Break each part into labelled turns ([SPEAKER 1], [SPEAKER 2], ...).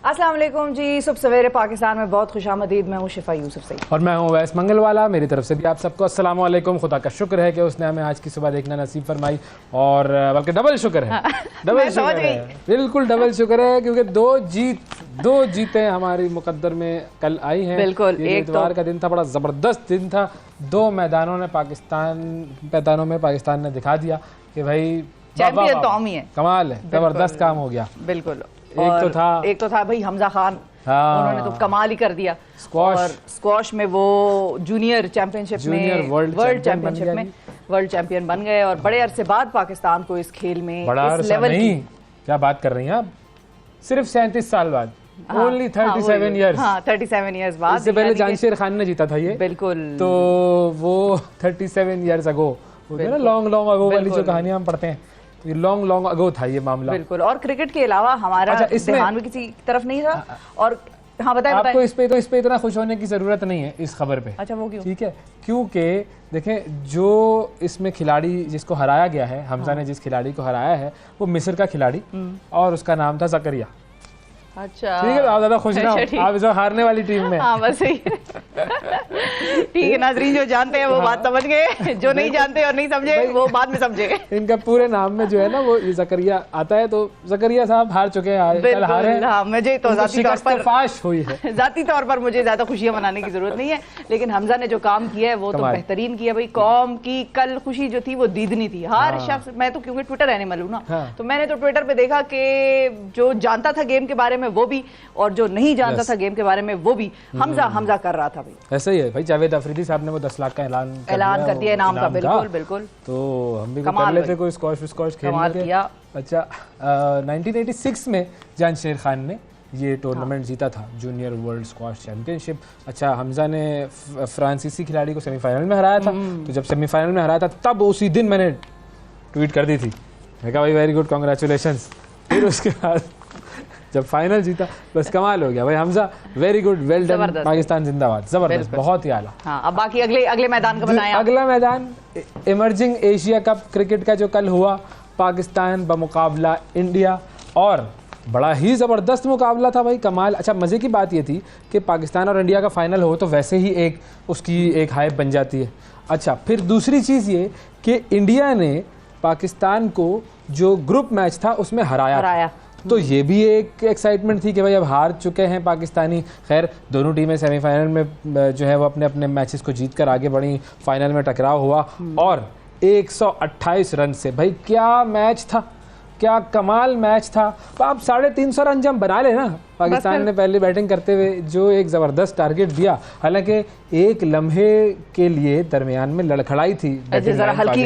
[SPEAKER 1] अस्सलाम वालेकुम जी। सुबह सवेरे पाकिस्तान में बहुत खुशामदीद। मैं हूँ शिफा यूसुफ सईद
[SPEAKER 2] और मैं हूँ वैस मंगलवाला। मेरी तरफ से भी आप सबको अस्सलाम वालेकुम। खुदा का शुक्र है कि उसने हमें आज की सुबह देखना नसीब फरमाई, और बल्कि डबल शुक्र है। डबल शुक्र है, बिल्कुल डबल शुक्र है, क्योंकि दो जीतें हमारी मुकद्दर में कल आई हैं।
[SPEAKER 1] बिल्कुल,
[SPEAKER 2] एक इतवार का दिन था, बड़ा ज़बरदस्त दिन था। दो मैदानों में पाकिस्तान ने दिखा दिया कि भाई
[SPEAKER 1] चैंपियन तो हम ही है।
[SPEAKER 2] कमाल है, ज़बरदस्त काम हो गया।
[SPEAKER 1] बिल्कुल।
[SPEAKER 2] एक
[SPEAKER 1] तो था भाई हमजा खान, उन्होंने तो कमाल ही कर दिया। स्क्वॉश में वो जूनियर चैंपियनशिप में वर्ल्ड चैंपियन बन गए, और बड़े अरसे बाद पाकिस्तान को इस खेल में इस लेवल की,
[SPEAKER 2] क्या बात कर रही हैं आप, सिर्फ 37 साल बाद, ओनली 37 ईयर्स।
[SPEAKER 1] हाँ, 37 ईयर्स बाद।
[SPEAKER 2] इससे पहले जामशेद खान ने जीता था ये।
[SPEAKER 1] बिल्कुल।
[SPEAKER 2] तो वो 37 ईयर्स अगो, लॉन्ग अगो वाली जो कहानियां हम पढ़ते हैं, लॉन्ग अगो था ये मामला।
[SPEAKER 1] बिल्कुल। और क्रिकेट के अलावा हमारा ध्यान भी किसी तरफ नहीं था। और हाँ, बताएं
[SPEAKER 2] आपको इस पे इतना खुश होने की जरूरत नहीं है इस खबर पे।
[SPEAKER 1] अच्छा, वो क्यों?
[SPEAKER 2] ठीक है, क्योंकि देखें, जो इसमें खिलाड़ी जिसको हराया गया है, हमजा ने जिस खिलाड़ी को हराया है, वो मिस्र का खिलाड़ी, और उसका नाम था ज़करिया।
[SPEAKER 1] अच्छा,
[SPEAKER 2] ठीक है, आप ज्यादा खुश ना हो, आप जो हारने वाली टीम में।
[SPEAKER 1] हाँ, बस सही है। ठीक है नाजरीन, जो जानते हैं वो बात समझ गए, जो नहीं जानते और नहीं समझे वो बाद में समझे।
[SPEAKER 2] इनका पूरे नाम में जो है ना वो ज़करिया आता है, तो ज़करिया साहब हार चुके हैं, कल हारे।
[SPEAKER 1] हाँ, मुझे तो जाती तौर पर
[SPEAKER 2] फाश हुई है।
[SPEAKER 1] जाती तौर पर मुझे ज्यादा खुशियां मनाने की जरूरत नहीं है, लेकिन हमजा ने जो काम किया है वो तो बेहतरीन किया भाई। कौम की कल खुशी जो थी वो दीदनी थी। हर शख्स, मैं तो क्योंकि ट्विटर एनिमल हूँ ना, तो मैंने तो ट्विटर पे देखा कि जो जानता था गेम के बारे में वो भी, और जो नहीं जानता था गेम के बारे में वो भी हमजा कर रहा था भाई।
[SPEAKER 2] ऐसा ही है भाई, जावेद अफरीदी साहब ने वो 10 लाख का ऐलान कर दिया इनाम का।
[SPEAKER 1] बिल्कुल।
[SPEAKER 2] तो हम भी कर लेते कोई स्क्वॉश खेल किया। अच्छा, 1986 में जामशेद खान ने ये टूर्नामेंट जीता था, जूनियर वर्ल्ड स्क्वॉश चैंपियनशिप। अच्छा, हमजा ने फ्रांसीसी खिलाड़ी को सेमीफाइनल में हराया था। तो जब सेमीफाइनल में हराया था, तब उसी दिन मैंने ट्वीट कर दी थी, मैं कहा भाई वेरी गुड, कॉन्ग्रेचुलेशंस। फिर उसके बाद जब फाइनल जीता, बस कमाल हो गया भाई। Hamza very good, well done, Pakistan जिंदाबाद, जबरदस्त, बहुत ही आला।
[SPEAKER 1] हाँ, अब बाकी अगले मैदान का बताएं।
[SPEAKER 2] अगला मैदान इमर्जिंग एशिया कप क्रिकेट का जो कल हुआ, पाकिस्तान बमुकाबला इंडिया, और बड़ा ही ज़बरदस्त मुकाबला था भाई, कमाल। अच्छा, मज़े की बात ये थी कि पाकिस्तान और इंडिया का फाइनल हो तो वैसे ही उसकी एक हाइप बन जाती है। अच्छा, फिर दूसरी चीज़ ये कि इंडिया ने पाकिस्तान को जो ग्रुप मैच था उसमें हराया। तो ये भी एक एक्साइटमेंट थी कि भाई अब हार चुके हैं पाकिस्तानी। खैर, दोनों टीमें सेमीफाइनल में जो है वो अपने अपने मैचेस को जीत कर आगे बढ़ी, फाइनल में टकराव हुआ, और 128 रन से, भाई क्या मैच था, क्या कमाल मैच था। तो आप 350 रन जब बना ले ना, पाकिस्तान ने पहले बैटिंग करते हुए जो एक ज़बरदस्त टारगेट दिया, हालांकि एक लम्हे के लिए दरमियान में लड़खड़ाई थी,
[SPEAKER 1] जरा हल्की,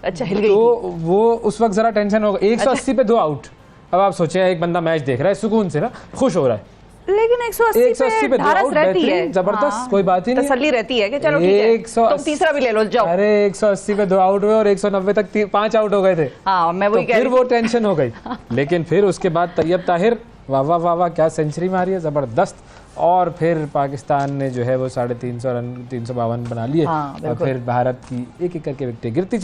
[SPEAKER 1] अच्छा हिल गई,
[SPEAKER 2] तो वो उस वक्त ज़रा टेंशन होगा। 180 पे 2 आउट। अब आप सोचें, एक बंदा मैच देख रहा है सुकून से ना, खुश हो रहा है,
[SPEAKER 1] लेकिन 180 पे धारस रहती है,
[SPEAKER 2] जबरदस्त, कोई बात ही नहीं,
[SPEAKER 1] तसल्ली रहती है कि चलो ठीक है, तुम तीसरा भी ले लो, जाओ।
[SPEAKER 2] अरे 180 पे 2 आउट हुए और 190 तक 5 आउट हो गए थे।
[SPEAKER 1] हाँ, मैं वही कह रही
[SPEAKER 2] थी। फिर वो टेंशन हो गई। लेकिन फिर उसके बाद तैयब ताहिर, वाह वाह वाह, क्या सेंचुरी मारी है, जबरदस्त। और फिर पाकिस्तान ने जो है वो 350 रन 352 बना लिए। और फिर भारत की एक एक करके विकेटें गिरती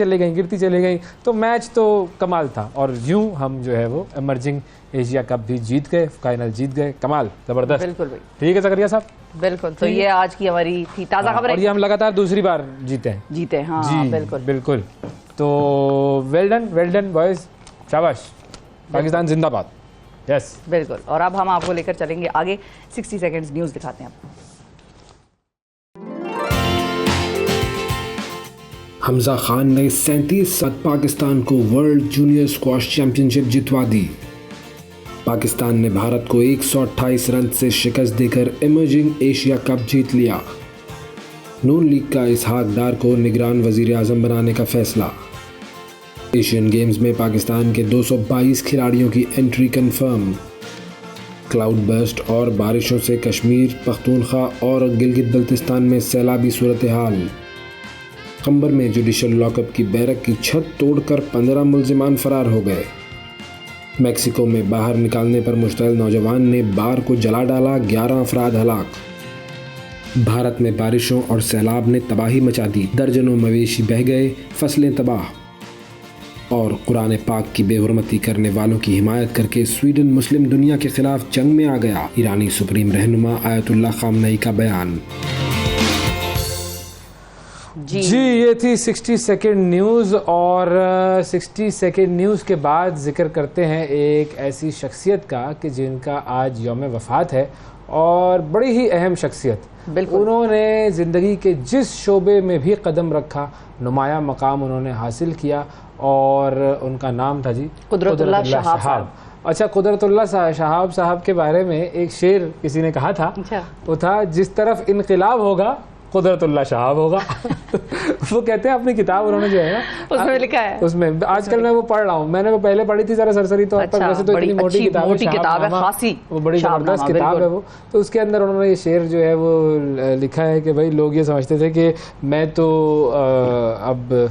[SPEAKER 2] चली गई। तो मैच तो कमाल था, और यूं हम जो है वो इमर्जिंग एशिया कप भी जीत गए, फाइनल जीत गए, कमाल, जबरदस्त।
[SPEAKER 1] बिल्कुल भाई,
[SPEAKER 2] ठीक है ज़करिया साहब,
[SPEAKER 1] बिल्कुल। तो ये आज की हमारी थी ताज़ा खबर,
[SPEAKER 2] और ये हम लगातार दूसरी बार जीते हैं।
[SPEAKER 1] हाँ
[SPEAKER 2] जी, बिल्कुल। तो वेल डन बॉयज, शाबाश, पाकिस्तान जिंदाबाद। यस,
[SPEAKER 1] बिल्कुल। और अब हम आपको लेकर चलेंगे आगे, 60 सेकंड्स न्यूज़ दिखाते हैं आपको।
[SPEAKER 3] हमजा खान ने 37 साल पाकिस्तान को वर्ल्ड जूनियर स्क्वॉश चैंपियनशिप जितवा दी। पाकिस्तान ने भारत को 128 रन से शिकस्त देकर इमर्जिंग एशिया कप जीत लिया। नून लीग का इसहाक डार को निगरान वजीर आजम बनाने का फैसला। एशियन गेम्स में पाकिस्तान के 222 खिलाड़ियों की एंट्री कंफर्म। क्लाउड बर्स्ट और बारिशों से कश्मीर, पख्तूनख्वा और गिलगित बल्तिस्तान में सैलाबी सूरत हाल। खंबर में जुडिशल लॉकअप की बैरक की छत तोड़कर 15 मुल्जिमान फरार हो गए। मैक्सिको में बाहर निकालने पर मुश्तैल नौजवान ने बार को जला डाला, 11 अफराद हलाक। भारत में बारिशों और सैलाब ने तबाही मचा दी, दर्जनों मवेशी बह गए, फसलें तबाह। और कुरान पाक की बेहुरमती करने वालों की हिमायत करके स्वीडन मुस्लिम दुनिया के खिलाफ जंग में आ गया। ईरानी सुप्रीम रहनुमा आयतुल्लाह खामनई का बयान।
[SPEAKER 2] जी ये थी 60 सेकंड न्यूज़। और 60 सेकंड न्यूज़ के बाद जिक्र करते हैं एक ऐसी शख्सियत का कि जिनका आज यौम वफ़ात है और बड़ी ही अहम शख्सियत। उन्होंने ज़िंदगी के जिस शोबे में भी कदम रखा नुमाया मकाम उन्होंने हासिल किया और उनका नाम था जी
[SPEAKER 1] कुदरतुल्लाह शहाब साहब।
[SPEAKER 2] अच्छा, कुदरतुल्लाह शहाब साहब के बारे में एक शेर किसी ने कहा था।
[SPEAKER 1] अच्छा।
[SPEAKER 2] वो था, जिस तरफ इनकलाब होगा कुदरतुल्लाह शहाब होगा। वो कहते हैं अपनी किताब उन्होंने जो है ना
[SPEAKER 1] उसमें लिखा है, उसमें
[SPEAKER 2] आजकल मैं वो पढ़ रहा हूँ। मैंने वो पहले पढ़ी थी जरा सरसरी तौर पर, वैसे तो इतनी मोटी किताब है, खासी वो बड़ी जबरदस्त किताब है वो। तो उसके अंदर उन्होंने ये शेर जो है वो लिखा है कि भाई लोग ये समझते थे कि मैं तो अब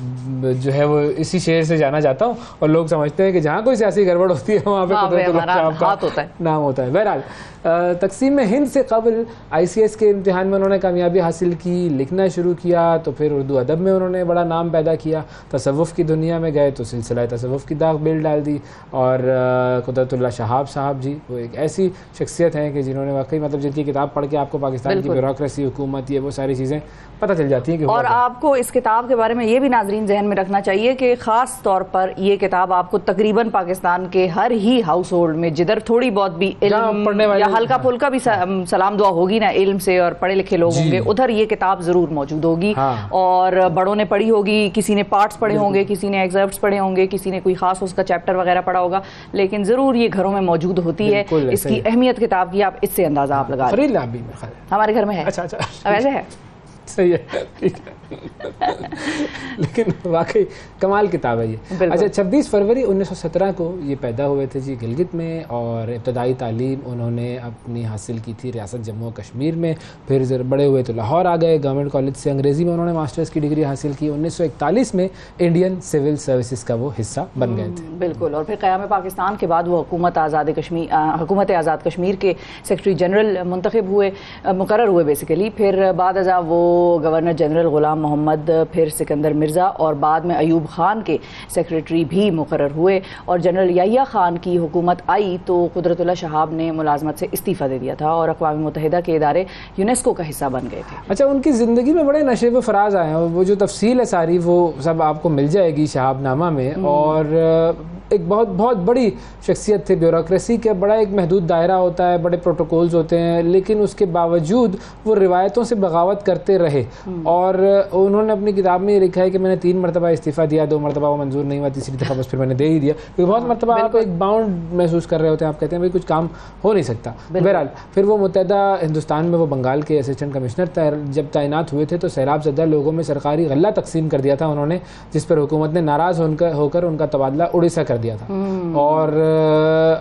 [SPEAKER 2] जो है वो इसी शेर से जाना चाहता हूँ और लोग समझते हैं कि जहाँ कोई सियासी गड़बड़ होती है वहाँ पे कुदरतुल्लाह शहाब का नाम होता है। बहरहाल तकसीम में हिंद से कबल ICS के इम्तिहान में उन्होंने कामयाबी हासिल की, लिखना शुरू किया तो फिर उर्दू अदब में उन्होंने बड़ा नाम पैदा किया। तसव्वुफ़ की दुनिया में गए तो सिलसिला तसव्वुफ़ की दाग बेल डाल दी। और कुदरतुल्लाह शहाब साहब जी वो एक ऐसी शख्सियत हैं कि जिन्होंने वाकई मतलब जिनकी किताब पढ़ के आपको पाकिस्तान की ब्यूरोक्रेसी, हुकूमत, ये वो सारी चीज़ें पता चल जाती हैं कि। और
[SPEAKER 1] आपको इस किताब के बारे में ये भी नाजरीन जहन में रखना चाहिए कि ख़ास तौर पर ये किताब आपको तकरीबन पाकिस्तान के हर ही हाउस होल्ड में जिधर थोड़ी बहुत भी पढ़ने वाले हल्का फुल्का भी सलाम दुआ होगी ना इल्म से और पढ़े लिखे लोग होंगे, उधर ये किताब जरूर मौजूद होगी। और बड़ों ने पढ़ी होगी, किसी ने पार्ट्स पढ़े होंगे, किसी ने एग्जर्प्ट्स पढ़े होंगे, किसी ने कोई खास उसका चैप्टर वगैरह पढ़ा होगा, लेकिन जरूर ये घरों में मौजूद होती है। इसकी अहमियत किताब की आप इससे अंदाजा आप लगा हमारे घर में है।
[SPEAKER 2] अच्छा
[SPEAKER 1] वैसे है,
[SPEAKER 2] सही है, ठीक है। लेकिन वाकई कमाल किताब है ये। अच्छा, 26 फरवरी 1917 को ये पैदा हुए थे जी गिलगित में और इब्तदाई तालीम उन्होंने अपनी हासिल की थी रियासत जम्मू और कश्मीर में। फिर जब बड़े हुए तो लाहौर आ गए, गवर्नमेंट कॉलेज से अंग्रेज़ी में उन्होंने मास्टर्स की डिग्री हासिल की। 1941 में इंडियन सिविल सर्विसेज का वो हिस्सा बन गए थे।
[SPEAKER 1] बिल्कुल। और फिर क़याम पाकिस्तान के बाद वो हुकूमत आज़ाद कश्मीर के सेक्रेटरी जनरल मुंतखब हुए, मुकर्रर हुए बेसिकली। फिर बाद अज़ा वो गवर्नर जनरल गुलाम मोहम्मद, फिर सिकंदर मिर्ज़ा और बाद में अयूब खान के सेक्रेटरी भी मुकर्रर हुए। और जनरल याहिया खान की हुकूमत आई तो कुदरतुल्लाह शहाब ने मुलाजमत से इस्तीफ़ा दे दिया था और अक़वाम मुत्तहिदा के इदारे यूनेस्को का हिस्सा बन गए थे।
[SPEAKER 2] अच्छा, उनकी ज़िंदगी में बड़े नशे व फराज आए हैं, वो जो तफसील है सारी वो सब आपको मिल जाएगी शहाबनामा में। और एक बहुत बड़ी शख्सियत थे, ब्यूरोक्रेसी का बड़ा एक महदूद दायरा होता है, बड़े प्रोटोकॉल्स होते हैं, लेकिन उसके बावजूद वो रिवायतों से बगावत करते रहे। और उन्होंने अपनी किताब में ये लिखा है कि मैंने 3 मरतबा इस्तीफ़ा दिया, 2 मरतबा वो मंजूर नहीं हुआ, तीसरी दफ़ा बस फिर मैंने दे ही दिया, क्योंकि बहुत मरतबा आप एक बाउंड महसूस कर रहे होते हैं, आप कहते हैं भाई कुछ काम हो नहीं सकता। बहरहाल फिर वो मुत्तहिदा हिंदुस्तान में वो बंगाल के असिस्टेंट कमिश्नर जब तैनात हुए थे तो सैलाब ज़दा लोगों में सरकारी गल्ला तकसीम कर दिया था उन्होंने, जिस पर हुकूमत ने नाराज़ होकर उनका तबादला उड़ीसा कर दिया था। और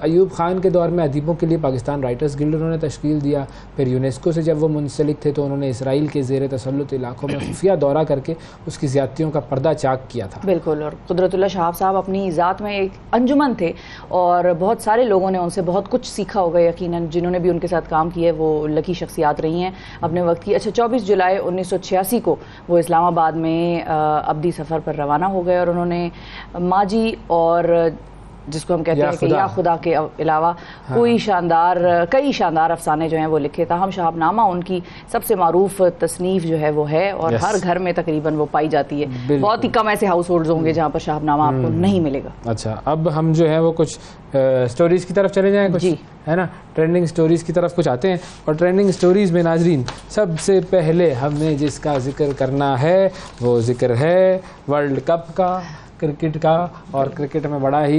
[SPEAKER 2] अयूब खान के दौर में अदीबों के लिए पाकिस्तान राइटर्स गिल्ड उन्होंने तश्कील दिया। फिर यूनेस्को से जब वो मुंसलिक थे तो उन्होंने इसराइल के ज़ेर तसल्लुत इलाकों में खुफिया दौरा करके उसकी ज़्यादतियों का पर्दा चाक किया था।
[SPEAKER 1] बिल्कुल। और कुदरतुल्लाह शहाब साहब अपनी ज़ात में एक अंजुमन थे और बहुत सारे लोगों ने उनसे बहुत कुछ सीखा होगा यकीनन, जिन्होंने भी उनके साथ काम किया है वो लकी शख्सियात रही हैं अपने वक्त की। अच्छा, 24 जुलाई 1986 को वो इस्लामाबाद में अब्दी सफ़र पर रवाना हो गए और उन्होंने माजी और जिसको हम कहते हैं कि या खुदा के अलावा कई शानदार अफसाने जो हैं वो लिखे। ताहम शहाबनामा उनकी सबसे मारूफ तसनीफ जो है वो है और हर घर में तकरीबन वो पाई जाती है। बहुत ही कम ऐसे हाउस होल्ड्स होंगे जहाँ पर शहाबनामा आपको नहीं मिलेगा।
[SPEAKER 2] अच्छा, अब हम जो है वो कुछ स्टोरीज की तरफ चले जाएं, कुछ है ना, ट्रेंडिंग स्टोरीज की तरफ कुछ आते हैं। और ट्रेंडिंग स्टोरीज में नाजरीन सबसे पहले हमने जिसका जिक्र करना है वो जिक्र है वर्ल्ड कप का, क्रिकेट का। और क्रिकेट में बड़ा ही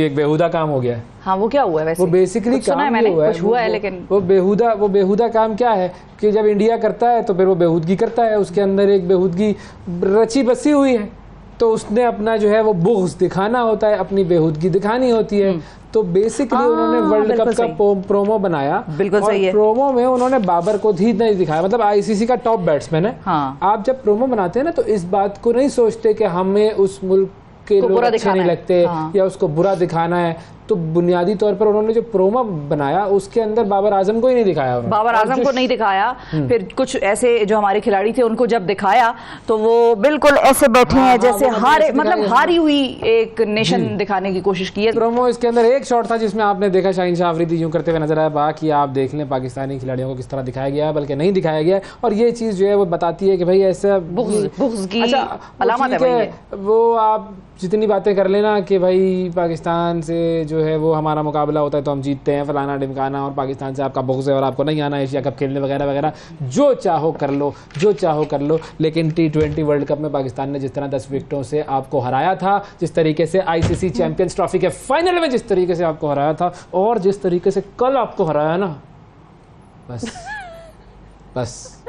[SPEAKER 2] एक बेहुदा काम हो गया है।
[SPEAKER 1] हाँ, वो क्या हुआ है वैसे?
[SPEAKER 2] वो बेसिकली काम हुआ है,
[SPEAKER 1] लेकिन
[SPEAKER 2] वो बेहुदा काम क्या है कि जब इंडिया करता है तो फिर वो बेहूदगी करता है, उसके अंदर एक बेहूदगी रची बसी हुई है। तो उसने अपना जो है वो बुग़्ज़ दिखाना होता है, अपनी बेहूदगी दिखानी होती है। तो बेसिकली उन्होंने वर्ल्ड कप का प्रोमो बनाया।
[SPEAKER 1] बिल्कुल सही है।
[SPEAKER 2] प्रोमो में उन्होंने बाबर को ही नहीं दिखाया, मतलब आईसीसी का टॉप बैट्समैन है। आप जब प्रोमो बनाते हैं ना तो इस बात को नहीं सोचते कि हमें उस मुल्क के लोग अच्छे नहीं लगते या उसको बुरा दिखाना है। तो बुनियादी तौर पर उन्होंने जो प्रोमो बनाया उसके अंदर बाबर आजम को ही नहीं दिखाया,
[SPEAKER 1] बाबर आजम को नहीं दिखाया। फिर कुछ ऐसे जो हमारे खिलाड़ी थे उनको जब दिखाया तो वो बिल्कुल ऐसे बैठे हैं जैसे हारे, मतलब हारी हुई एक नेशन दिखाने की कोशिश की है।
[SPEAKER 2] प्रोमो इसके अंदर एक शॉट था जिसमें आपने देखा शाहीन शाह अफरीदी यूं करते हुए नजर आया। बाकी आप देख लें पाकिस्तानी खिलाड़ियों को किस तरह दिखाया गया है, बल्कि नहीं दिखाया गया है। और ये चीज जो है वो बताती है कि भाई ऐसा
[SPEAKER 1] बुग़्ज़ की अलामत है।
[SPEAKER 2] वो आप जितनी बातें कर लेना कि भाई पाकिस्तान से जो है वो हमारा मुकाबला होता है तो हम जीतते हैं, फलाना ढिमकाना, और पाकिस्तान से आपका बुग़्ज़ है और आपको नहीं आना एशिया कप खेलने वगैरह वगैरह, जो चाहो कर लो, जो चाहो कर लो। लेकिन T20 वर्ल्ड कप में पाकिस्तान ने जिस तरह 10 विकेटों से आपको हराया था, जिस तरीके से आईसीसी चैंपियंस ट्रॉफी के फाइनल में जिस तरीके से आपको हराया था, और जिस तरीके से कल आपको हराया ना, बस बस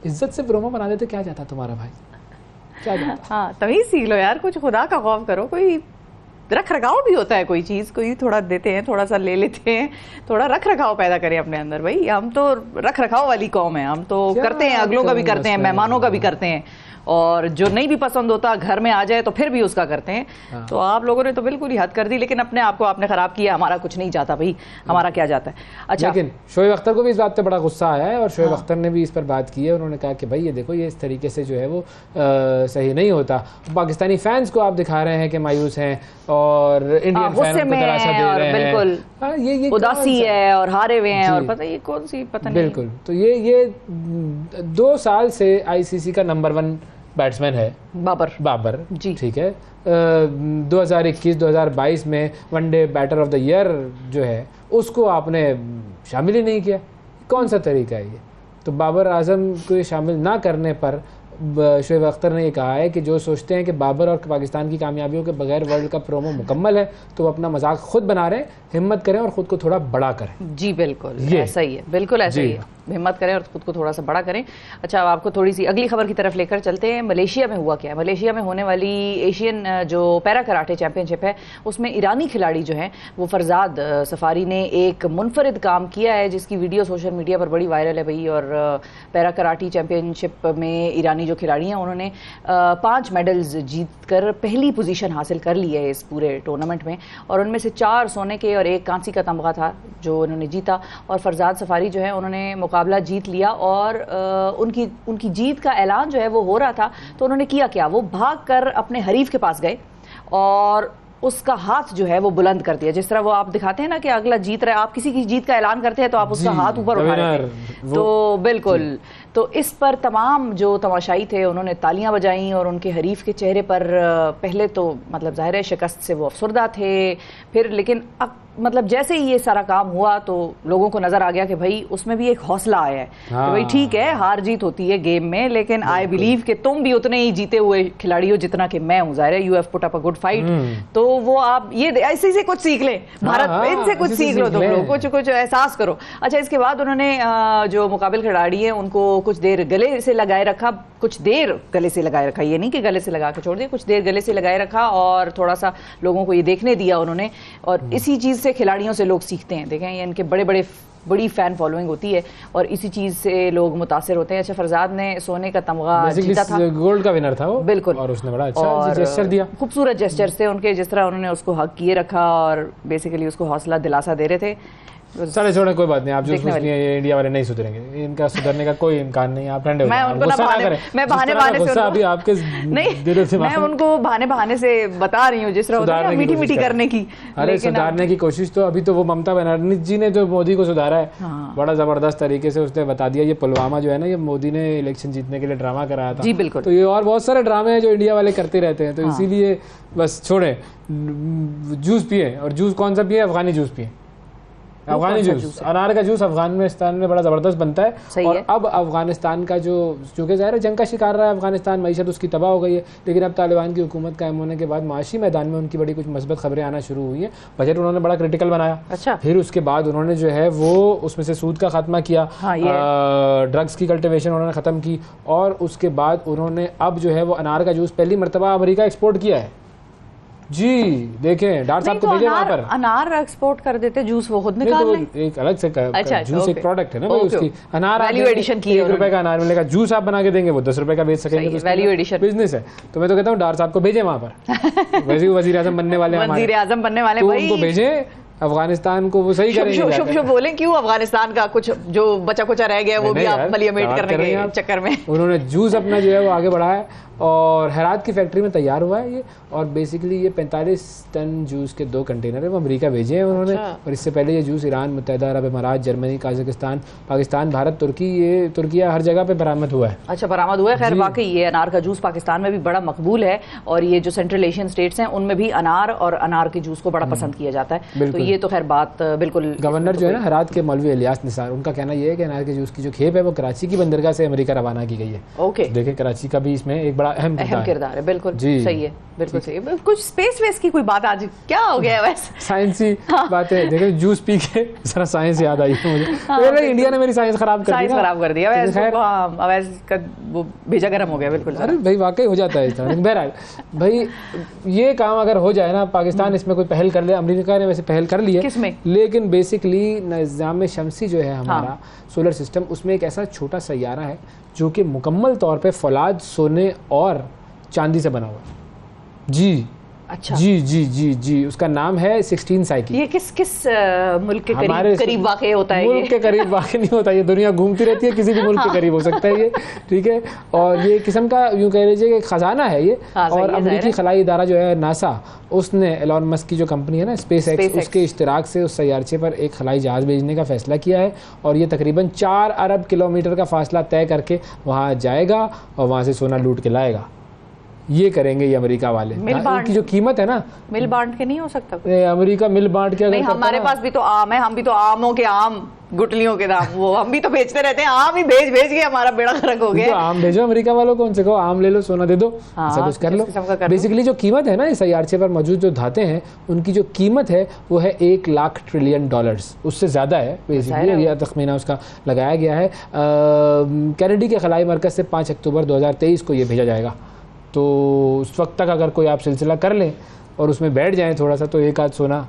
[SPEAKER 2] इज्जत से प्रोमो बना देते क्या जाता तुम्हारा भाई, क्या जाता।
[SPEAKER 1] हाँ, तभी सीख लो यार, कुछ खुदा का खौफ करो। कोई रख रखाव भी होता है, कोई चीज़ कोई थोड़ा देते हैं, थोड़ा सा ले लेते हैं, थोड़ा रख रखाव पैदा करें अपने अंदर। भाई हम तो रख रखाव वाली कौम है, हम तो करते हैं, अगलों का भी करते हैं, मेहमानों का भी करते हैं, और जो नहीं भी पसंद होता घर में आ जाए तो फिर भी उसका करते हैं। तो आप लोगों ने तो बिल्कुल ही हद कर दी, लेकिन अपने आप को आपने खराब किया। हमारा कुछ नहीं जाता भाई, हमारा क्या जाता है। अच्छा,
[SPEAKER 2] लेकिन शोएब अख्तर को भी इस बात पे बड़ा गुस्सा आया है और शोएब अख्तर ने भी इस पर बात की है। उन्होंने कहा कि भाई ये देखो, ये इस तरीके से जो है वो सही नहीं होता। पाकिस्तानी फैंस को आप दिखा रहे हैं कि मायूस हैं और इंडियन फैंस को तराशा दे रहे हैं,
[SPEAKER 1] बिल्कुल ये उदासी है और हारे हुए हैं, और पता ये कौन सी पता नहीं।
[SPEAKER 2] बिल्कुल, तो ये 2 साल से आईसीसी का नंबर 1 बैट्समैन है बाबर जी, ठीक है। 2021-2022 में one day batter of the year जो है उसको आपने शामिल ही नहीं किया। कौन सा तरीका है ये? तो बाबर आजम को शामिल ना करने पर शोएब अख्तर ने ये कहा है कि जो सोचते हैं कि बाबर और पाकिस्तान की कामयाबियों के बगैर वर्ल्ड कप प्रोमो मुकम्मल है तो वो अपना मजाक खुद बना रहे हैं। हिम्मत करें और ख़ुद को थोड़ा बड़ा करें।
[SPEAKER 1] जी बिल्कुल, ऐसा ही है, बिल्कुल ऐसा ही है, हिम्मत करें और खुद को थोड़ा सा बड़ा करें। अच्छा, अब आपको थोड़ी सी अगली खबर की तरफ लेकर चलते हैं। मलेशिया में हुआ क्या है? मलेशिया में होने वाली एशियन जो पैरा कराटे चैंपियनशिप है उसमें ईरानी खिलाड़ी जो हैं वो फरजाद सफारी ने एक मुनफरिद काम किया है जिसकी वीडियो सोशल मीडिया पर बड़ी वायरल है भाई। और पैरा कराटे चैंपियनशिप में ईरानी जो खिलाड़ी हैं उन्होंने 5 मेडल्स जीत कर पहली पोजीशन हासिल कर ली है इस पूरे टूर्नामेंट में, और उनमें से 4 सोने के और 1 कांसी का तमगा था जो उन्होंने जीता। और फरजाद सफारी जो है उन्होंने मुकाबला जीत लिया, और उनकी जीत का ऐलान जो है वो हो रहा था तो उन्होंने किया क्या, वो भाग कर अपने हरीफ के पास गए और उसका हाथ जो है वो बुलंद कर दिया। जिस तरह वो आप दिखाते हैं ना कि अगला जीत रहा है, आप किसी की जीत का ऐलान करते हैं तो आप उसका हाथ ऊपर उठा रहे थे, तो बिल्कुल। तो इस पर तमाम जो तमाशाई थे उन्होंने तालियां बजाईं और उनके हरीफ के चेहरे पर पहले तो मतलब ज़ाहिर है शिकस्त से वो अफसरदा थे, फिर लेकिन अब मतलब जैसे ही ये सारा काम हुआ तो लोगों को नजर आ गया कि भाई उसमें भी एक हौसला आया है कि भाई ठीक है हार जीत होती है गेम में, लेकिन आई बिलीव कि तुम भी उतने ही जीते हुए खिलाड़ी हो जितना कि मैं हूँ। ज़ाहिर है you have put up a good fight, तो वो आप ये ऐसे से कुछ सीख लें, भारत इनसे कुछ सीख लो, तुम लोग कुछ एहसास करो। अच्छा, इसके बाद उन्होंने जो मुकाबिल खिलाड़ी हैं उनको कुछ देर गले से लगाए रखा, कुछ देर गले से लगाए रखा, ये नहीं कि गले से लगा के छोड़ दिया, कुछ देर गले से लगाए रखा और थोड़ा सा लोगों को ये देखने दिया उन्होंने। और इसी चीज़ से खिलाड़ियों से लोग सीखते हैं, देखें ये इनके बड़ी फैन फॉलोइंग होती है और इसी चीज़ से लोग मुतासिर होते हैं। अच्छा, फरजाद ने सोने का तमगा जीता था, गोल्ड का विनर था वो, बिल्कुल, और उसने बड़ा अच्छा जेस्चर दिया, खूबसूरत जेस्चर्स थे उनके, जिस तरह उन्होंने उसको हक किए रखा और बेसिकली उसको हौसला दिलासा दे रहे थे।
[SPEAKER 2] सारे छोड़े, कोई बात नहीं, आप जो ये इंडिया वाले नहीं सुधरेंगे, इनका सुधरने का कोई इम्कान नहीं, आप ठंडे हो जाएं, गुस्सा ना करें। मैं बहाने से अभी आपके दिलों से, मैं उनको बहाने से बता रही हूँ जिस तरह मीठी करने की। अरे सुधारने की कोशिश तो अभी तो वो ममता बनर्जी जी ने जो मोदी को सुधारा है, बड़ा जबरदस्त तरीके से उसने बता दिया। ये पुलवामा जो है ना, ये मोदी ने इलेक्शन जीतने के लिए ड्रामा कराया था। जी बिल्कुल, तो ये और बहुत सारे ड्रामे हैं जो इंडिया वाले करते रहते हैं, तो इसीलिए बस छोड़े, जूस पिए, और जूस कौन सा पिए, अफगानी जूस पिए, अफगानी जूस, अनार का जूस अफगानिस्तान में बड़ा ज़बरदस्त बनता है। और अब अफगानिस्तान का जो चूँकि ज़ाहिर है जंग का शिकार रहा है अफगानिस्तान, मईशत उसकी तबाह हो गई है, लेकिन अब तालिबान की हुकूमत कायम होने के बाद माशी मैदान में उनकी बड़ी कुछ मस्बत खबरें आना शुरू हुई हैं। बजट उन्होंने बड़ा क्रिटिकल बनाया।
[SPEAKER 1] अच्छा।
[SPEAKER 2] फिर उसके बाद उन्होंने जो है वो उसमें से सूद का खात्मा किया, ड्रग्स की कल्टिवेशन उन्होंने ख़त्म की, और उसके बाद उन्होंने अब जो है वो अनार का जूस पहली मरतबा अमेरिका एक्सपोर्ट किया है। जी देखें, डॉक्टर साहब को भेजे वहाँ पर।
[SPEAKER 1] अनार एक्सपोर्ट कर देते, जूस वो खुद निकाल लें।
[SPEAKER 2] एक अलग से
[SPEAKER 1] अच्छा,
[SPEAKER 2] जूस एक प्रोडक्ट है ना भाई, उसकी अनार
[SPEAKER 1] वैल्यू एडिशन की,
[SPEAKER 2] 1 रुपए का अनार मिलेगा, जूस आप बना के देंगे वो 10 रुपए का बेच सकेंगे, तो
[SPEAKER 1] वैल्यू एडिशन
[SPEAKER 2] बिजनेस है। तो मैं तो कहता हूँ डॉक्टर साहब को भेजे वहाँ पर, वैसे वजीर आजम बनने वाले,
[SPEAKER 1] वजीर आजम बनने वाले,
[SPEAKER 2] उनको भेजे अफगानिस्तान को, वो सही करेंगे।
[SPEAKER 1] शुभ बोलें, क्यों अफगानिस्तान का कुछ जो बचा कुचा रह गया वो भी आप मलियामेट करने के चक्कर में
[SPEAKER 2] उन्होंने जूस अपना जो है वो आगे बढ़ाया, और हेरात की फैक्ट्री में तैयार हुआ है ये। और बेसिकली ये 45 टन जूस के 2 कंटेनर है वो अमेरिका भेजे हैं उन्होंने। और इससे पहले ये जूस ईरान, मुत्तहिदा अरब अमारात, जर्मनी, काजाकिस्तान, पाकिस्तान, भारत, तुर्की, ये तुर्किया हर जगह पे बरामद हुआ है।
[SPEAKER 1] अच्छा, बरामद हुआ है। खैर वाकई ये अनार का जूस पाकिस्तान में भी बड़ा मकबूल है, और ये जो सेंट्रल एशियन स्टेट्स हैं उनमें भी अनार और अनार के जूस को बड़ा पसंद किया जाता है। तो ये तो खैर बात बिल्कुल।
[SPEAKER 2] गवर्नर जो है ना हेरात के मौलवी इलियास निसार, उनका कहना यह है कि अनार के जूस की जो खेप है वो कराची की बंदरगाह से अमेरिका रवाना की गई है।
[SPEAKER 1] ओके,
[SPEAKER 2] देखें कराची का भी इसमें एक बड़ा अहम किरदार है।
[SPEAKER 1] बिल्कुल सही है, बिल्कुल सही है। कुछ स्पेस वेस की कोई बात आज क्या हो गया वैसे?
[SPEAKER 2] साइंसी बातें देखो, जूस पी के जरा साइंस याद आई मुझे। इंडिया ने मेरी साइंस खराब कर दिया वैसे, वो भेजा गर्म हो गया। बिल्कुल, अरे भाई वाकई हो जाता है इस तरह। बहरहाल भाई ये काम अगर हो जाए ना, पाकिस्तान इसमें कोई पहल कर ले, अमेरिका ने वैसे पहल कर ली है,
[SPEAKER 1] किसमें?
[SPEAKER 2] लेकिन बेसिकली निज़ाम शमसी जो है हमारा सोलर सिस्टम, उसमें एक ऐसा छोटा सैयारा है जो कि मुकम्मल तौर पे फौलाद, सोने और चांदी से बना हुआ है। जी
[SPEAKER 1] अच्छा,
[SPEAKER 2] जी जी जी जी, उसका नाम है 16 साइकिल।
[SPEAKER 1] ये किस मुल्क के करीब वाक़ई होता है?
[SPEAKER 2] मुल्क के करीब वाक़ई नहीं होता, ये दुनिया घूमती रहती है, किसी भी मुल्क के करीब हो सकता है ये, ठीक है। और ये किस्म का यूँ कह लीजिए कि खजाना है ये। और अमेरिकी खलाई इदारा जो है नासा, उसने एलॉन मस्क की जो कंपनी है ना स्पेस एक्स, उसके इश्तिराक से उस सैयारचे पर एक खलाई जहाज़ भेजने का फैसला किया है। और ये तकरीबन 4 अरब किलोमीटर का फासला तय करके वहाँ जाएगा और वहाँ से सोना लूट के लाएगा। ये करेंगे ये अमेरिका वाले। इनकी जो कीमत है ना, मिल बांट के नहीं हो सकता। अमेरिका मिल बांट के
[SPEAKER 1] नहीं, हमारे पास भी तो आम है, हम भी तो आमों के आम, गुटलियों के दाम, वो हम भी तो बेचते रहते हैं। आम ही भेज के हमारा बेड़ा गर्क हो गया।
[SPEAKER 2] तो आम भेजो अमेरिका वालों को, उनसे कहो आम ले लो, सोना दे दो, ऐसा कुछ कर लो। बेसिकली जो कीमत है ना इस सैयारचे पर मौजूद जो धातें हैं, उनकी जो कीमत है वो है $1 लाख ट्रिलियन, उससे ज़्यादा है बेसिकली। यह तखमीना उसका लगाया गया है। कैनेडी के खलाई मरकज़ से 5 अक्टूबर 2023 को ये भेजा जाएगा। तो उस वक्त तक अगर कोई आप सिलसिला कर लें और उसमें बैठ जाएं थोड़ा सा, तो एक आध सोना,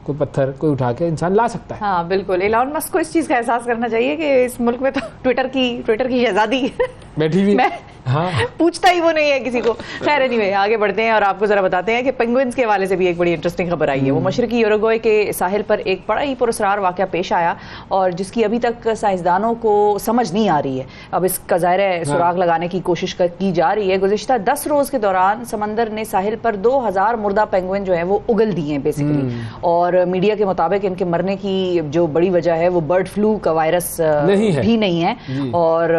[SPEAKER 2] कोई पत्थर कोई उठा के इंसान ला सकता है।
[SPEAKER 1] हाँ बिल्कुल, एलॉन मस्क को इस चीज़ का एहसास करना चाहिए कि इस मुल्क में तो ट्विटर की शहजादी
[SPEAKER 2] बैठी हुई।
[SPEAKER 1] हाँ, पूछता ही वो नहीं है किसी को। खैर एनीवे, आगे बढ़ते हैं और आपको जरा बताते हैं कि पेंगुइन्स के हवाले से भी एक बड़ी इंटरेस्टिंग खबर आई है। वो मशरकी यूरुग्वे के साहिल पर एक बड़ा ही पुरस्कार वाक़या पेश आया, और जिसकी अभी तक साइंसदानों को समझ नहीं आ रही है। अब इसका ज़ाहिर सुराग लगाने की कोशिश की जा रही है। गुज़िश्ता 10 रोज़ के दौरान समंदर ने साहिल पर 2000 मुर्दा पेंगुइन जो है वो उगल दिए हैं बेसिकली। और मीडिया के मुताबिक इनके मरने की जो बड़ी वजह है वो बर्ड फ्लू का वायरस भी नहीं है। और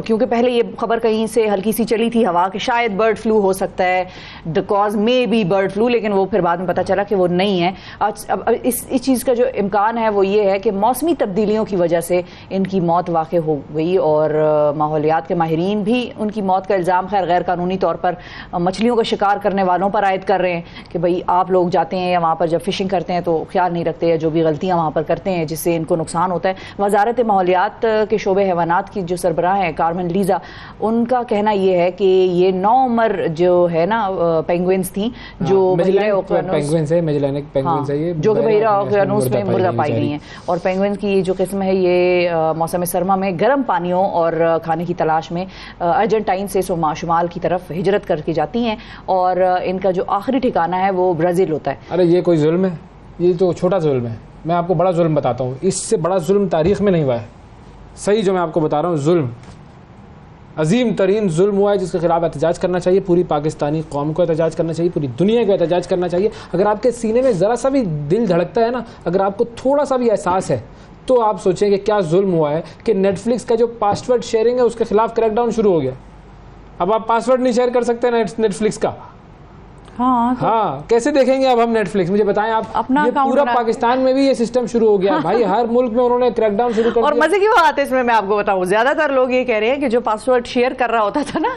[SPEAKER 1] क्योंकि पहले ये खबर कहीं से हल्की सी चली थी हवा कि शायद बर्ड फ्लू हो सकता है, the cause may be bird flu, लेकिन वो फिर बाद में पता चला कि वो नहीं है। अब इस चीज़ का जो इम्कान है वो ये है कि मौसमी तब्दीलियों की वजह से इनकी मौत वाक़ई हो गई। और माहौलियात के माहिरीन भी उनकी मौत का इल्ज़ाम खैर गैर कानूनी तौर पर मछलियों का शिकार करने वालों पर आयद कर रहे हैं कि भाई आप लोग जाते हैं या वहाँ पर जब फिशिंग करते हैं तो ख्याल नहीं रखते, या जो भी गलतियाँ वहाँ पर करते हैं जिससे इनको नुकसान होता है। वज़ारत माहौलियात के शोबे हैवानात की जो सरबराह हैं कार्मेन लीजा, उनका कहना ये है कि ये 9 उम्र जो है ना पेंगुइन्स थी जो बहिरा ओकियानूस जो कि बहिरा ओकियानूस में मुर्दा पाई गई हैं। और पेंगुइन्स की जो किस्म है ये मौसम सरमा में गर्म पानियों और खाने की तलाश में अर्जेंटाइन से शुमाल की तरफ हिजरत करके जाती हैं, और इनका जो आखिरी ठिकाना है वो ब्राज़ील होता है।
[SPEAKER 2] अरे ये कोई जुल्म है? ये तो छोटा जुल्म है। मैं आपको बड़ा जुल्म बताता हूँ, इससे बड़ा जुल्म तारीख में नहीं हुआ है। सही जो मैं आपको बता रहा हूँ, जुल्म, अजीम तरीन जुल्म हुआ है जिसके खिलाफ एहतजाज करना चाहिए। पूरी पाकिस्तानी कौम को एहतजाज करना चाहिए, पूरी दुनिया को एहतजाज करना चाहिए। अगर आपके सीने में ज़रा सा भी दिल धड़कता है ना, अगर आपको थोड़ा सा भी एहसास है, तो आप सोचें कि क्या जुल्म हुआ है कि नेटफ्लिक्स का जो पासवर्ड शेयरिंग है उसके खिलाफ क्रैकडाउन शुरू हो गया। अब आप पासवर्ड नहीं शेयर कर सकते नेटफ्लिक्स का,
[SPEAKER 1] हाँ
[SPEAKER 2] हाँ, कैसे देखेंगे अब हम नेटफ्लिक्स? मुझे बताएं आप।
[SPEAKER 1] अपना
[SPEAKER 2] ये
[SPEAKER 1] अकाउंट
[SPEAKER 2] पूरा पाकिस्तान में भी ये सिस्टम शुरू हो गया भाई, हर मुल्क में उन्होंने क्रैकडाउन शुरू कर
[SPEAKER 1] और
[SPEAKER 2] दिया।
[SPEAKER 1] मजे की बात है इसमें, मैं आपको बताऊं, ज्यादातर लोग ये कह रहे हैं कि जो पासवर्ड शेयर कर रहा होता था ना,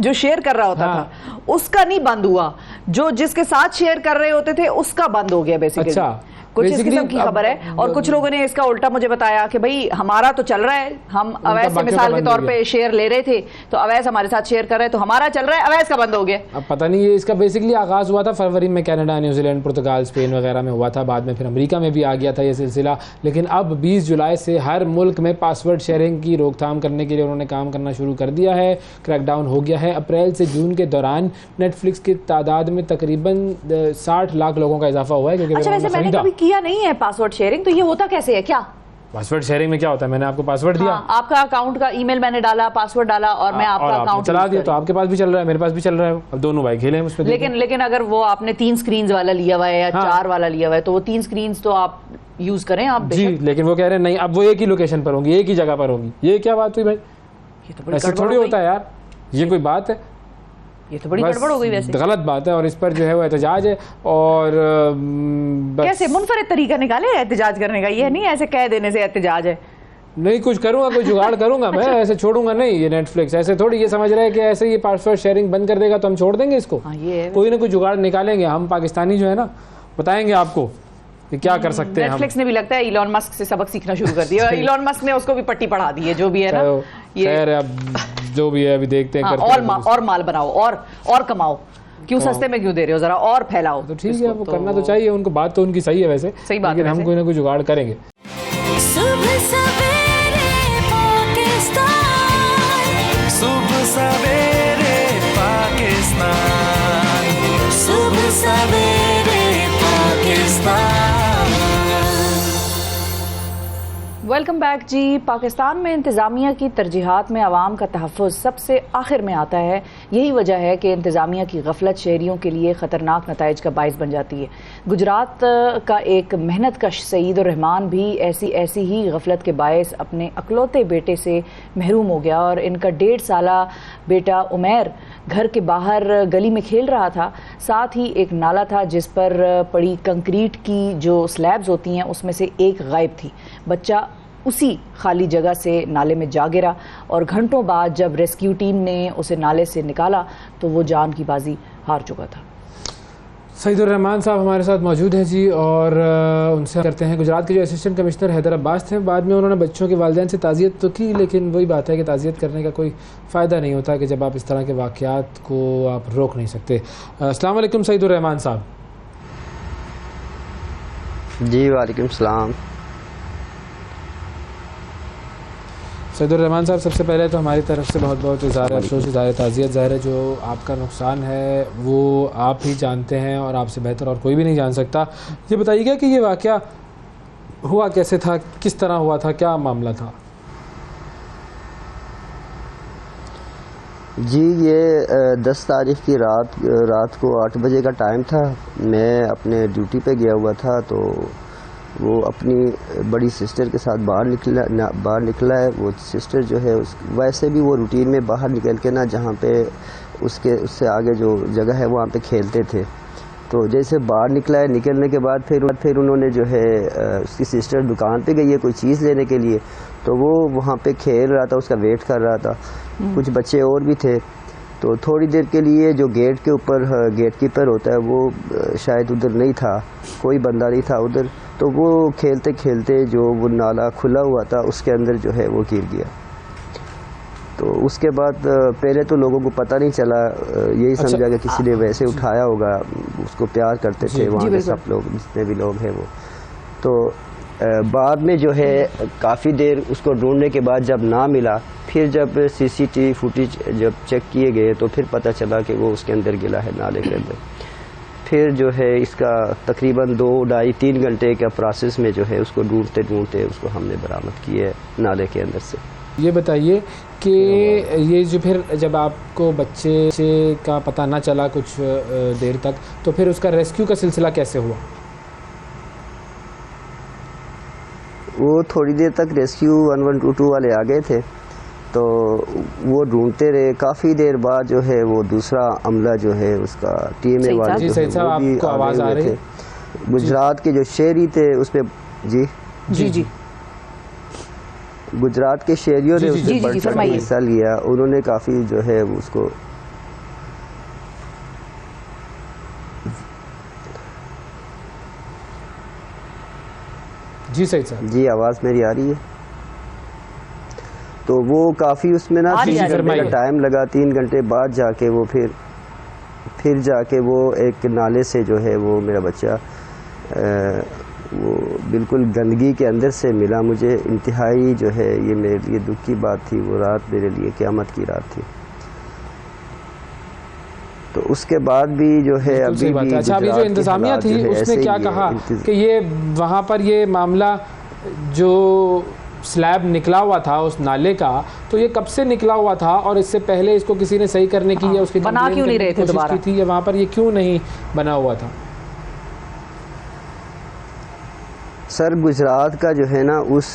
[SPEAKER 1] जो शेयर कर रहा होता था उसका नहीं बंद हुआ, जो जिसके साथ शेयर कर रहे होते थे उसका बंद हो गया बेसिकली।
[SPEAKER 2] अच्छा,
[SPEAKER 1] कुछ इस किस्म की खबर है। और कुछ लोगों ने इसका उल्टा मुझे बताया कि भाई हमारा तो चल रहा है, हम अवैध से मिसाल के तौर पे शेयर ले रहे थे, तो अवैध हमारे साथ शेयर कर रहे हैं, तो हमारा चल रहा है, अवैध का बंद हो गया।
[SPEAKER 2] अब पता नहीं, ये इसका बेसिकली आगाज हुआ था फरवरी में कनाडा, न्यूजीलैंड, पुर्तगाल, स्पेन वगैरह में हुआ था, बाद में फिर अमेरिका में भी आ गया था ये सिलसिला। लेकिन अब 20 जुलाई से हर मुल्क में पासवर्ड शेयरिंग की रोकथाम करने के लिए उन्होंने काम करना शुरू कर दिया है, क्रैकडाउन हो गया है। अप्रैल से जून के दौरान नेटफ्लिक्स की तादाद में तकरीबन 60 लाख लोगों का इजाफा हुआ है। क्योंकि
[SPEAKER 1] अच्छा, वैसे मैंने कभी किया नहीं है पासवर्ड शेयरिंग, तो ये होता कैसे है? क्या
[SPEAKER 2] पासवर्ड शेयरिंग में क्या होता है? मैंने आपको पासवर्ड दिया,
[SPEAKER 1] आपका अकाउंट का ईमेल मैंने डाला, पासवर्ड डाला और मैं आपका अकाउंट
[SPEAKER 2] चला दिया, तो आपके पास भी चल रहा है, मेरे पास भी चल रहा है, अब दोनों भाई खेले हैं उस पर।
[SPEAKER 1] लेकिन अगर वो आपने 3 स्क्रीन वाला लिया हुआ है या 4 वाला लिया हुआ है, तो वो 3 स्क्रीन तो आप यूज करें आप
[SPEAKER 2] जी, लेकिन वो कह रहे हैं नहीं, अब वो एक ही लोकेशन पर होंगी, एक ही जगह पर होंगी। ये क्या बात हुई भाई?
[SPEAKER 1] ये तो बड़ी
[SPEAKER 2] ऐसे थोड़ी होता है यार, ये कोई बात है?
[SPEAKER 1] ये तो बड़ी गड़बड़ हो गई वैसे,
[SPEAKER 2] गलत बात है। और इस पर जो है वो एहतजाज है। और
[SPEAKER 1] कैसे मुनफरिद तरीका निकाले एहतजाज करने का? ये नहीं ऐसे कह देने से एहतजाज है।
[SPEAKER 2] नहीं, कुछ करूंगा, कोई जुगाड़ करूंगा मैं, ऐसे छोड़ूंगा नहीं ये नेटफ्लिक्स। ऐसे थोड़ी ये समझ रहे हैं कि ऐसे ये पासवर्ड शेयरिंग बंद कर देगा तो हम छोड़ देंगे इसको।
[SPEAKER 1] ये
[SPEAKER 2] कोई ना कोई जुगाड़ निकालेंगे हम, पाकिस्तानी जो है ना, बताएंगे आपको कि क्या कर सकते हैं।
[SPEAKER 1] नेटफ्लिक्स ने भी लगता है इलॉन मस्क से सबक सीखना शुरू कर दिया। इलॉन मस्क ने उसको भी पट्टी पढ़ा दी है, जो भी है ना।
[SPEAKER 2] खैर, अब जो भी है अभी देखते हैं।
[SPEAKER 1] और माल बनाओ और कमाओ, क्यों सस्ते में क्यों दे रहे हो, जरा और फैलाओ।
[SPEAKER 2] तो ठीक है, वो करना तो चाहिए उनको, बात तो उनकी सही है वैसे,
[SPEAKER 1] सही बात,
[SPEAKER 2] लेकिन हम कोई ना कोई जुगाड़ करेंगे।
[SPEAKER 4] सुबह सवेरे पाकिस्तान, सुबह सवेरे पाकिस्तान, सुबह सवेरे पाकिस्तान।
[SPEAKER 1] वेलकम बैक जी। पाकिस्तान में इंतज़ामिया की तरजीहात में आवाम का तहफ़्फ़ुज़ सबसे आखिर में आता है। यही वजह है कि इंतज़ामिया की गफलत शहरियों के लिए ख़तरनाक नताइज का बाइस बन जाती है। गुजरात का एक मेहनत कश सईदुर रहमान भी ऐसी ही गफलत के बायस अपने अकलौते बेटे से महरूम हो गया। और इनका 1.5 साला बेटा उमैर घर के बाहर गली में खेल रहा था। साथ ही एक नाला था जिस पर पड़ी कंक्रीट की जो स्लैब्स होती हैं उसमें से एक गायब थी। बच्चा उसी खाली जगह से नाले में जा गिरा और घंटों बाद जब रेस्क्यू टीम ने उसे नाले से निकाला तो वो जान की बाजी हार चुका था।
[SPEAKER 2] सईदुर रहमान साहब हमारे साथ मौजूद हैं जी, और उनसे करते हैं। गुजरात के जो असिस्टेंट कमिश्नर हैदर अब्बास थे, बाद में उन्होंने बच्चों के वालिदैन से ताज़ियत तो की, लेकिन वही बात है कि ताज़ियत करने का कोई फ़ायदा नहीं होता कि जब आप इस तरह के वाक़यात को आप रोक नहीं सकते। अस्सलाम वालेकुम सईदुर रहमान साहब।
[SPEAKER 5] जी वालेकुम सलाम।
[SPEAKER 2] सईदुर रहमान साहब, सबसे पहले तो हमारी तरफ से बहुत बहुत इज़हार अफसोस, इज़हार ताज़ियत। ज़ाहिर है जो आपका नुकसान है वो आप ही जानते हैं और आपसे बेहतर और कोई भी नहीं जान सकता। ये बताइएगा कि ये वाक़या हुआ कैसे था, किस तरह हुआ था, क्या मामला था?
[SPEAKER 5] जी, ये 10 तारीख की रात को 8 बजे का टाइम था। मैं अपने ड्यूटी पे गया हुआ था, तो वो अपनी बड़ी सिस्टर के साथ बाहर निकला है। वो सिस्टर जो है वैसे भी वो रूटीन में बाहर निकल के ना, जहाँ पे उससे आगे जो जगह है वहाँ पे खेलते थे। तो जैसे बाहर निकला है, निकलने के बाद फिर उन्होंने जो है उसकी सिस्टर दुकान पे गई है कोई चीज़ लेने के लिए, तो वो वहाँ पे खेल रहा था, उसका वेट कर रहा था। कुछ बच्चे और भी थे, तो थोड़ी देर के लिए जो गेट के ऊपर गेट कीपर होता है वो शायद उधर नहीं था, कोई बंदा नहीं था उधर। तो वो खेलते खेलते जो वो नाला खुला हुआ था उसके अंदर जो है वो गिर गया। तो उसके बाद पहले तो लोगों को पता नहीं चला, यही समझा कि किसी ने वैसे उठाया होगा। उसको प्यार करते थे वहाँ के सब लोग, जितने भी लोग हैं वो। तो बाद में जो है काफ़ी देर उसको ढूंढने के बाद जब ना मिला, फिर जब CCTV फुटेज जब चेक किए गए तो फिर पता चला कि वो उसके अंदर गिरा है, नाले के अंदर। फिर जो है इसका तकरीबन 2, 2.5, 3 घंटे का प्रोसेस में जो है उसको ढूंढते उसको हमने बरामद किया है नाले के अंदर से।
[SPEAKER 2] ये बताइए कि ये जो फिर जब आपको बच्चे का पता ना चला कुछ देर तक, तो फिर उसका रेस्क्यू का सिलसिला कैसे हुआ?
[SPEAKER 5] वो थोड़ी देर तक रेस्क्यू 1122 वाले आ गए थे। तो वो ढूंढते रहे, काफ़ी देर बाद जो है वो दूसरा अमला जो है उसका टीएमए वाले
[SPEAKER 2] जी
[SPEAKER 5] जो
[SPEAKER 2] सही
[SPEAKER 5] है,
[SPEAKER 2] साहब,
[SPEAKER 5] वो भी
[SPEAKER 2] आपको आवाज़ आ
[SPEAKER 5] आगे
[SPEAKER 2] रही
[SPEAKER 5] हुए थे। गुजरात के जो शहरी थे उस पर जी
[SPEAKER 1] जी जी
[SPEAKER 5] गुजरात के शहरियों ने
[SPEAKER 2] जी, जी,
[SPEAKER 5] उसमें
[SPEAKER 1] जी,
[SPEAKER 5] बढ़
[SPEAKER 1] जी,
[SPEAKER 5] चढ़ के
[SPEAKER 1] फरमाइए।
[SPEAKER 5] हिस्सा लिया। उन्होंने काफ़ी जो है उसको
[SPEAKER 2] जी सही साहब।
[SPEAKER 5] जी आवाज़ मेरी आ रही है? तो वो काफ़ी उसमें ना
[SPEAKER 1] आ रही
[SPEAKER 5] 3
[SPEAKER 1] है,
[SPEAKER 5] घंटे का
[SPEAKER 2] फरमाइए।
[SPEAKER 5] टाइम लगा। 3 घंटे बाद जाके वो फिर जाके वो एक नाले से जो है वो मेरा बच्चा वो बिल्कुल गंदगी के अंदर से मिला मुझे। इंतहाई जो है ये मेरे लिए दुख की बात थी। वो रात मेरे लिए क़यामत की रात थी। तो उसके बाद भी जो है
[SPEAKER 2] बिल्कुल
[SPEAKER 5] अभी
[SPEAKER 2] सही बात
[SPEAKER 5] भी
[SPEAKER 2] है। अच्छा, अभी जो
[SPEAKER 5] गुजरात के
[SPEAKER 2] इंतज़ामिया
[SPEAKER 5] हालात जो
[SPEAKER 2] थी
[SPEAKER 5] है
[SPEAKER 2] उसने
[SPEAKER 5] ऐसे
[SPEAKER 2] क्या
[SPEAKER 5] ही है।
[SPEAKER 2] कहा कि ये वहाँ पर ये मामला जो स्लैब निकला हुआ था उस नाले का, तो ये कब से निकला हुआ था और इससे पहले इसको किसी ने सही करने की या उसकी
[SPEAKER 1] बना
[SPEAKER 2] कंप्लेंट
[SPEAKER 1] क्यों नहीं
[SPEAKER 2] करने
[SPEAKER 1] रहे
[SPEAKER 2] की
[SPEAKER 1] थे
[SPEAKER 2] कोशिश
[SPEAKER 1] दोबारा?
[SPEAKER 2] की थी, या वहाँ पर ये क्यों नहीं बना हुआ था?
[SPEAKER 5] सर गुजरात का जो है ना उस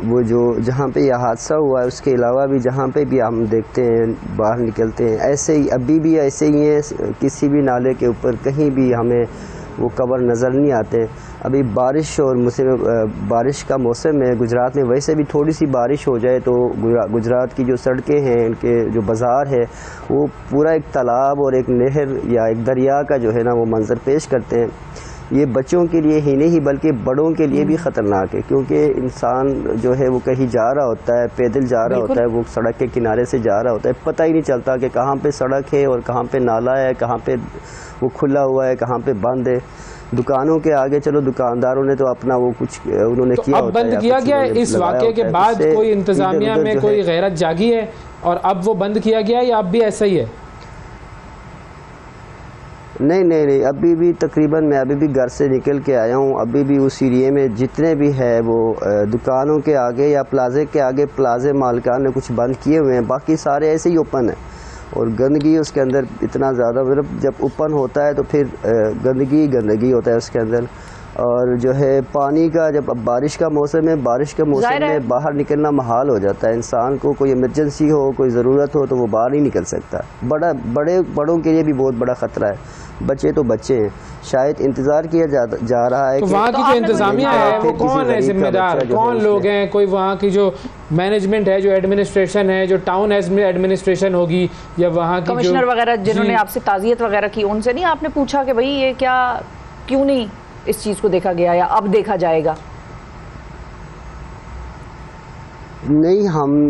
[SPEAKER 5] वो जो जहाँ पे यह हादसा हुआ है उसके अलावा भी जहाँ पे भी हम देखते हैं बाहर निकलते हैं ऐसे ही अभी भी ऐसे ही है। किसी भी नाले के ऊपर कहीं भी हमें वो कवर नज़र नहीं आते। अभी बारिश और बारिश का मौसम है गुजरात में। वैसे भी थोड़ी सी बारिश हो जाए तो गुजरात की जो सड़कें हैं, इनके जो बाज़ार है, वो पूरा एक तालाब और एक नहर या एक दरिया का जो है ना वो मंजर पेश करते हैं। ये बच्चों के लिए ही नहीं बल्कि बड़ों के लिए भी ख़तरनाक है, क्योंकि इंसान जो है वो कहीं जा रहा होता है, पैदल जा रहा होता है, वो सड़क के किनारे से जा रहा होता है, पता ही नहीं चलता कि कहाँ पे सड़क है और कहाँ पे नाला है, कहाँ पे वो खुला हुआ है, कहाँ पे बंद है। दुकानों के आगे चलो दुकानदारों ने तो अपना वो कुछ उन्होंने
[SPEAKER 2] तो
[SPEAKER 5] किया
[SPEAKER 2] अब
[SPEAKER 5] होता है
[SPEAKER 2] बंद
[SPEAKER 5] या
[SPEAKER 2] किया
[SPEAKER 5] कुछ
[SPEAKER 2] गया
[SPEAKER 5] उन्होंने
[SPEAKER 2] इस
[SPEAKER 5] लगाया
[SPEAKER 2] वाक़े के
[SPEAKER 5] होता है।
[SPEAKER 2] बाद
[SPEAKER 5] उससे
[SPEAKER 2] कोई इंतज़ामिया
[SPEAKER 5] इधर-उधर
[SPEAKER 2] में
[SPEAKER 5] जो
[SPEAKER 2] कोई
[SPEAKER 5] है
[SPEAKER 2] गैरत जागी है और अब वो बंद किया गया या अब भी ऐसा ही है?
[SPEAKER 5] नहीं, अभी भी तकरीबन मैं अभी भी घर से निकल के आया हूँ। अभी भी उस एरिए में जितने भी है वो दुकानों के आगे या प्लाजे के आगे, प्लाजे मालिकान ने कुछ बंद किए हुए हैं, बाकी सारे ऐसे ही ओपन है। और गंदगी उसके अंदर इतना ज़्यादा, मतलब जब ओपन होता है तो फिर गंदगी होता है उसके अंदर। और जो है पानी का, जब अब बारिश का मौसम है, बारिश के मौसम में बाहर निकलना महाल हो जाता है। इंसान को कोई इमरजेंसी हो, कोई ज़रूरत हो तो वो बाहर नहीं निकल सकता। बड़ों के लिए भी बहुत बड़ा ख़तरा है। बच्चे तो बच्चे हैं, शायद इंतज़ार किया जा रहा है
[SPEAKER 2] तो
[SPEAKER 5] कि
[SPEAKER 2] वहाँ की जो इंतज़ामिया है वो कौन है जिम्मेदार, कौन लोग हैं? कोई वहाँ की जो मैनेजमेंट है, जो एडमिनिस्ट्रेशन है, जो टाउन एडमिनिस्ट्रेशन होगी, या वहाँ की
[SPEAKER 1] कमिश्नर वगैरह जिन्होंने आपसे ताज़ियत वगैरह की, उनसे नहीं आपने पूछा कि भाई ये क्या, क्यों नहीं इस चीज़ को देखा गया या अब देखा जाएगा?
[SPEAKER 5] नहीं,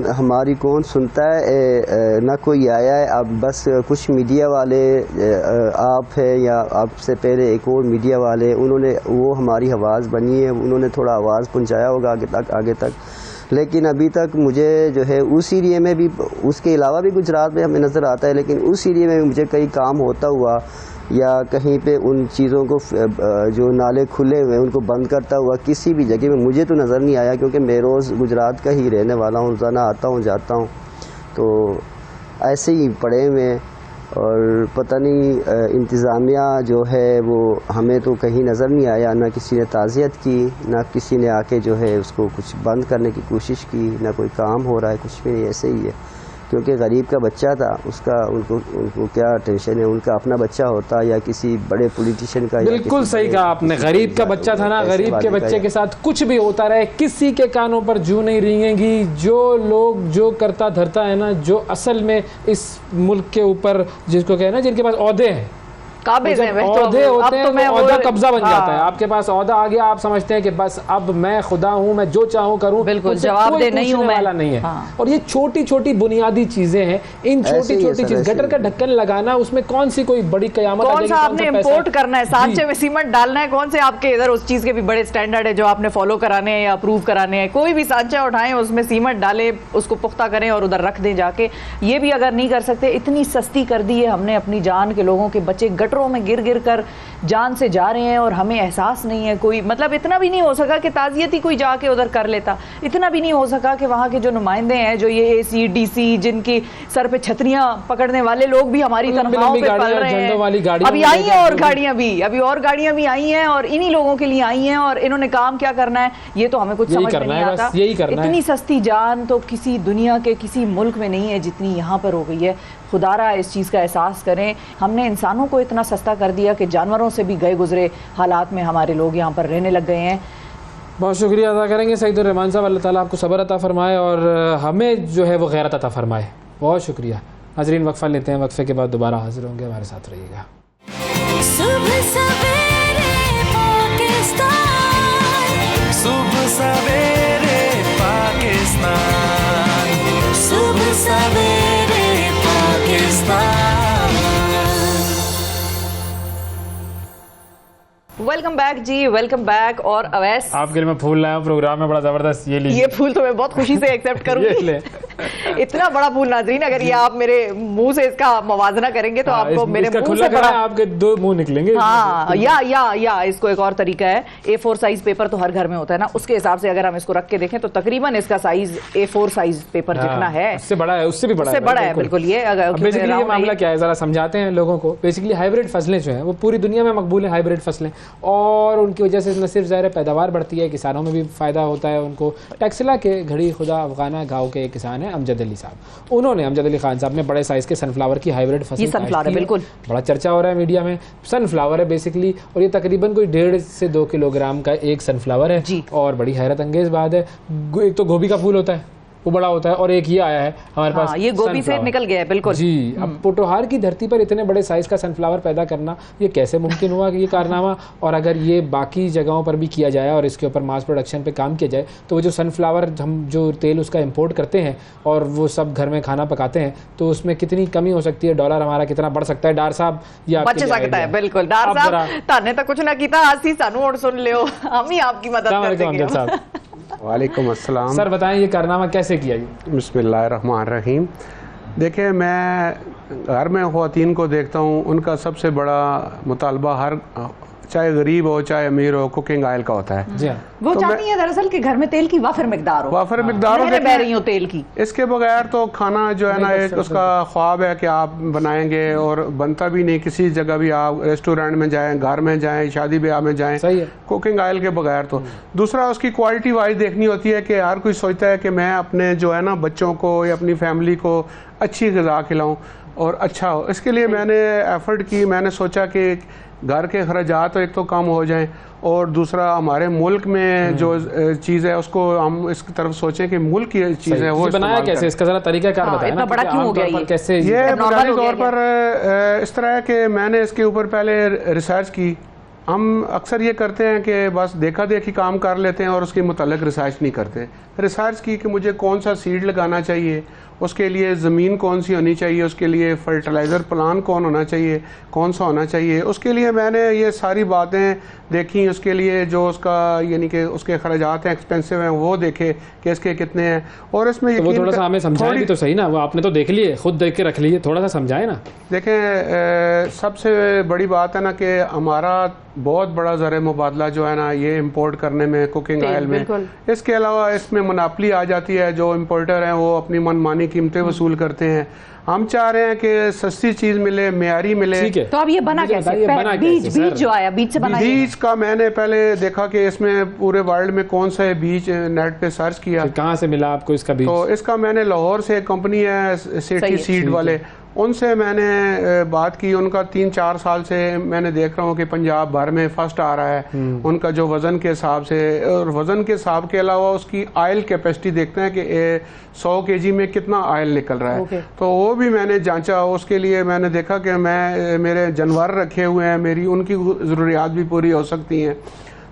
[SPEAKER 5] हमारी कौन सुनता है, ना कोई आया है। अब बस कुछ मीडिया वाले, आप है या आपसे पहले एक और मीडिया वाले, उन्होंने वो हमारी आवाज़ बनी है, उन्होंने थोड़ा आवाज़ पहुंचाया होगा आगे तक। लेकिन अभी तक मुझे जो है उस एरिए में भी, उसके अलावा भी गुजरात में हमें नज़र आता है, लेकिन उस एरिए में भी मुझे कहीं काम होता हुआ या कहीं पे उन चीज़ों को जो नाले खुले हुए उनको बंद करता हुआ किसी भी जगह में मुझे तो नज़र नहीं आया, क्योंकि मैं रोज़ गुजरात का ही रहने वाला हूँ, रोज़ाना आता हूँ जाता हूँ। तो ऐसे ही पड़े हुए हैं और पता नहीं इंतज़ामिया जो है वो हमें तो कहीं नज़र नहीं आया। ना किसी ने ताज़ियत की, ना किसी ने आके जो है उसको कुछ बंद करने की कोशिश की, ना कोई काम हो रहा है, कुछ भी नहीं, ऐसे ही है। क्योंकि गरीब का बच्चा था, उसका उनको क्या टेंशन है, उनका अपना बच्चा होता या किसी बड़े पॉलिटिशियन का।
[SPEAKER 2] बिल्कुल सही कहा आपने, गरीब का बच्चा था ना, गरीब के बच्चे के साथ कुछ भी होता रहे, किसी के कानों पर जू नहीं रेंगेगी। जो लोग जो करता धरता है ना, जो असल में इस मुल्क के ऊपर जिसको कहे ना, जिनके पास ओहदे हैं,
[SPEAKER 1] काबिज हैं,
[SPEAKER 2] ओहदे होते हैं,
[SPEAKER 1] मैं
[SPEAKER 2] ओहदा कब्जा बन जाता है। आपके पास ओहदा आ गया, आप समझते हैं कि बस अब मैं खुदा हूँ, मैं जो चाहूँ करूँ,
[SPEAKER 1] बिल्कुल जवाब दे नहीं हूँ मैं,
[SPEAKER 2] नहीं है। और ये छोटी छोटी बुनियादी चीजें हैं, इन छोटी छोटी चीज, गटर का ढक्कन लगाना, उसमें कौन सी कोई बड़ी कयामत?
[SPEAKER 1] कौन सा आपने इंपोर्ट करना है, सांचे में सीमेंट डालना है, कौन से आपके इधर उस चीज के भी बड़े स्टैंडर्ड है जो आपने फॉलो कराने हैं या अप्रूव कराने हैं? कोई भी सांचा उठाएं, उसमें सीमेंट डालें, उसको पुख्ता करें और उधर रख दें जाके। ये भी अगर नहीं कर सकते, इतनी सस्ती कर दी है हमने अपनी जान के, लोगों के बच्चे गटर गटरों में गिर गिर कर जान से जा रहे हैं और हमें एहसास नहीं है कोई, मतलब इतना भी नहीं हो सका कि ताज़ियत ही कोई जाके उधर कर लेता, इतना भी नहीं हो सका कि वहाँ के जो नुमाइंदे हैं, जो ये AC DC जिनकी सर पे छतरियाँ पकड़ने वाले लोग भी हमारी तनख्वाहों पे पल रहे हैं, अभी आई हैं और गाड़ियाँ भी, अभी और गाड़ियाँ भी आई हैं और इन्हीं लोगों के लिए आई हैं और इन्होंने काम क्या करना है ये तो हमें कुछ समझ में नहीं आता। इतनी सस्ती जान तो किसी दुनिया के किसी मुल्क में नहीं है जितनी यहाँ पर हो गई है। खुदारा इस चीज़ का एहसास करें, हमने इंसानों को इतना सस्ता कर दिया कि जानवरों से भी गए गुजरे हालात में हमारे लोग यहाँ पर रहने लग गए हैं।
[SPEAKER 2] बहुत शुक्रिया अदा करेंगे सईदुर रहमान साहब, अल्लाह ताला आपको सब्र अता फरमाए और हमें जो है वो गैरत अता फरमाए। बहुत शुक्रिया। नाज़रीन वक्फा लेते हैं, वक्फे के बाद दोबारा हाजिर होंगे, हमारे साथ रहिएगा।
[SPEAKER 4] सुबह सवेरे पाकिस्तान, सुबह सवेरे पाकिस्तान, सुबह सवेरे पाकिस्तान।
[SPEAKER 1] वेलकम बैक जी, वेलकम बैक। और अवैस,
[SPEAKER 2] आपके लिए मैं फूल लाया हूँ प्रोग्राम में, बड़ा जबरदस्त। ये
[SPEAKER 1] फूल तो मैं बहुत खुशी से एक्सेप्ट करूंगी। इतना बड़ा फूल नाजरीन, अगर ये आप मेरे मुंह से इसका मवाजना करेंगे तो आपको मेरे मुंह से बड़ा
[SPEAKER 2] आपके 2 मुंह निकलेंगे।
[SPEAKER 1] हाँ, या इसको एक और तरीका है, A4 साइज पेपर तो हर घर में होता है ना, उसके हिसाब से अगर हम इसको रख के देखें तो तकरीबन इसका साइज A4 साइज पेपर जितना है,
[SPEAKER 2] उससे बड़ा है, उससे भी बड़ा
[SPEAKER 1] है बिल्कुल। ये
[SPEAKER 2] बेसिकली ये मामला क्या है जरा समझाते हैं लोगों को। बेसिकली हाइब्रिड फसलें जो हैं वो पूरी दुनिया में मकबूल है, हाइब्रिड फसलें, और उनकी वजह से न सिर्फ ज़ाहिर पैदावार बढ़ती है, किसानों में भी फ़ायदा होता है उनको। टैक्सिला के घड़ी खुदा अफगाना गाँव के एक किसान हैं अमजद अली साहब, उन्होंने अमजद अली खान साहब ने बड़े साइज़ के सनफ्लावर की हाइब्रिड फसल,
[SPEAKER 1] सनफ्लावर है बिल्कुल,
[SPEAKER 2] बड़ा चर्चा हो रहा है मीडिया में। सनफ्लावर है बेसिकली, और ये तकरीबन कोई 1.5 से 2 किलोग्राम का एक सनफ्लावर है जी। और बड़ी हैरत अंगेज बात है, एक तो गोभी का फूल होता है वो बड़ा होता है, और एक ये आया है हमारे पास,
[SPEAKER 1] ये गोभी से निकल गया है बिल्कुल
[SPEAKER 2] जी। अब पोटोहार की धरती पर इतने बड़े साइज का सनफ्लावर पैदा करना ये कैसे मुमकिन हुआ कि ये कारनामा, और अगर ये बाकी जगहों पर भी किया जाए और इसके ऊपर मास प्रोडक्शन पे काम किया जाए तो वो जो सनफ्लावर हम जो तेल उसका इंपोर्ट करते हैं और वो सब घर में खाना पकाते हैं तो उसमें कितनी कमी हो सकती है, डॉलर हमारा कितना बढ़ सकता है। डार साहब ये
[SPEAKER 1] बच सकता है बिल्कुल। डार साहब ताने तो कुछ ना कीता, आज ही सानू और सुन लियो, हम ही आपकी मदद कर देंगे।
[SPEAKER 6] वालेकुम अस्सलाम।
[SPEAKER 2] सर बताएं ये कारनामा कैसे किया?
[SPEAKER 6] बिस्मिल्लाहिर्रहमानिर्रहीम। देखिए, मैं घर में ख़वातीन को देखता हूँ, उनका सबसे बड़ा मुतालबा हर चाहे गरीब हो चाहे अमीर हो कुकिंग ऑयल का होता है।
[SPEAKER 1] वो चाहती है दरअसल कि घर में तेल की वाफिर मिकदार हो, बह रही हो तेल की।
[SPEAKER 6] इसके बगैर तो खाना जो है ना एक उसका ख्वाब है कि आप बनाएंगे और बनता भी नहीं। किसी जगह भी आप रेस्टोरेंट में जाएं, घर में जाएं, शादी ब्याह में जाएं, कुकिंग ऑयल के बगैर तो। दूसरा उसकी क्वालिटी वाइज देखनी होती है कि हर कोई सोचता है कि मैं अपने जो है ना बच्चों को या अपनी फैमिली को अच्छी ग़िज़ा खिलाऊँ और अच्छा हो। इसके लिए मैंने एफर्ट की, मैंने सोचा कि घर के खर्चात तो एक तो कम हो जाएं और दूसरा हमारे मुल्क में जो चीज़ है उसको हम इस तरफ सोचें कि मुल्क की चीज़ है वो
[SPEAKER 2] बनाया कैसे, इसका जरा तरीकाकार बताएं।
[SPEAKER 1] इतना बड़ा क्यों हो गया ये?
[SPEAKER 2] कैसे
[SPEAKER 6] ये बुनियादी तौर पर इस तरह है कि मैंने इसके ऊपर पहले रिसर्च की। हम अक्सर ये करते हैं कि बस देखा देखी काम कर लेते हैं और उसके मुतालिक रिसर्च नहीं करते। रिसर्च की कि मुझे कौन सा सीड लगाना चाहिए, उसके लिए ज़मीन कौन सी होनी चाहिए, उसके लिए फर्टिलाइज़र प्लान कौन होना चाहिए, कौन सा होना चाहिए, उसके लिए मैंने ये सारी बातें देखी। उसके लिए जो उसका यानी कि उसके खर्चात हैं, एक्सपेंसिव हैं, वो देखे कि इसके कितने हैं। और इसमें
[SPEAKER 2] तो वो थोड़ा सा हमें समझाएं भी तो सही ना, वो आपने तो देख लिए, खुद देख के रख लिए, थोड़ा सा समझाएं ना।
[SPEAKER 6] देखें, सबसे बड़ी बात है ना कि हमारा बहुत बड़ा ज़र मुबादला जो है ना ये इंपोर्ट करने में, कुकिंग ऑयल में। इसके अलावा इसमें मुनाफली आ जाती है, जो इम्पोर्टर हैं वो अपनी मनमानी कीमतें वसूल करते हैं। हम चाह रहे हैं कि सस्ती चीज मिले, मेयारी मिले।
[SPEAKER 1] तो अब ये बना कैसे? बीज जो आया, बीज से बना।
[SPEAKER 6] बीज का मैंने पहले देखा कि इसमें पूरे वर्ल्ड में कौन सा बीज, नेट पे सर्च किया।
[SPEAKER 2] कहाँ से मिला आपको इसका बीज?
[SPEAKER 6] तो इसका मैंने लाहौर से कंपनी है सेठी सीड वाले, उनसे मैंने बात की। उनका 3-4 साल से मैंने देख रहा हूँ कि पंजाब भर में फर्स्ट आ रहा है उनका जो वज़न के हिसाब से, और वज़न के हिसाब के अलावा उसकी ऑयल कैपेसिटी देखते हैं कि 100 kg में कितना ऑयल निकल रहा है। तो वो भी मैंने जांचा। उसके लिए मैंने देखा कि मैं मेरे जानवर रखे हुए हैं, मेरी उनकी ज़रूरियात भी पूरी हो सकती हैं।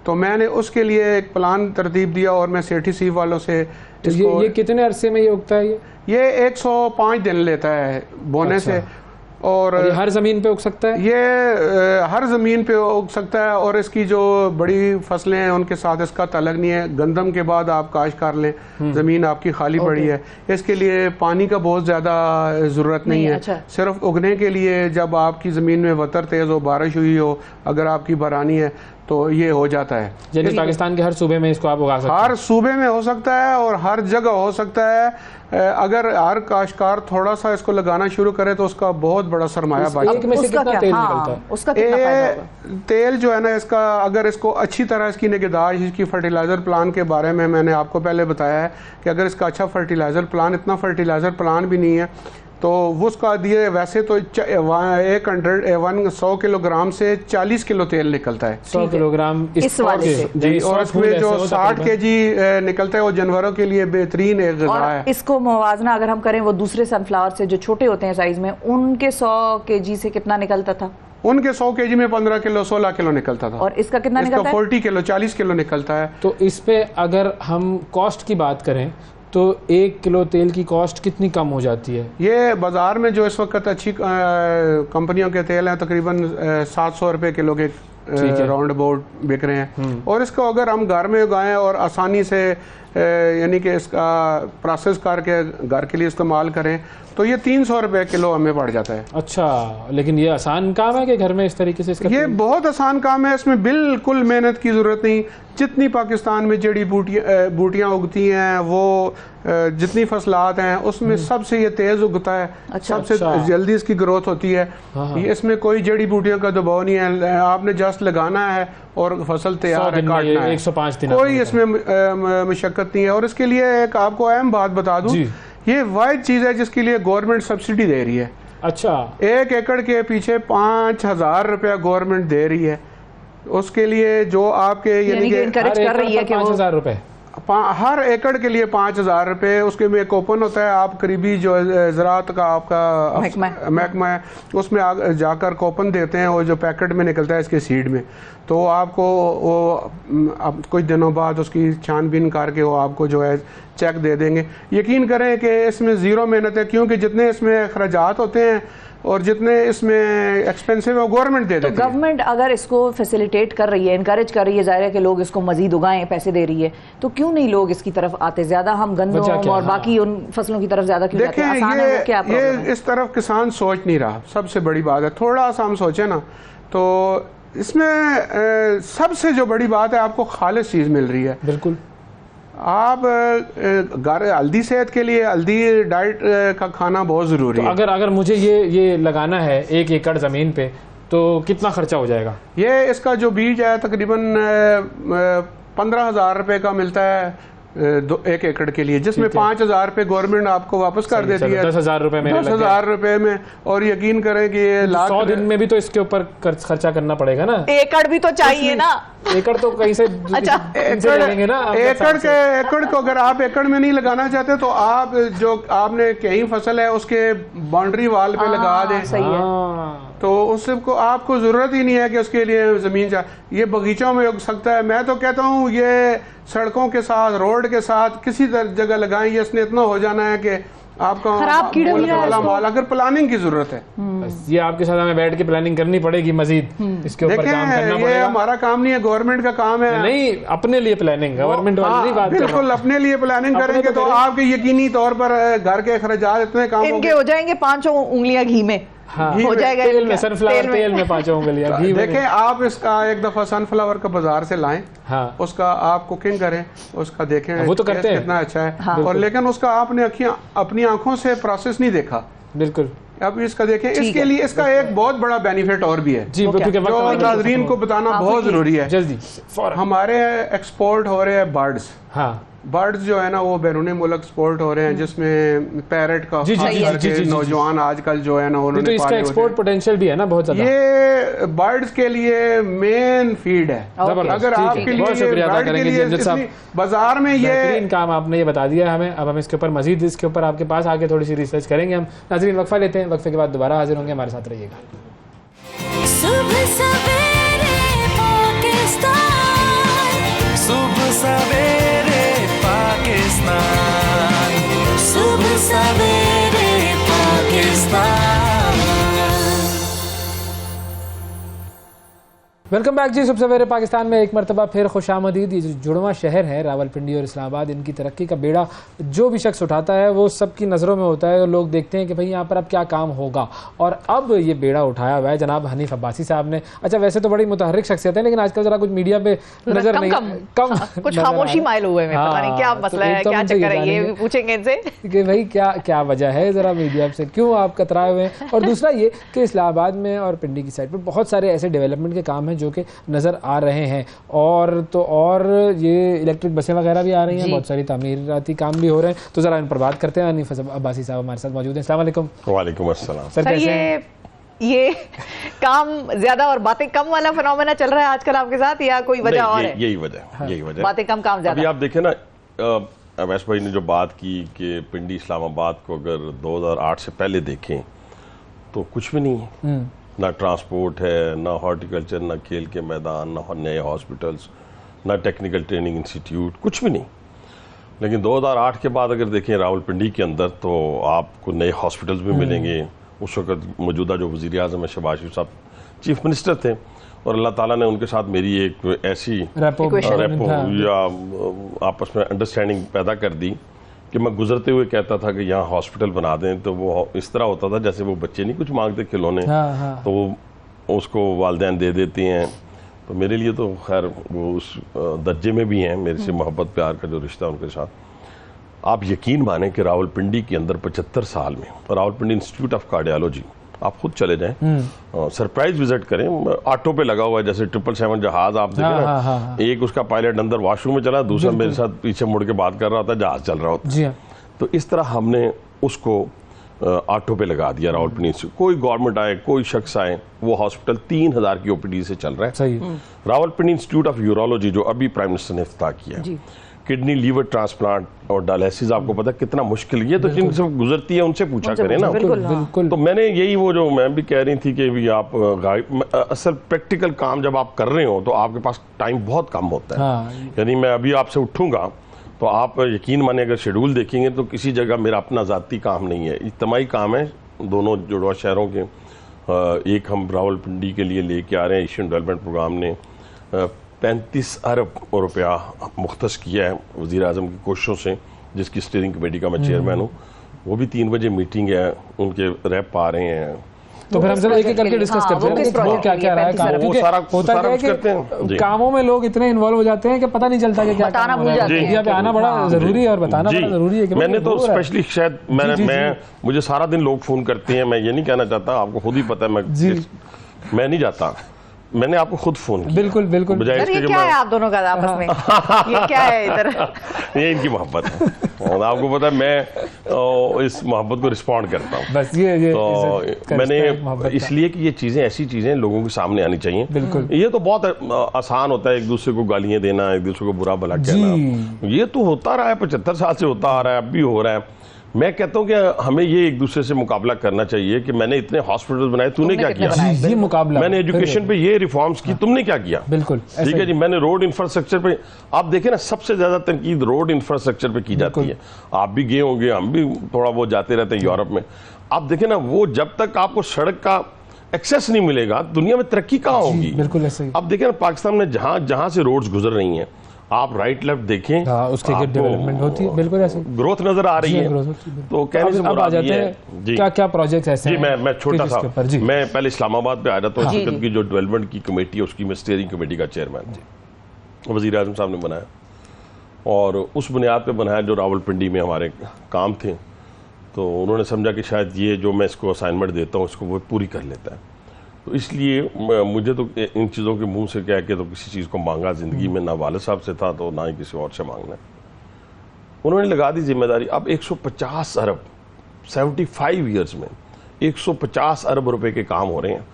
[SPEAKER 6] तो मैंने उसके लिए एक प्लान तरतीब दिया और मैं सेठी सीड वालों से
[SPEAKER 2] ये कितने अरसे में ये उगता है? ये
[SPEAKER 6] 105 दिन लेता है बोने से। और
[SPEAKER 2] ये हर ज़मीन पे उग सकता है?
[SPEAKER 6] ये हर ज़मीन पे उग सकता है और इसकी जो बड़ी फसलें हैं उनके साथ इसका तलक नहीं है। गंदम के बाद आप काश्त कर लें, ज़मीन आपकी खाली पड़ी है, इसके लिए पानी का बहुत ज़्यादा ज़रूरत नहीं है।
[SPEAKER 1] अच्छा।
[SPEAKER 6] सिर्फ उगने के लिए जब आपकी ज़मीन में वतर तेज़ हो, बारिश हुई हो, अगर आपकी बरानी है तो ये हो जाता है।
[SPEAKER 2] यानी पाकिस्तान के हर सूबे में इसको आप उगा सकते हैं?
[SPEAKER 6] हर सूबे में हो सकता है और हर जगह हो सकता है। अगर हर काश्तकार थोड़ा सा इसको लगाना शुरू करे तो उसका बहुत बड़ा सरमाया बचा।
[SPEAKER 2] एक में से कितना तेल निकलता है?
[SPEAKER 1] उसका कितना फायदा होगा?
[SPEAKER 6] तेल जो है ना इसका, अगर इसको अच्छी तरह इसकी निगहदाश्त, इसकी फर्टिलाइज़र प्लान के बारे में मैंने आपको पहले बताया है कि अगर इसका अच्छा फर्टिलाइज़र प्लान, इतना फर्टिलाइज़र प्लान भी नहीं है तो वो उसका दिए वैसे तो 100 किलोग्राम से 40 किलो तेल निकलता है।
[SPEAKER 2] 100 किलोग्राम
[SPEAKER 1] इस वाले से।
[SPEAKER 6] जी, और उसमें जो 60 केजी निकलता है वो जानवरों के लिए बेहतरीन एक ग़िज़ा है।
[SPEAKER 1] इसको मुवाजना अगर हम करें वो दूसरे सनफ्लावर से जो छोटे होते हैं साइज में, उनके 100 केजी से कितना निकलता था?
[SPEAKER 6] उनके 100 केजी में 15 किलो 16 किलो निकलता था।
[SPEAKER 1] और इसका कितना निकलता है?
[SPEAKER 6] 40 किलो 40 किलो निकलता है।
[SPEAKER 2] तो इस पे अगर हम कॉस्ट की बात करें तो 1 किलो तेल की कॉस्ट कितनी कम हो जाती है?
[SPEAKER 6] ये बाजार में जो इस वक्त अच्छी कंपनियों के तेल हैं तकरीबन 700 रुपए किलो के राउंड अबाउट बिक रहे हैं। और इसको अगर हम घर में उगाएं और आसानी से यानी कि इसका प्रोसेस करके घर के लिए इस्तेमाल करें तो ये 300 रुपए किलो हमें पड़ जाता है।
[SPEAKER 2] अच्छा, लेकिन ये आसान काम है कि घर में इस तरीके से इसका?
[SPEAKER 6] ये बहुत आसान काम है, इसमें बिल्कुल मेहनत की ज़रूरत नहीं। जितनी पाकिस्तान में जड़ी बूटियाँ उगती हैं, वो जितनी फसलात हैं उसमें सबसे ये तेज़ उगता है। सबसे जल्दी इसकी ग्रोथ होती है। ये इसमें कोई जड़ी बूटियों का दबाव नहीं है, आपने जस्ट लगाना है और फसल तैयार है, काटना है।
[SPEAKER 2] 105 दिन
[SPEAKER 6] कोई इसमें मशक्क़त नहीं है। और इसके लिए एक आपको अहम बात बता दूं, ये वाहिद चीज़ है जिसके लिए गवर्नमेंट सब्सिडी दे रही है।
[SPEAKER 2] अच्छा,
[SPEAKER 6] 1 एकड़ के पीछे 5000 रुपया गवर्नमेंट दे रही है। उसके लिए जो आपके यानी कि
[SPEAKER 1] इनकरेज कर रही है कि
[SPEAKER 2] 5000 रुपए
[SPEAKER 6] हर एकड़ के लिए 5000 रुपये। उसके में एक ओपन होता है, आप करीबी जो ज़राअत का आपका महकमा है उसमें जाकर कूपन देते हैं, वो जो पैकेट में निकलता है इसके सीड में, तो आपको वो अब कुछ दिनों बाद उसकी छानबीन करके वो आपको जो है चेक दे देंगे। यकीन करें कि इसमें ज़ीरो मेहनत है, क्योंकि जितने इसमें अखराजात होते हैं और जितने इसमें एक्सपेंसिव है वो गवर्नमेंट दे देती है।
[SPEAKER 1] गवर्नमेंट अगर इसको फैसिलिटेट कर रही है, इनकरेज कर रही है, जाहिर है कि लोग इसको मजीद उगाएं, पैसे दे रही है, तो क्यों नहीं लोग इसकी तरफ आते? ज्यादा हम गंदम और बाकी उन फसलों की तरफ ज्यादा क्यों जाते हैं? आसान है वो, क्या प्रॉब्लम है?
[SPEAKER 6] इस तरफ किसान सोच नहीं रहा, सबसे बड़ी बात है। थोड़ा सा हम सोचे ना तो इसमें सबसे जो बड़ी बात है, आपको खालिस चीज़ मिल रही है।
[SPEAKER 2] बिल्कुल।
[SPEAKER 6] आप घर हल्दी सेहत के लिए हल्दी डाइट का खाना बहुत ज़रूरी है।
[SPEAKER 2] अगर मुझे ये लगाना है 1 एकड़ ज़मीन पे तो कितना खर्चा हो जाएगा?
[SPEAKER 6] ये इसका जो बीज है तकरीबन 15,000 रुपए का मिलता है 1 एकड़ के लिए, जिसमें 5,000 रुपए गवर्नमेंट आपको वापस कर देती है।
[SPEAKER 2] 10,000 रुपए में
[SPEAKER 6] 10,000 रुपए में। और यकीन करें कि ये
[SPEAKER 2] 100 दिन में भी तो इसके ऊपर खर्चा करना पड़ेगा ना।
[SPEAKER 1] एकड़ भी तो चाहिए ना।
[SPEAKER 2] एकड़ तो कहीं से
[SPEAKER 1] अच्छा,
[SPEAKER 2] लेंगे ना।
[SPEAKER 6] एकड़ को अगर आप एकड़ में नहीं लगाना चाहते तो आप जो आपने कहीं फसल है उसके बाउंड्री वाल पे लगा दें।
[SPEAKER 1] सही है।
[SPEAKER 6] तो उससे को आपको ज़रूरत ही नहीं है कि उसके लिए ज़मीन चाहिए। ये बगीचों में उग सकता है। मैं तो कहता हूँ ये सड़कों के साथ, रोड के साथ किसी जगह लगाएं। ये इसने इतना हो जाना है कि आपका
[SPEAKER 1] खराब कीड़े
[SPEAKER 6] वाला माल, अगर प्लानिंग की जरूरत है।
[SPEAKER 2] ये आपके साथ हमें बैठ के प्लानिंग करनी पड़ेगी मजीद, इसके ऊपर काम करना पड़ेगा।
[SPEAKER 6] ये हमारा काम नहीं है, गवर्नमेंट का काम है।
[SPEAKER 2] नहीं, अपने लिए प्लानिंग, गवर्नमेंट वाली नहीं बात।
[SPEAKER 6] बिल्कुल अपने लिए प्लानिंग करेंगे तो आपके यकीनी तौर पर घर के खर्चात इतने काम
[SPEAKER 1] इनके हो जाएंगे 5 उंगलियां घी में।
[SPEAKER 2] हाँ,
[SPEAKER 1] हो जाएगा
[SPEAKER 2] तेल में, सनफ्लावर तेल में 5 उंगलियां घी में।
[SPEAKER 6] देखें, आप इसका एक दफा सनफ्लावर का बाजार से लाएं।
[SPEAKER 2] हाँ,
[SPEAKER 6] उसका आप कुकिंग करें, उसका देखें
[SPEAKER 2] वो तो करते हैं
[SPEAKER 6] कितना अच्छा है।
[SPEAKER 1] हाँ,
[SPEAKER 6] और लेकिन उसका आपने अपनी आंखों से प्रोसेस नहीं देखा।
[SPEAKER 2] बिल्कुल।
[SPEAKER 6] अब इसका देखें, इसके लिए इसका एक बहुत बड़ा बेनिफिट और भी है
[SPEAKER 2] जी,
[SPEAKER 6] जो नाज़रीन को बताना बहुत जरूरी है।
[SPEAKER 2] जल्दी
[SPEAKER 6] हमारे एक्सपोर्ट हो रहे हैं बर्ड्स।
[SPEAKER 2] हाँ,
[SPEAKER 6] बर्ड्स जो है ना वो बैरूनी मुल्क एक्सपोर्ट हो रहे हैं, जिसमें पैरेट का नौजवान आजकल जो है ना उन्होंने,
[SPEAKER 2] तो इसका एक्सपोर्ट पोटेंशियल भी है ना बहुत ज्यादा।
[SPEAKER 6] ये बर्ड्स के लिए मेन फीड है। अगर आपके लिए बाजार में ये
[SPEAKER 2] काम आपने ये बता दिया हमें, अब हम इसके ऊपर मजीद इसके ऊपर आपके पास आके थोड़ी सी रिसर्च करेंगे। हम नाज़रीन वक्फा लेते हैं, वक्फे के बाद दोबारा हाजिर होंगे, हमारे साथ रहिएगा।
[SPEAKER 4] सुबह सवेरे पाकिस्तान, सुबह सवेरे पाकिस्तान, सुबह सवेरे पाकिस्तान।
[SPEAKER 2] वेलकम बैक जी। सुबह सवेरे पाकिस्तान में एक मरतबा फिर खुशामदीद। ये जो जुड़वा शहर है रावलपिंडी और इस्लामाबाद, इनकी तरक्की का बेड़ा जो भी शख्स उठाता है वो सबकी नज़रों में होता है और लोग देखते हैं कि भाई यहाँ पर अब क्या काम होगा। और अब ये बेड़ा उठाया हुआ है जनाब हनीफ अब्बासी साहब ने। अच्छा, वैसे तो बड़ी मुतहर्रिक शख्सियत है, लेकिन आजकल जरा कुछ मीडिया पे नजर नहीं, कम
[SPEAKER 1] कुछ खामोशी माइल हुए हैं, पता नहीं क्या मसला है, क्या चक्कर है, ये भी पूछेंगे इनसे कि
[SPEAKER 2] भाई क्या क्या वजह है, जरा मीडिया से क्यों आप कतराए हुए हैं। और दूसरा ये कि इस्लामाबाद में और पिंडी की साइड पर बहुत सारे ऐसे डेवलपमेंट के काम हैं जो कि नज़र आ रहे हैं। और तो और ये इलेक्ट्रिक बसें वगैरह भी आ रही हैं, बहुत सारी तामीराती काम भी हो रहे हैं। तो ज़रा इन पर बात करते हैं। हनीफ अब्बासी साहब हमारे साथ मौजूद हैं। अस्सलाम वालेकुम।
[SPEAKER 7] वालेकुम अस्सलाम।
[SPEAKER 2] सर कैसे हैं?
[SPEAKER 1] ये काम ज्यादा और बातें कम वाला फिनोमेना चल रहा है आजकल आपके साथ, या कोई वजह और है?
[SPEAKER 7] यही वजह
[SPEAKER 1] बातें कम, काम ज्यादा।
[SPEAKER 7] अभी आप देखें ना, अवैस भाई ने जो बात की कि पिंडी इस्लामाबाद को अगर 2008 से पहले देखें तो कुछ भी नहीं है। ना ट्रांसपोर्ट है, ना हॉर्टिकल्चर, ना खेल के मैदान, ना नए हॉस्पिटल्स, ना टेक्निकल ट्रेनिंग इंस्टीट्यूट, कुछ भी नहीं। लेकिन 2008 के बाद अगर देखें रावलपिंडी के अंदर तो आपको नए हॉस्पिटल्स भी मिलेंगे। उस वक्त मौजूदा जो वज़ीर आज़म है शहबाज शरीफ साहब चीफ मिनिस्टर थे और अल्लाह ताला ने उनके साथ मेरी एक ऐसी रेपो या आपस में अंडरस्टैंडिंग पैदा कर दी कि मैं गुजरते हुए कहता था कि यहाँ हॉस्पिटल बना दें, तो वो इस तरह होता था जैसे वो बच्चे नहीं कुछ मांगते खिलौने, तो वो उसको वालिदैन दे देती हैं। तो मेरे लिए तो खैर वो उस दर्जे में भी हैं, मेरे से मोहब्बत प्यार का जो रिश्ता है उनके साथ। आप यकीन माने कि रावलपिंडी के अंदर 75 साल में रावलपिंडी इंस्टीट्यूट ऑफ कार्डियोलॉजी, आप खुद चले जाएं, सरप्राइज विजिट करें, ऑटो पे लगा हुआ है जैसे 777 जहाज, आप देखें ना, एक उसका पायलट अंदर वॉशरूम में चला, दूसरा मेरे साथ पीछे मुड़ के बात कर रहा था, जहाज चल रहा होता। तो इस तरह हमने उसको ऑटो पे लगा दिया रावलपिंडी से। कोई गवर्नमेंट आए, कोई शख्स आए, वो हॉस्पिटल 3000 की ओपीडी से चल रहा है। रावलपिंडी इंस्टीट्यूट ऑफ यूरोलॉजी जो अभी प्राइम मिनिस्टर ने इफ्तिताह किया है, किडनी लीवर ट्रांसप्लांट और डायलिसिस, आपको पता है कितना मुश्किल, ये तो जिनसे गुजरती है उनसे पूछा करें ना। बिल्कुल। तो मैंने यही, वो जो मैं भी कह रही थी कि भी आप असल प्रैक्टिकल काम जब आप कर रहे हो तो आपके पास टाइम बहुत कम होता है। यानी मैं अभी आपसे उठूंगा तो आप यकीन माने अगर शेड्यूल देखेंगे तो किसी जगह मेरा अपना ज़ाती काम नहीं है, इज्तिमाई काम है दोनों जुड़वा शहरों के। एक हम रावलपिंडी के लिए लेके आ रहे हैं, एशियन डेवलपमेंट प्रोग्राम ने 35 अरब रुपया मुख्तस किया है वज़ीर आज़म की कोशिशों से, जिसकी स्टीयरिंग कमेटी का मैं चेयरमैन हूँ। वो भी 3 बजे मीटिंग है, उनके रैप आ रहे हैं।
[SPEAKER 2] तो फिर हम जरा एक एक करके डिस्कस करते हैं कि वो क्या क्या रहा है काम, क्योंकि होता है कि कामों में लोग इतने इन्वॉल्व हो जाते हैं कि पता नहीं चलता कि क्या
[SPEAKER 1] बताना भूल जाते हैं।
[SPEAKER 2] मीडिया पे आना बड़ा जरूरी है और बताना बड़ा जरूरी है।
[SPEAKER 7] मैंने तो स्पेशली शायद मैं मुझे सारा दिन लोग फोन करते हैं, मैं ये नहीं कहना चाहता, आपको खुद ही पता है मैं नहीं जाता, मैंने आपको खुद फोन किया।
[SPEAKER 2] बिल्कुल बिल्कुल।
[SPEAKER 1] ये क्या है आप दोनों का आपस में? ये क्या है इधर?
[SPEAKER 7] ये इनकी मोहब्बत है और आपको पता है मैं इस मोहब्बत को रिस्पॉन्ड करता हूँ
[SPEAKER 2] बस। ये
[SPEAKER 7] तो मैंने इसलिए कि ये चीजें ऐसी चीजें लोगों के सामने आनी चाहिए। बिल्कुल। ये तो बहुत आसान होता है एक दूसरे को गालियां देना, एक दूसरे को बुरा भला कहना, ये तो होता रहा है 75 साल से होता आ रहा है, अब भी हो रहा है। मैं कहता हूं कि हमें ये एक दूसरे से मुकाबला करना चाहिए कि मैंने इतने हॉस्पिटल बनाए, तूने क्या किया?
[SPEAKER 2] ये मुकाबला।
[SPEAKER 7] मैंने एजुकेशन पे ये रिफॉर्म्स की, तुमने क्या किया?
[SPEAKER 2] बिल्कुल
[SPEAKER 7] ठीक है जी। मैंने रोड इंफ्रास्ट्रक्चर पे, आप देखें ना, सबसे ज्यादा तनकीद रोड इंफ्रास्ट्रक्चर पे की जाती है। आप भी गए होंगे, हम भी थोड़ा बहुत जाते रहते हैं यूरोप में। आप देखें ना, वो जब तक आपको सड़क का एक्सेस नहीं मिलेगा दुनिया में तरक्की कहाँ होगी?
[SPEAKER 2] बिल्कुल ऐसे ही।
[SPEAKER 7] अब देखें ना, पाकिस्तान में जहां से रोड्स गुजर रही हैं, आप राइट लेफ्ट देखें,
[SPEAKER 2] उसकी डेवलपमेंट होती है, बिल्कुल ऐसे
[SPEAKER 7] ग्रोथ नजर आ रही है। तो कहने से मुराद ये है
[SPEAKER 2] जी, क्या क्या प्रोजेक्ट्स ऐसे
[SPEAKER 7] जी, मैं छोटा सा, मैं पहले इस्लामाबाद पे आया था, तो की जो डेवलपमेंट की कमेटी है उसकी मैं स्टीयरिंग कमेटी का चेयरमैन वज़ीर आज़म साहब ने बनाया और उस बुनियाद पे बनाया जो रावलपिंडी में हमारे काम थे। तो उन्होंने समझा कि शायद ये जो मैं इसको असाइनमेंट देता हूँ इसको वो पूरी कर लेता है। तो इसलिए मुझे तो इन चीज़ों के मुंह से कह के तो किसी चीज़ को मांगा ज़िंदगी में ना वालिद साहब से था, तो ना ही किसी और से मांगना। उन्होंने लगा दी जिम्मेदारी। अब 150 अरब 75 ईयर्स में 150 अरब रुपए के काम हो रहे हैं।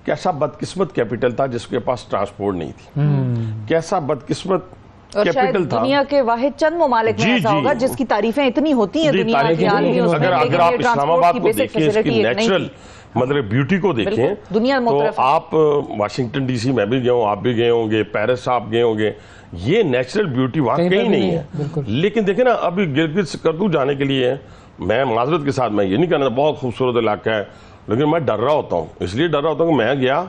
[SPEAKER 7] कैसा बदकिस्मत कैपिटल था जिसके पास ट्रांसपोर्ट नहीं थी, कैसा बदकिस्मत कैपिटल था।
[SPEAKER 1] दुनिया के वाहिद चंद ममालिक में ऐसा होगा जिसकी तारीफें इतनी होती हैं दुनिया की आलमी उसमें,
[SPEAKER 7] अगर आप इस्लामाबाद को देखें, इसकी नेचुरल मतलब ब्यूटी को देखें,
[SPEAKER 1] दुनिया
[SPEAKER 7] तो आप वाशिंगटन डीसी में भी गए हो, आप भी गए होंगे, पेरिस आप गए होंगे, ये नेचुरल ब्यूटी वहां कहीं नहीं है। लेकिन देखें ना, अभी गिलगित सकर्दू जाने के लिए मैं माजरत के साथ, मैं ये नहीं कहना बहुत खूबसूरत इलाका है, लेकिन मैं डर रहा होता हूँ। इसलिए डर रहा होता हूँ कि मैं गया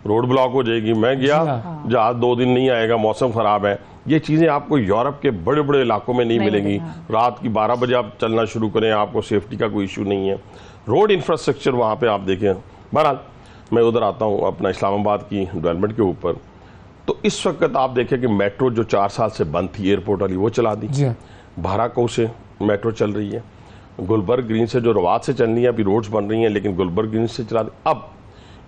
[SPEAKER 7] रोड ब्लॉक हो जाएगी। मैं गया, जहाज 2 दिन नहीं आएगा, मौसम खराब है। ये चीज़ें आपको यूरोप के बड़े बड़े इलाकों में नहीं मिलेंगी। रात की 12 बजे आप चलना शुरू करें, आपको सेफ्टी का कोई इशू नहीं है। रोड इंफ्रास्ट्रक्चर वहाँ पे आप देखें। बहरहाल मैं उधर आता हूँ अपना इस्लामाबाद की डेवलपमेंट के ऊपर। तो इस वक्त आप देखें कि मेट्रो जो 4 साल से बंद थी एयरपोर्ट वाली, वो चला दी। भाराको से मेट्रो चल रही है, गुलबर्ग ग्रीन से जो रवात से चलनी है, अभी रोड्स बन रही हैं लेकिन गुलबर्ग ग्रीन से चला दी। अब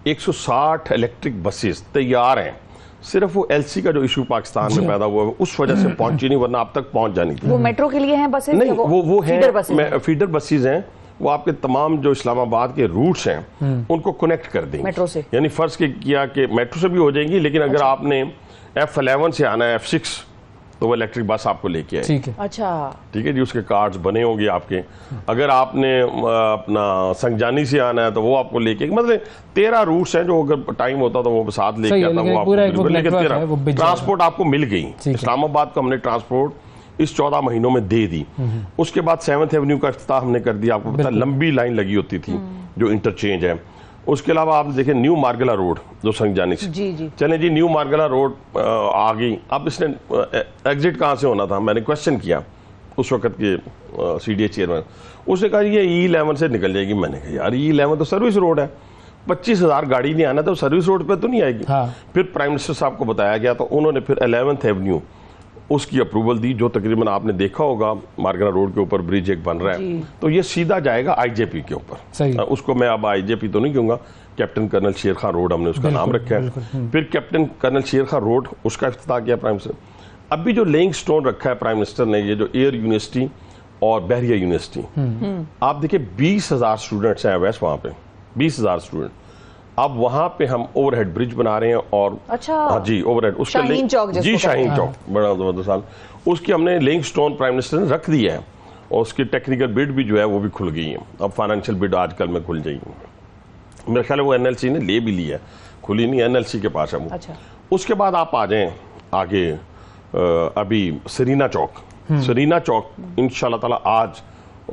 [SPEAKER 7] 160 इलेक्ट्रिक बसेस तैयार हैं। सिर्फ वो एलसी का जो इशू पाकिस्तान में पैदा हुआ है उस वजह से पहुंची नहीं, वरना अब तक पहुंच जानी थी।
[SPEAKER 1] वो मेट्रो के लिए हैं बसेस?
[SPEAKER 7] नहीं, वो है फीडर बसेस हैं। वो आपके तमाम जो इस्लामाबाद के रूट्स हैं उनको कनेक्ट कर देंगे
[SPEAKER 1] मेट्रो से।
[SPEAKER 7] यानी फर्ज किया कि मेट्रो से भी हो जाएंगी, लेकिन अगर आपने F11 से आना है F6 तो वो इलेक्ट्रिक बस आपको लेके आए।
[SPEAKER 2] ठीक है,
[SPEAKER 1] अच्छा,
[SPEAKER 7] ठीक है जी, उसके कार्ड्स बने होंगे आपके। अगर आपने अपना संगजानी से आना है तो वो आपको लेके, मतलब 13 रूट्स हैं जो अगर टाइम होता तो वो साथ लेके आता, वो आपको लेकिन 13 ट्रांसपोर्ट आपको मिल गई। इस्लामाबाद को हमने ट्रांसपोर्ट इस 14 महीनों में दे दी। उसके बाद 7th एवेन्यू का इफ्तिताह हमने कर दिया। आपको पता लंबी लाइन लगी होती थी जो इंटरचेंज है। उसके अलावा आप देखें न्यू मार्गला रोड जो संगजानी से,
[SPEAKER 1] जी
[SPEAKER 7] चलें जी, न्यू मार्गला रोड आ गई। अब इसने एग्जिट कहाँ से होना था, मैंने क्वेश्चन किया उस वक्त के CDA चेयरमैन। उसने कहा ये E11 से निकल जाएगी। मैंने कहा यार E11 तो सर्विस रोड है, 25,000 गाड़ी नहीं आना तो सर्विस रोड पे तो नहीं आएगी। फिर प्राइम मिनिस्टर साहब को बताया गया तो उन्होंने फिर 11th एवेन्यू उसकी अप्रूवल दी, जो तकरीबन आपने देखा होगा मार्गला रोड के ऊपर ब्रिज एक बन रहा है, तो ये सीधा जाएगा IJP के ऊपर। उसको मैं अब IJP तो नहीं कहूँगा, कैप्टन कर्नल शेर खान रोड हमने उसका नाम रखा है। फिर कैप्टन कर्नल शेर खान रोड उसका इफ्तिताह किया प्राइम मिनिस्टर। अभी जो लेइंग स्टोन रखा है प्राइम मिनिस्टर ने, ये जो एयर यूनिवर्सिटी और बहरिया यूनिवर्सिटी, आप देखिए 20,000 स्टूडेंट्स हैं वैसे वहाँ पे, 20,000 स्टूडेंट। अब वहाँ पे हम ओवरहेड ब्रिज बना रहे हैं और
[SPEAKER 1] अच्छा,
[SPEAKER 7] हाँ जी, ओवरहेड उसका
[SPEAKER 1] शाहीन चौक
[SPEAKER 7] जी, शाहीन चौक बड़ा जबरदस्त साल, उसकी हमने लिंक स्टोन प्राइम मिनिस्टर ने रख दिया है और उसकी टेक्निकल बिड भी जो है वो भी खुल गई है। अब फाइनेंशियल बिड आजकल में खुल जाएगी। मेरे ख्याल है वो NLC ने ले भी ली है, खुली नहीं, NLC के पास है वो।
[SPEAKER 1] अच्छा।
[SPEAKER 7] उसके बाद आप आ जाएं आगे, अभी सरीना चौक, सरीना चौक इंशाल्लाह ताला आज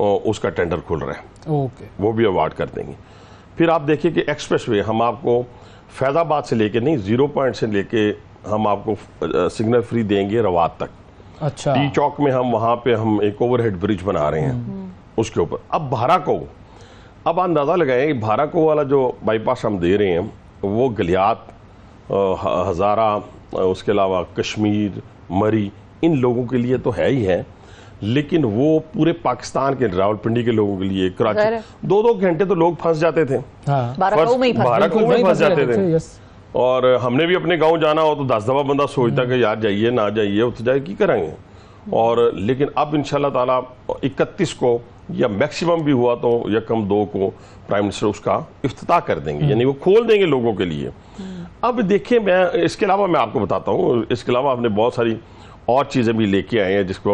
[SPEAKER 7] उसका टेंडर खुल रहा है।
[SPEAKER 2] ओके, वो
[SPEAKER 7] भी अवार्ड कर देंगे। फिर आप देखिए कि एक्सप्रेस वे हम आपको फैजाबाद से लेके नहीं, 0 पॉइंट से लेके हम आपको सिग्नल फ्री देंगे रवात तक।
[SPEAKER 2] अच्छा,
[SPEAKER 7] टी चौक में हम वहाँ पे हम एक ओवरहेड ब्रिज बना रहे हैं उसके ऊपर। अब भाराको, अब अंदाज़ा लगाएं कि भाराको वाला जो बाईपास हम दे रहे हैं वो गलियात, हज़ारा, उसके अलावा कश्मीर, मरी, इन लोगों के लिए तो है ही है, लेकिन वो पूरे पाकिस्तान के, रावलपिंडी के लोगों के लिए, कराची 2-2 घंटे तो लोग फंस जाते थे,
[SPEAKER 1] बाराको में
[SPEAKER 7] फंस जाते थे। और हमने भी अपने गांव जाना हो तो 10 दफा बंदा सोचता कि यार जाइए ना जाइए, उठ जाए की करेंगे। और लेकिन अब इंशाल्लाह ताला 31 को या मैक्सिमम भी हुआ तो यकम 2 को प्राइम मिनिस्टर उसका इफ्तिताह कर देंगे, यानी वो खोल देंगे लोगों के लिए। अब देखिए, मैं इसके अलावा मैं आपको बताता हूँ, इसके अलावा हमने बहुत सारी और चीज़ें भी लेके आए हैं जिसको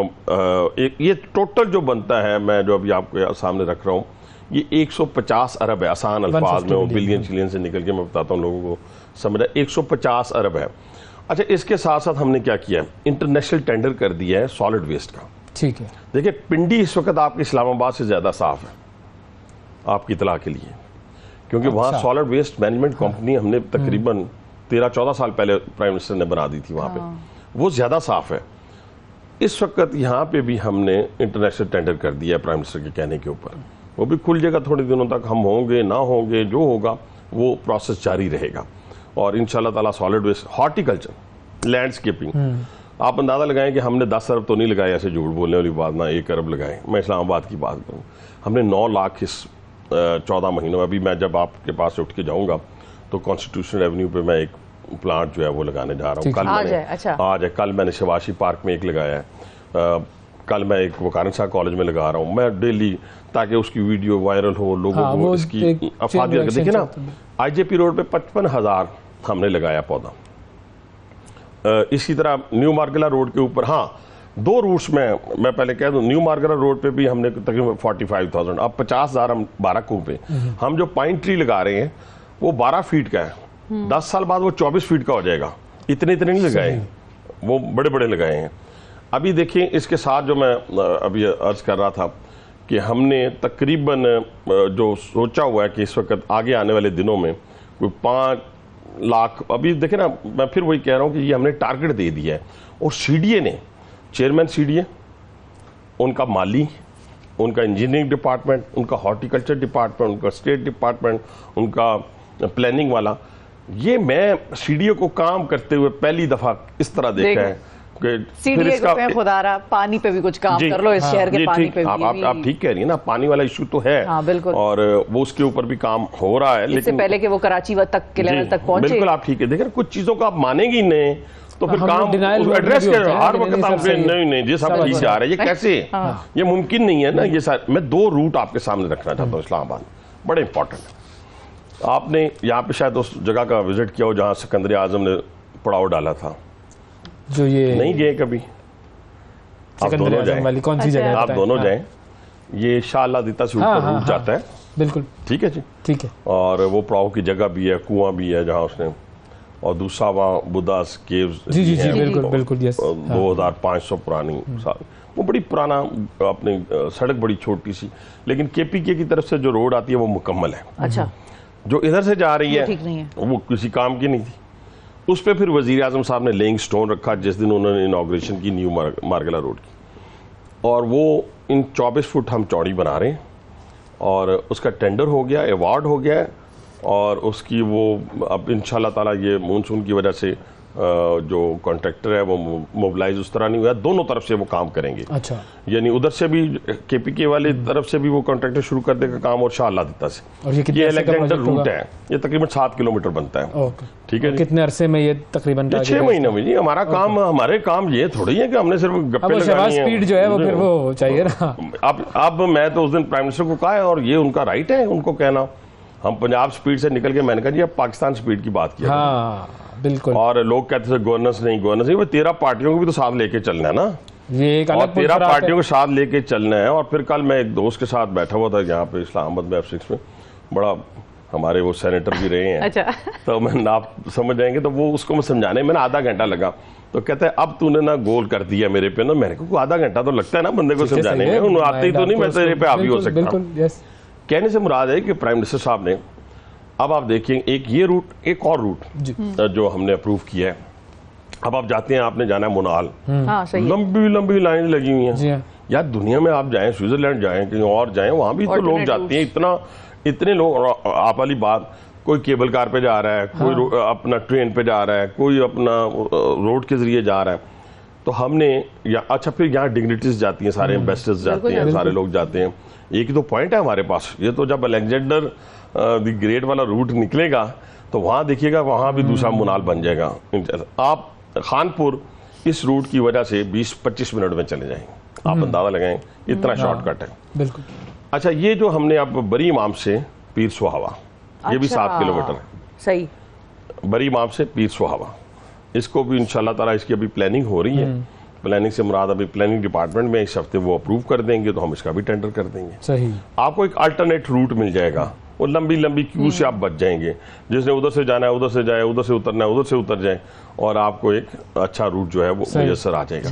[SPEAKER 7] एक ये टोटल जो बनता है, मैं जो अभी आपके सामने रख रहा हूँ, ये 150 अरब है। आसान अल्फाज में वो बिलियन चिलियन से निकल के मैं बताता हूँ लोगों को समझा, 150 अरब है। अच्छा, इसके साथ साथ हमने क्या किया है, इंटरनेशनल टेंडर कर दिया है सॉलिड वेस्ट का।
[SPEAKER 2] ठीक है,
[SPEAKER 7] देखिए पिंडी इस वक्त आपके इस्लामाबाद से ज़्यादा साफ है, आपकी इतला के लिए, क्योंकि वहाँ सॉलिड वेस्ट मैनेजमेंट कंपनी हमने तकरीबन 13-14 साल पहले प्राइम मिनिस्टर ने बना दी थी वहाँ पे, वो ज़्यादा साफ है। इस वक्त यहाँ पे भी हमने इंटरनेशनल टेंडर कर दिया है प्राइम मिनिस्टर के कहने के ऊपर, वो भी खुल जाएगा थोड़े दिनों तक। हम होंगे ना होंगे, जो होगा वो प्रोसेस जारी रहेगा। और इंशाल्लाह ताला सॉलिड वेस्ट, हॉर्टिकल्चर, लैंडस्केपिंग, आप अंदाज़ा लगाएं कि हमने 10 अरब तो नहीं लगाए, ऐसे झूठ बोलने वाली बात ना, 1 अरब लगाए। मैं इस्लामाबाद की बात करूँ, हमने 9 लाख इस 14 महीनों में। अभी मैं जब आपके पास उठ के जाऊँगा तो कॉन्स्टिट्यूशन एवेन्यू पे मैं एक प्लांट जो है वो लगाने जा रहा हूँ। कल मैंने कल मैंने शवाशी पार्क में एक लगाया है, कल मैं एक वकारण शाह कॉलेज में लगा रहा हूँ। मैं डेली, ताकि उसकी वीडियो वायरल हो, लोगों को इसकी अफादियत। देखिए ना, IJP रोड पे 55,000 हमने लगाया पौधा। इसी तरह न्यू मार्गला रोड के ऊपर, हाँ 2 रूट्स में मैं पहले कह दूं, न्यू मार्गला रोड पे भी हमने तकरीबन 45,000, अब 50,000 हम बाराको पे। हम जो पाइन ट्री लगा रहे हैं वो 12 फीट का है, 10 साल बाद वो 24 फीट का हो जाएगा। इतने नहीं लगाए, वो बड़े बड़े लगाए हैं। अभी देखिए, इसके साथ जो मैं अभी अर्ज कर रहा था कि हमने तकरीबन जो सोचा हुआ है कि इस वक्त आगे आने वाले दिनों में कोई लाख, अभी देखे ना, मैं फिर वही कह रहा हूँ कि ये हमने टारगेट दे दिया है। और सीडीए ने, चेयरमैन सीडीए, उनका माली, उनका इंजीनियरिंग डिपार्टमेंट, उनका हॉर्टिकल्चर डिपार्टमेंट, उनका स्टेट डिपार्टमेंट, उनका प्लानिंग वाला, ये मैं सीडीए को काम करते हुए पहली दफा इस तरह देखा है कि फिर इसका
[SPEAKER 1] खुदारा पानी पे भी कुछ काम कर लो, इस शहर के पानी पे भी।
[SPEAKER 7] आप ठीक कह रही है ना, पानी वाला इशू तो है।
[SPEAKER 1] हाँ, बिल्कुल।
[SPEAKER 7] और वो उसके ऊपर भी काम हो रहा है,
[SPEAKER 1] लेकिन पहले कि वो कराची तक के लेवल तक पहुंचे।
[SPEAKER 7] बिल्कुल आप ठीक है। देखिए कुछ चीजों को आप मानेंगी नहीं तो फिर काम एड्रेस कर हर वक्त आप नहीं ये सब ठीक जा रहा है, ये कैसे, ये मुमकिन नहीं है ना। ये मैं 2 रूट आपके सामने रखना चाहता हूँ इस्लामाबाद, बड़े इंपॉर्टेंट है। आपने यहाँ पे शायद उस जगह का विजिट किया हो जहाँ सिकंदर आजम ने पड़ाव डाला था,
[SPEAKER 2] जो ये
[SPEAKER 7] नहीं गए कभी? आप दोनों जाएं,
[SPEAKER 2] कौन सी जगह?
[SPEAKER 7] आप दोनों जाएं, ये शाह अल्लाह से ऊपर रूट जाता है।
[SPEAKER 2] बिल्कुल
[SPEAKER 7] ठीक है जी,
[SPEAKER 2] ठीक है।
[SPEAKER 7] और वो पड़ाव की जगह भी है, कुआं भी है जहाँ उसने, और दूसरा वहाँ बुद्धास केव्स
[SPEAKER 2] जी बिल्कुल बिल्कुल, यस।
[SPEAKER 7] 2500 पुरानी साल, वो बड़ी पुराना, अपनी सड़क बड़ी छोटी सी, लेकिन केपीके की तरफ से जो रोड आती है वो मुकम्मल है।
[SPEAKER 1] अच्छा,
[SPEAKER 7] जो इधर से जा रही है
[SPEAKER 1] ठीक नहीं है,
[SPEAKER 7] वो किसी काम की नहीं थी। उस पर फिर वजीर आजम साहब ने लेइंग स्टोन रखा जिस दिन उन्होंने इनाग्रेशन की न्यू मार्गला रोड की, और वो इन 24 फुट हम चौड़ी बना रहे हैं, और उसका टेंडर हो गया, अवार्ड हो गया है, और उसकी वो अब इंशाल्लाह ताला ये मानसून की वजह से जो कॉन्ट्रैक्टर है वो मोबिलाइज उस तरह नहीं हुआ, दोनों तरफ से वो काम करेंगे।
[SPEAKER 2] अच्छा,
[SPEAKER 7] यानी उधर से भी केपीके वाली तरफ से भी वो कॉन्ट्रैक्टर शुरू कर देगा काम, और शाह अल्लाह से।
[SPEAKER 2] और
[SPEAKER 7] ये अलेक्जेंडर रूट है, ये तकरीबन 7 किलोमीटर बनता है। ठीक है,
[SPEAKER 2] कितने अरसे में ये तकरीबन?
[SPEAKER 7] 6 महीने में जी। हमारा काम, हमारे काम ये थोड़ी है कि हमने सिर्फ गप्पे लगानी है।
[SPEAKER 2] स्पीड जो है वो फिर वो चाहिए ना।
[SPEAKER 7] अब मैं तो उस दिन प्राइम मिनिस्टर को कहा है, और ये उनका राइट है उनको कहना, हम पंजाब स्पीड से निकल के, मैंने कहा जी अब पाकिस्तान स्पीड की बात किया।
[SPEAKER 2] हाँ बिल्कुल।
[SPEAKER 7] और लोग कहते थे गवर्नेंस नहीं, वो 13 पार्टियों को भी तो साथ लेके चलना है ना,
[SPEAKER 2] ये एक अलग
[SPEAKER 7] 13 पार्टियों को साथ लेके चलना है। और फिर कल मैं एक दोस्त के साथ बैठा हुआ था यहाँ पे इस्लामाबाद में F6 में, बड़ा हमारे वो सेनेटर भी रहे हैं।
[SPEAKER 1] अच्छा।
[SPEAKER 7] तो मैं आप समझ जाएंगे, तो वो उसको मैं समझाने में आधा घंटा लगा, तो कहते हैं अब तूने ना गोल कर दिया मेरे पे ना। मैंने कहा आधा घंटा तो लगता है ना बंदे को समझाने में, उन्हें आती तो नहीं, मैं तेरे पे हावी हो सकता हूं। कहने से मुराद है कि प्राइम मिनिस्टर साहब ने, अब आप देखिए, एक ये रूट, एक और रूट जो हमने अप्रूव किया है। अब आप जाते हैं, आपने जाना है मुनाल, लंबी लंबी लाइन लगी हुई हैं यार। दुनिया में आप जाएं, स्विट्जरलैंड जाएं, कहीं और जाएं, वहां भी तो लोग जाते हैं, इतने लोग। आप वाली बात, कोई केबल कार पे जा रहा है, कोई अपना ट्रेन पे जा रहा है, कोई अपना रोड के जरिए जा रहा है। तो हमने अच्छा, फिर यहाँ डिग्निटीज जाती हैं, सारे एम्बेसडर्स जाते हैं, सारे लोग जाते हैं। एक ही तो पॉइंट है हमारे पास। ये तो जब अलेक्जेंडर द ग्रेट वाला रूट निकलेगा तो वहां देखिएगा, वहां भी दूसरा मुनाल बन जाएगा। आप खानपुर इस रूट की वजह से 20-25 मिनट में चले जाएंगे, आप अंदाजा लगाएं, इतना शॉर्टकट है।
[SPEAKER 2] बिल्कुल।
[SPEAKER 7] अच्छा, ये जो हमने अब बरी इमाम से पीर सुहावा, ये भी 7 किलोमीटर है।
[SPEAKER 1] सही।
[SPEAKER 7] बरी इमाम से पीर सुहावा, इसको भी इंशाल्लाह ताला इसकी अभी प्लानिंग हो रही है। प्लानिंग से मुराद अभी प्लानिंग डिपार्टमेंट में इस हफ्ते वो अप्रूव कर देंगे, तो हम इसका भी टेंडर कर देंगे।
[SPEAKER 2] सही।
[SPEAKER 7] आपको एक अल्टरनेट रूट मिल जाएगा, वो लंबी लंबी क्यू से आप बच जाएंगे। जिसने उधर से जाना है उधर से जाए, उधर से उतरना है उधर से उतर जाए, और आपको एक अच्छा रूट जो है वो मुयस्सर आ जाएगा।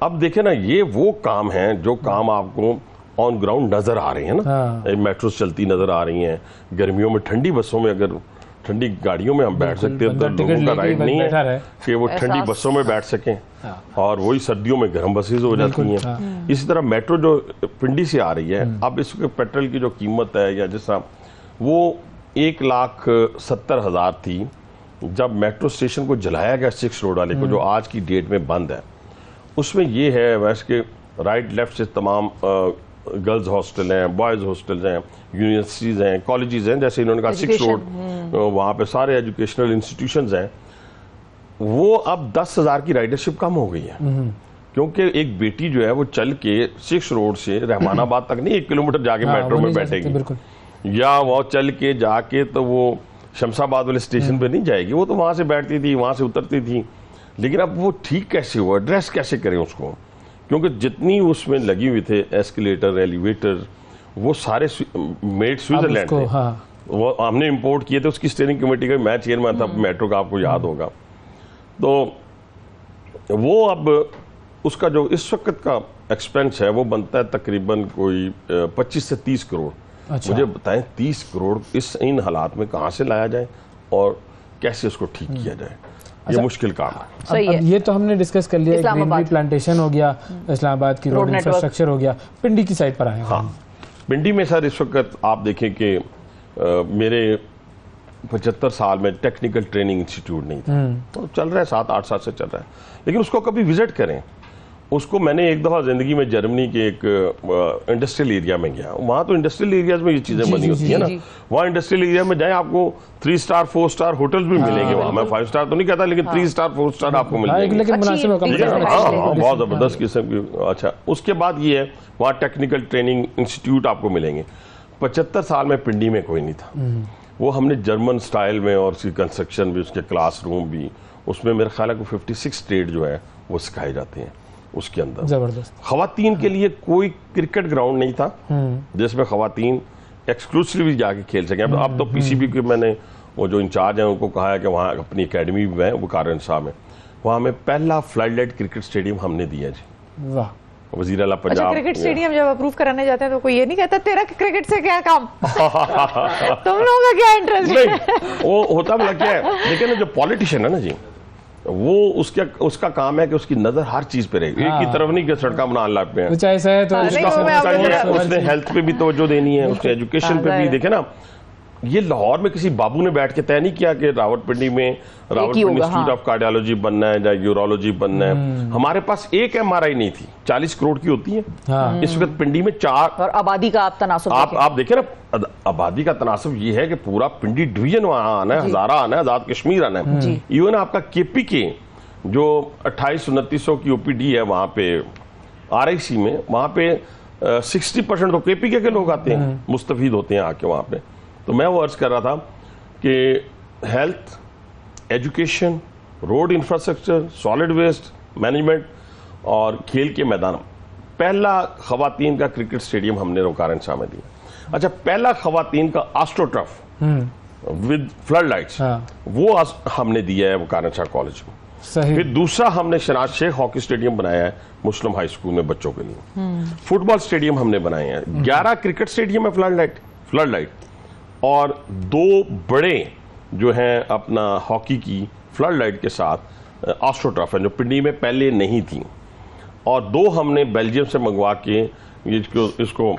[SPEAKER 7] अब देखें ना, ये वो काम है जो काम आपको ऑन ग्राउंड नजर आ रहे हैं ना। मेट्रो चलती नजर आ रही हैं, गर्मियों में ठंडी बसों में, अगर ठंडी गाड़ियों में हम बैठ सकते हैं, तो लोगों का राइट नहीं है कि वो ठंडी बसों में बैठ सकें, और वही सर्दियों में गर्म बसेज हो जाती हैं। इसी तरह मेट्रो जो पिंडी से आ रही है, अब इसके पेट्रोल की जो कीमत है, या जैसा वो 1,70,000 थी जब मेट्रो स्टेशन को जलाया गया 6 रोड वाले को, जो आज की डेट में बंद है। उसमें ये है वैसे के राइट लेफ्ट से तमाम गर्ल्स हॉस्टल हैं, बॉयज़ हॉस्टल्स हैं, यूनिवर्सिटीज़ हैं, कॉलेजेस हैं, जैसे इन्होंने कहा 6 रोड, वहाँ पे सारे एजुकेशनल इंस्टीट्यूशंस हैं। वो अब 10,000 की राइडरशिप कम हो गई है, क्योंकि एक बेटी जो है वो चल के 6 रोड से रहमानाबाद तक नहीं, 1 किलोमीटर जाके मेट्रो में बैठेगी, या वो चल के जाके तो वो शमशाबाद वाले स्टेशन पे नहीं जाएगी, वो तो वहाँ से बैठती थी, वहाँ से उतरती थी। लेकिन अब वो ठीक कैसे हुआ, एड्रेस कैसे करें उसको, क्योंकि जितनी उसमें लगी हुई थे एस्केलेटर, एलिवेटर, वो सारे मेड स्विट्जरलैंड थे। वो हमने इंपोर्ट किए थे। उसकी स्टीयरिंग कमेटी का मैं चेयरमैन था मेट्रो का, आपको याद होगा। तो वो अब उसका जो इस वक्त का एक्सपेंस है वो बनता है तकरीबन कोई 25 से 30 करोड़। अच्छा। मुझे बताएं 30 करोड़ इन हालात में कहाँ से लाया जाए, और कैसे उसको ठीक किया जाए, ये मुश्किल काम है।
[SPEAKER 1] सही
[SPEAKER 2] अब
[SPEAKER 1] है।
[SPEAKER 2] ये तो हमने डिस्कस कर लिया, ग्रीनरी प्लांटेशन हो गया, इस्लामाबाद की रोड इंफ्रास्ट्रक्चर हो गया, पिंडी की साइड पर आए।
[SPEAKER 7] हाँ, पिंडी में सर इस वक्त आप देखें कि मेरे 75 साल में टेक्निकल ट्रेनिंग इंस्टीट्यूट नहीं था, तो चल रहा है 7-8 साल से चल रहा है, लेकिन उसको कभी विजिट करें। उसको मैंने एक दफ़ा ज़िंदगी में जर्मनी के एक इंडस्ट्रियल एरिया में गया, वहाँ तो इंडस्ट्रियल एरियाज में ये चीज़ें बनी होती है ना, वहाँ इंडस्ट्रियल एरिया में जाए आपको 3 स्टार 4 स्टार होटल्स भी मिलेंगे वहाँ। मैं 5 स्टार तो नहीं कहता, लेकिन 3 स्टार 4 स्टार आपको मिलेंगे,
[SPEAKER 2] लेकिन मुनासिब रकम।
[SPEAKER 7] हाँ, बहुत ज़बरदस्त किस्म की। अच्छा, उसके बाद ये है वहाँ टेक्निकल ट्रेनिंग इंस्टीट्यूट आपको मिलेंगे। 75 साल में पिंडी में कोई नहीं था, वो हमने जर्मन स्टाइल में, और उसकी कंस्ट्रक्शन भी, उसके क्लासरूम भी, उसमें मेरे ख्याल है को 56 ट्रेड जो है वो सिखाए जाते हैं उसके अंदर।
[SPEAKER 2] जबरदस्त।
[SPEAKER 7] खवातीन के लिए कोई क्रिकेट ग्राउंड नहीं था जिसमें खवातीन एक्सक्लूसिवली जाके खेल सकें। अब तो पीसीबी के मैंने वो जो इंचार्ज हैं उनको कहा है कि वहाँ अपनी एकेडमी भी है वकार शाह में, वहाँ में पहला फ्लड लाइट क्रिकेट स्टेडियम हमने दिया जी।
[SPEAKER 2] वाह।
[SPEAKER 7] वजीर आला
[SPEAKER 1] अच्छा,
[SPEAKER 7] पंजाब
[SPEAKER 1] क्रिकेट स्टेडियम जब अप्रूव कराने जाते हैं तो कोई ये नहीं कहता तेरा क्रिकेट से क्या काम तुम लोगों का क्या इंटरेस्ट है?
[SPEAKER 7] नहीं, वो होता भला क्या है, लेकिन जो पॉलिटिशियन है ना जी, वो उसका काम है कि उसकी नजर हर चीज पे रहेगी, एक ही तरफ नहीं कि सड़का बना लग पे
[SPEAKER 2] कुछ ऐसा है तो
[SPEAKER 7] उसने हेल्थ पे भी तवज्जो देनी है, उसने एजुकेशन पे भी। देखे ना, ये लाहौर में किसी बाबू ने बैठ के तय नहीं किया कि रावलपिंडी में रावलपिंडी इंस्टीट्यूट ऑफ कार्डियोलॉजी बनना है या यूरोलॉजी बनना है। हमारे पास एक एमआरआई नहीं थी, 40 करोड़ की होती है इस वक्त पिंडी में 4।
[SPEAKER 1] और आबादी का आप तनासुब
[SPEAKER 7] आप देखें ना, आबादी का तनासुब ये है कि पूरा पिंडी डिवीजन वहां आना है, हजारा आना है, आजाद कश्मीर आना है। इवन आपका केपी के जो 2800-2900 की ओपीडी है वहां पे आरआईसी में, वहां पे 60% तो केपी के लोग आते हैं, मुस्तफीद होते हैं आके वहां पे। तो मैं वो अर्ज कर रहा था कि health, education, road infrastructure, solid waste management और खेल के मैदान, पहला खवातीन का क्रिकेट स्टेडियम हमने रोकार शाह में दिया। अच्छा, पहला खवातीन का एस्ट्रोटर्फ विद फ्लड लाइट्स वो हमने दिया है वकार शाह कॉलेज में।
[SPEAKER 2] सही।
[SPEAKER 7] फिर दूसरा हमने शनाज शेख हॉकी स्टेडियम बनाया है मुस्लिम हाई स्कूल में बच्चों के लिए। फुटबॉल स्टेडियम हमने बनाए हैं, 11 क्रिकेट स्टेडियम है फ्लड लाइट, और 2 बड़े जो हैं अपना हॉकी की फ्लड लाइट के साथ एस्ट्रोटर्फ है जो पिंडी में पहले नहीं थी, और 2 हमने बेल्जियम से मंगवा के, इसको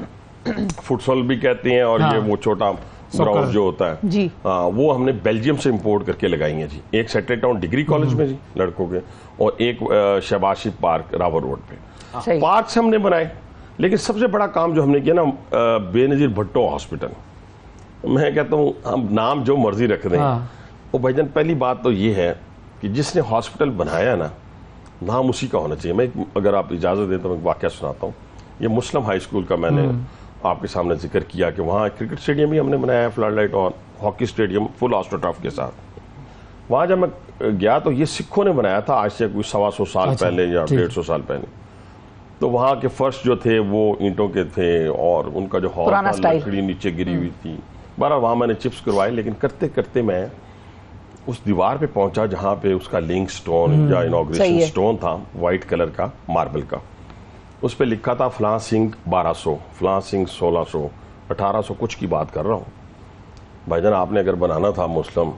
[SPEAKER 7] फुटसॉल भी कहते हैं, और ये वो छोटा ग्राउंड जो होता है
[SPEAKER 1] जी,
[SPEAKER 7] वो हमने बेल्जियम से इंपोर्ट करके लगाई है जी। एक सेटेड टाउन डिग्री कॉलेज में जी लड़कों के, और एक शहबाशी पार्क रावर रोड पे। पार्क्स हमने बनाए, लेकिन सबसे बड़ा काम जो हमने किया ना, बेनजीर भुट्टो हॉस्पिटल। मैं कहता हूँ हम नाम जो मर्जी रख दें, वो भाईजान पहली बात तो ये है कि जिसने हॉस्पिटल बनाया ना, नाम उसी का होना चाहिए। मैं अगर आप इजाज़त दें तो मैं वाकया सुनाता हूँ। ये मुस्लिम हाई स्कूल का मैंने आपके सामने जिक्र किया कि वहाँ क्रिकेट स्टेडियम भी हमने बनाया है फ्लड लाइट, और हॉकी स्टेडियम फुल एस्ट्रोटर्फ के साथ। वहाँ जब मैं गया तो ये सिखों ने बनाया था, आज से कोई 125 साल पहले या 150 साल पहले। तो वहाँ के फर्श जो थे वो ईंटों के थे, और उनका जो हॉल था लकड़ी नीचे गिरी हुई थी। बारह वहाँ मैंने चिप्स करवाए, लेकिन करते करते मैं उस दीवार पे पहुंचा जहाँ पे उसका लिंक स्टोन या इनॉग्रेशन स्टोन था, वाइट कलर का मार्बल का। उस पे लिखा था फलां सिंह 1200, फलां सिंह 1600, 1800 कुछ की बात कर रहा हूँ। भाईजान आपने अगर बनाना था मुस्लिम,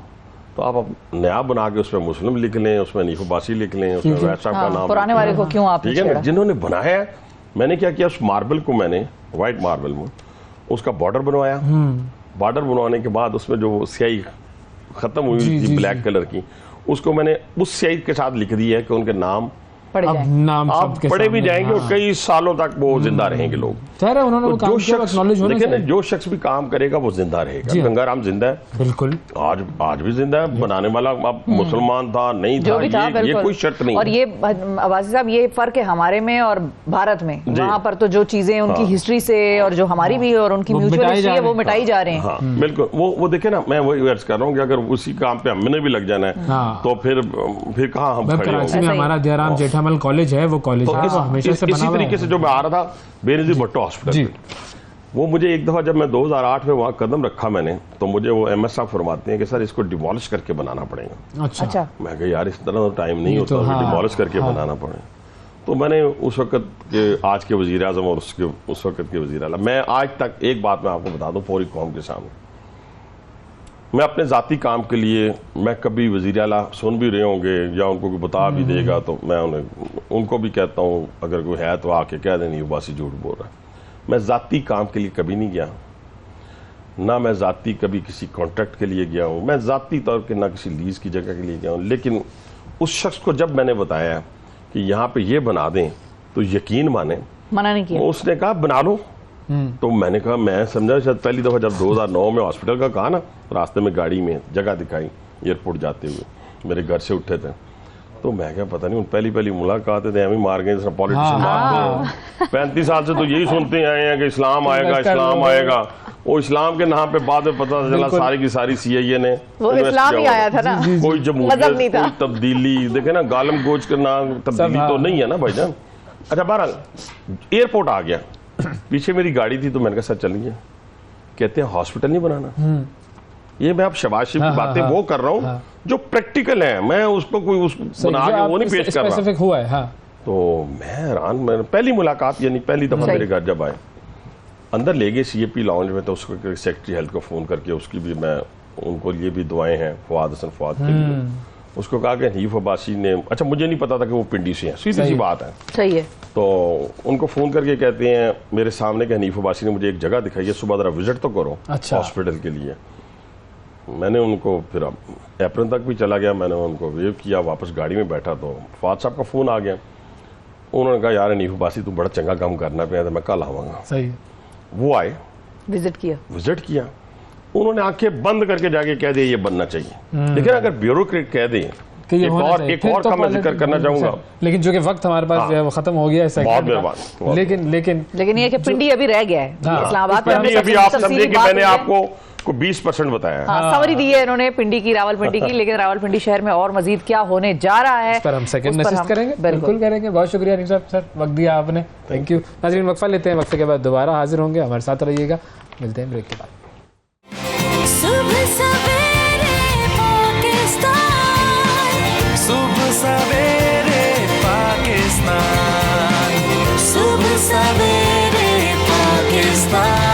[SPEAKER 7] तो आप नया बना के उसमें मुस्लिम लिख लें, उसमें नीफबासी लिख लें, उसमें वैसा का नाम,
[SPEAKER 1] पुराने वाले को क्यों आप,
[SPEAKER 7] ठीक है ना। जिन्होंने बनाया है, मैंने क्या किया, उस मार्बल को मैंने व्हाइट मार्बल में उसका बॉर्डर बनवाया। बॉर्डर बनवाने के बाद उसमें जो स्याही खत्म हुई थी ब्लैक कलर की, उसको मैंने उस स्याही के साथ लिख दिया है कि उनके नाम
[SPEAKER 2] नाम
[SPEAKER 7] आप पढ़े भी जाएंगे और कई सालों तक वो जिंदा रहेंगे लोग।
[SPEAKER 2] उन्होंने
[SPEAKER 7] तो जो शख्स भी काम करेगा वो जिंदा रहेगा। गंगाराम जिंदा है, बिल्कुल, आज भी जिंदा है। बनाने वाला अब मुसलमान था नहीं था, ये कोई शर्त नहीं।
[SPEAKER 1] और ये अब्बासी साहब, ये फर्क है हमारे में और भारत में। वहाँ पर तो जो चीजें उनकी हिस्ट्री से और जो हमारी भी और उनकी म्यूचुअल हिस्ट्री है वो मिटाई जा रहे हैं।
[SPEAKER 7] बिल्कुल, वो देखे ना, मैं वही अर्ज कर रहा हूँ कि अगर उसी काम पे हमने भी लग जाना है तो फिर कहाँ हम खड़े होंगे।
[SPEAKER 2] हमारा जयराम जेठामल कॉलेज है, वो कॉलेज है, हमेशा से
[SPEAKER 7] इसी तरीके से जो मैं आ रहा था बेनजीर भुट्टो हॉस्पिटल, वो मुझे एक दफा जब मैं 2008 में वहाँ कदम रखा मैंने, तो मुझे वो एमएस साहब फरमाते हैं कि सर इसको डिमोलिश करके बनाना पड़ेगा।
[SPEAKER 2] अच्छा।
[SPEAKER 7] मैं कहा यार इस तरह तो टाइम नहीं होता, डिमोलिश करके बनाना पड़ेगा। तो मैंने उस वक्त के आज के वजीर आजम और उस वक्त के वजीर आला, मैं आज तक एक बात मैं आपको बता दूं पूरी कौम के सामने, मैं अपने ज़ाती काम के लिए, मैं कभी वज़ीर आला सुन भी रहे होंगे या उनको कोई बता भी देगा तो मैं उनको भी कहता हूँ, अगर कोई है तो आके कह दे नहीं उबासी झूठ बोल रहा है। मैं ज़ाती काम के लिए कभी नहीं गया, ना मैं ज़ाती कभी किसी कॉन्ट्रैक्ट के लिए गया हूँ, मैं ज़ाती तौर पर ना किसी लीज़ की जगह के लिए गया हूँ। लेकिन उस शख्स को जब मैंने बताया कि यहाँ पे ये बना दें तो यकीन माने,
[SPEAKER 1] मना नहीं किया,
[SPEAKER 7] उसने कहा बना लो। तो मैंने कहा, मैं समझा शायद पहली दफ़ा जब 2009 में हॉस्पिटल का कहा ना, रास्ते में गाड़ी में जगह दिखाई एयरपोर्ट जाते हुए, मेरे घर से उठे थे, तो मैं क्या पता नहीं उन पहली मुलाकात थे हमें मार गए पॉलिटिशियन मारते हैं। 35 साल से तो यही सुनते आए हैं कि इस्लाम आएगा, इस्लाम आएगा। वो इस्लाम के नाम पे बाद में पता चला सारी की सारी CIA ने
[SPEAKER 1] वो इस्लाम ही आया था ना,
[SPEAKER 7] कोई जमहूरियत, कोई तब्दीली, देखे ना गालम गोज का नाम तब्दीली तो नहीं है ना भाईजान। अच्छा बहरहाल एयरपोर्ट आ गया, पीछे मेरी गाड़ी थी तो मैंने कहा सर चलिए, कहते हैं हॉस्पिटल नहीं बनाना। ये मैं अब शबाज शरीफ की बातें वो कर रहा हूँ जो प्रैक्टिकल है, मैं उसको कोई बना के वो नहीं पेश कर रहा
[SPEAKER 2] हुआ है। तो
[SPEAKER 7] मैं हैरान, मैंने पहली मुलाकात यानी पहली दफा मेरे घर जब आए, अंदर ले गए CAP लाउंज में, तो उसको सेक्रेटरी हेल्थ को फोन करके उसकी भी मैं उनको लिए भी दुआएं हैं फवाद हसन फवाद के लिए, उसको कहा कि हनीफ अब्बासी ने, अच्छा मुझे नहीं पता था कि वो पिंडी से हैं, सीधी सी बात है,
[SPEAKER 1] सही है।
[SPEAKER 7] तो उनको फोन करके कहते हैं मेरे सामने कि हनीफ अब्बासी ने मुझे एक जगह दिखाई है, सुबह जरा विजिट तो करो हॉस्पिटल के लिए। मैंने उनको फिर एप्रन तक भी चला गया, मैंने उनको वेव किया, वापस गाड़ी में बैठा तो फवाद साहब का फोन आ गया। उन्होंने कहा यार हनीफ अब्बासी तू बड़ा चंगा काम करना पे, मैं कल आऊँगा।
[SPEAKER 2] सही।
[SPEAKER 7] वो आए, विजिट किया, उन्होंने आंखें बंद करके जाके कह दिया ये बनना चाहिए। लेकिन अगर ब्यूरोक्रेट कह दें कि एक और का मैं जिक्र करना चाहूंगा,
[SPEAKER 2] लेकिन जो कि वक्त हमारे पास जो है वो खत्म हो गया है,
[SPEAKER 7] बहुत मेहरबान।
[SPEAKER 1] लेकिन ये कि पिंडी अभी रह गया है इस्लामाबाद में,
[SPEAKER 7] अभी आप समझे कि मैंने आपको 20% बताया।
[SPEAKER 1] समरी दी है इन्होंने पिंडी की, रावलपिंडी की, लेकिन रावलपिंडी शहर में और मजीद क्या होने जा रहा है
[SPEAKER 2] पर हम सेकंड नशिस्त करेंगे, बिल्कुल करेंगे। बहुत शुक्रिया अनिल साहब, सर वक्त दिया आपने, थैंक यू। नाज़रीन वक्फा लेते हैं, वक्फे के बाद दोबारा हाजिर होंगे, हमारे साथ रहिएगा, मिलते हैं ब्रेक के बाद।
[SPEAKER 4] सुबह सवेरे पाकिस्तान, सुबह सवेरे पाकिस्तान, सुबह सवेरे पाकिस्तान।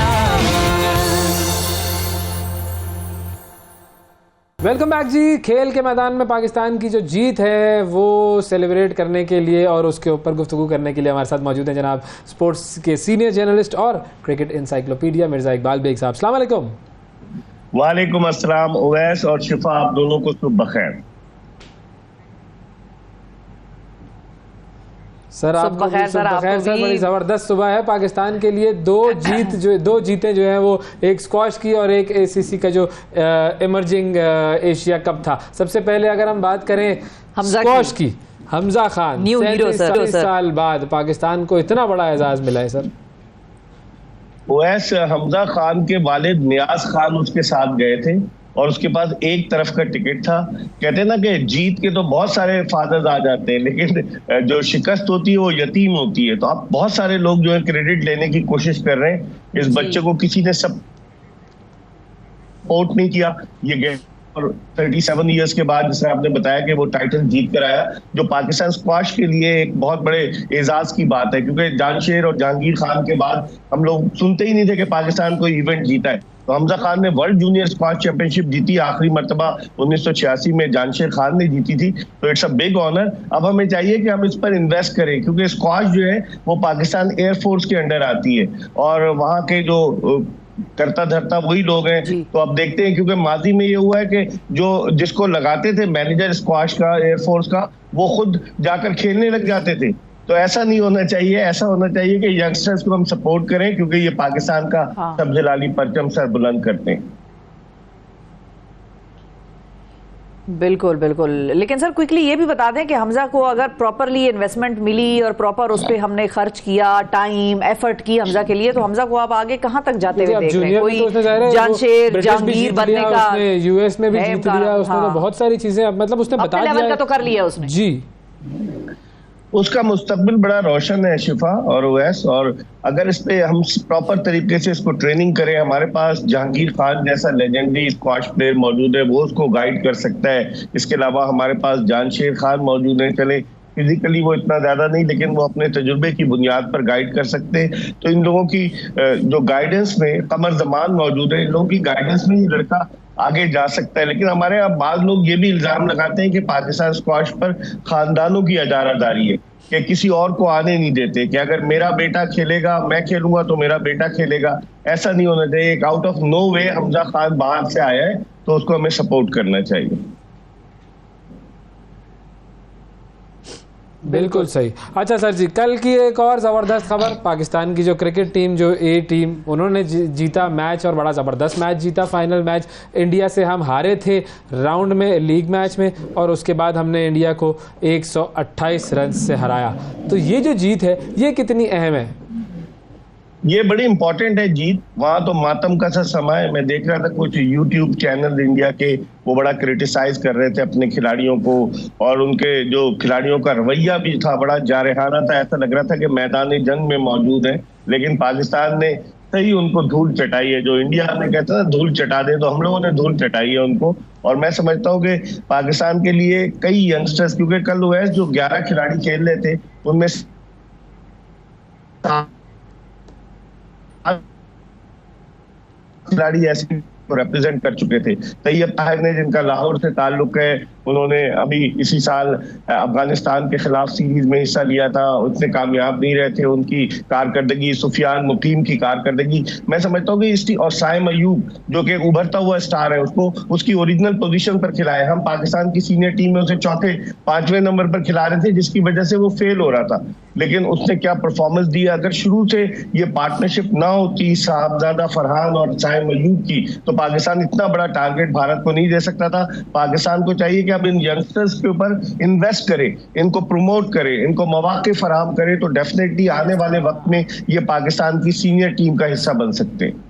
[SPEAKER 2] वेलकम बैक जी। खेल के मैदान में पाकिस्तान की जो जीत है वो सेलिब्रेट करने के लिए और उसके ऊपर गुफ्तगू करने के लिए हमारे साथ मौजूद हैं जनाब स्पोर्ट्स के सीनियर जर्नलिस्ट और क्रिकेट इंसाइक्लोपीडिया मिर्जा इकबाल बेग साहब। अस्सलाम वालेकुम।
[SPEAKER 8] वालेकुम अस्सलाम। उवैस और शिफा, आप दोनों को सुबह बखैर।
[SPEAKER 2] सर आपको सर बड़ी जबरदस्त सुबह है पाकिस्तान के लिए। दो जीतें जो हैं वो एक स्क्वॉश की और एक ACC का जो इमर्जिंग एशिया कप था। सबसे पहले अगर हम बात करें स्क्वॉश की, हमजा खान 37 साल बाद पाकिस्तान को इतना बड़ा एजाज मिला है सर।
[SPEAKER 8] उवैस, हमजा खान के वालिद नियाज खान उसके साथ गए थे और उसके पास एक तरफ का टिकट था। कहते हैं ना कि जीत के तो बहुत सारे फादर्स आ जाते हैं, लेकिन जो शिकस्त होती है वो यतीम होती है। तो आप बहुत सारे लोग जो है क्रेडिट लेने की कोशिश कर रहे हैं, इस बच्चे को किसी ने सपोर्ट नहीं किया। ये गए और 37 ईयर्स के बाद, जिससे आपने बताया कि वो टाइटल जीत कर आया, जो पाकिस्तान स्क्वाश के लिए एक बहुत बड़े एजाज की बात है, क्योंकि जानशेर और जहांगीर खान के बाद हम लोग सुनते ही नहीं थे कि पाकिस्तान कोई इवेंट जीता है। तो हमजा खान ने वर्ल्ड जूनियर स्क्वाश चैंपियनशिप जीती, आखिरी मरतबा 1986 में जानशेर खान ने जीती थी। तो इट्स अ बिग ऑनर। अब हमें चाहिए कि हम इस पर इन्वेस्ट करें, क्योंकि स्क्वाश जो है वो पाकिस्तान एयरफोर्स के अंडर आती है और वहाँ के जो करता धरता वही लोग हैं। तो अब देखते हैं, क्योंकि माजी में ये हुआ है कि जिसको लगाते थे मैनेजर स्क्वाश का एयरफोर्स का, वो खुद जाकर खेलने लग जाते थे। तो ऐसा नहीं होना चाहिए। ऐसा होना चाहिए कि यंगस्टर्स को हम सपोर्ट करें, क्योंकि ये पाकिस्तान का सबसे लाली परचम सर बुलंद करते हैं।
[SPEAKER 1] बिल्कुल बिल्कुल। लेकिन सर क्विकली ये भी बता दें कि हमजा को अगर प्रॉपरली इन्वेस्टमेंट मिली और प्रॉपर उस पर हमने खर्च किया, टाइम एफर्ट की हमजा के लिए, तो हमजा को आप आगे कहाँ तक जाते हुए देख रहे हैं? कोई जानशेर जहांगीर बनने का,
[SPEAKER 2] US में भी जीत लिया उसने, तो बहुत सारी चीजें मतलब उसने बता दिया
[SPEAKER 1] तो कर लिया उसने
[SPEAKER 2] जी।
[SPEAKER 8] उसका मुस्तकबिल बड़ा रोशन है शिफा और उवैस, और अगर इस पे हम प्रॉपर तरीके से इसको ट्रेनिंग करें, हमारे पास जहांगीर खान जैसा लेजेंडरी स्क्वाश प्लेयर मौजूद है, वो उसको गाइड कर सकता है। इसके अलावा हमारे पास जानशेर खान मौजूद है, चले फिजिकली वो इतना ज्यादा नहीं, लेकिन वो अपने तजुर्बे की बुनियाद पर गाइड कर सकते हैं। तो इन लोगों की जो गाइडेंस में कमर जमान मौजूद है, इन लोगों की गाइडेंस में ये लड़का आगे जा सकता है। लेकिन हमारे यहाँ बाद लोग ये भी इल्जाम लगाते हैं कि पाकिस्तान स्क्वाश पर खानदानों की अजारादारी है, कि किसी और को आने नहीं देते, कि अगर मेरा बेटा खेलेगा मैं खेलूंगा तो मेरा बेटा खेलेगा। ऐसा नहीं होना चाहिए। एक आउट ऑफ नो वे हमजा खान बाहर से आया है तो उसको हमें सपोर्ट करना चाहिए।
[SPEAKER 2] बिल्कुल सही। अच्छा सर जी, कल की एक और ज़बरदस्त खबर, पाकिस्तान की जो क्रिकेट टीम, जो ए टीम, उन्होंने जीता मैच और बड़ा ज़बरदस्त मैच जीता। फाइनल मैच इंडिया से हम हारे थे राउंड में, लीग मैच में, और उसके बाद हमने इंडिया को 128 रन से हराया। तो ये जो जीत है ये कितनी अहम है?
[SPEAKER 8] ये बड़ी इंपॉर्टेंट है जीत। वहां तो मातम का सा समय है। मैं देख रहा था कुछ यूट्यूब चैनल इंडिया के, वो बड़ा क्रिटिसाइज कर रहे थे अपने खिलाड़ियों को, और उनके जो खिलाड़ियों का रवैया भी था बड़ा जारहाना था। ऐसा लग रहा था कि मैदान जंग में मौजूद है। लेकिन पाकिस्तान ने सही उनको धूल चटाई है। जो इंडिया में कहता है धूल चटा दे, तो हम लोगों ने धूल चटाई है उनको। और मैं समझता हूँ कि पाकिस्तान के लिए कई यंगस्टर्स, क्योंकि कल ओवैस जो 11 खिलाड़ी खेल रहे थे उनमें खिलाड़ी ऐसे रिप्रेजेंट कर चुके थे। तैयब ताहिर ने, जिनका लाहौर से ताल्लुक है, उन्होंने अभी इसी साल अफगानिस्तान के खिलाफ सीरीज में हिस्सा लिया था, उतने कामयाब नहीं रहे थे। उनकी कारकर्दगी, सुफियान मुकीम की कारकर्दगी, मैं समझता हूँ कि इसकी, और साइम अयूब जो कि उभरता हुआ स्टार है, उसको उसकी ओरिजिनल पोजीशन पर खिलाए। हम पाकिस्तान की सीनियर टीम में उसे चौथे 5वें नंबर पर खिला रहे थे, जिसकी वजह से वो फेल हो रहा था। लेकिन उसने क्या परफॉर्मेंस दी। अगर शुरू से ये पार्टनरशिप ना होती साहबजादा फरहान और साइम अयूब की, तो पाकिस्तान इतना बड़ा टारगेट भारत को नहीं दे सकता था। पाकिस्तान को चाहिए कि अब इन यंगस्टर्स के ऊपर इन्वेस्ट करे, इनको प्रमोट करे, इनको मौके फराहम करे, तो डेफिनेटली आने वाले वक्त में ये पाकिस्तान की सीनियर टीम का हिस्सा बन सकते हैं।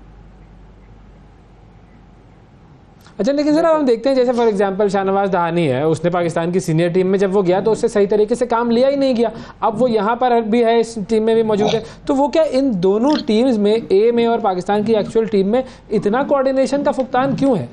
[SPEAKER 2] अच्छा, लेकिन सर हम देखते हैं जैसे फॉर एग्जांपल शाहनवाज दहानी है, उसने पाकिस्तान की सीनियर टीम में जब वो गया तो उससे सही तरीके से काम लिया ही नहीं गया। अब वो यहाँ पर भी है, इस टीम में भी मौजूद है। तो वो क्या इन दोनों टीम्स में, ए में और पाकिस्तान की एक्चुअल टीम में, इतना कोऑर्डिनेशन का फुकतान क्यों है?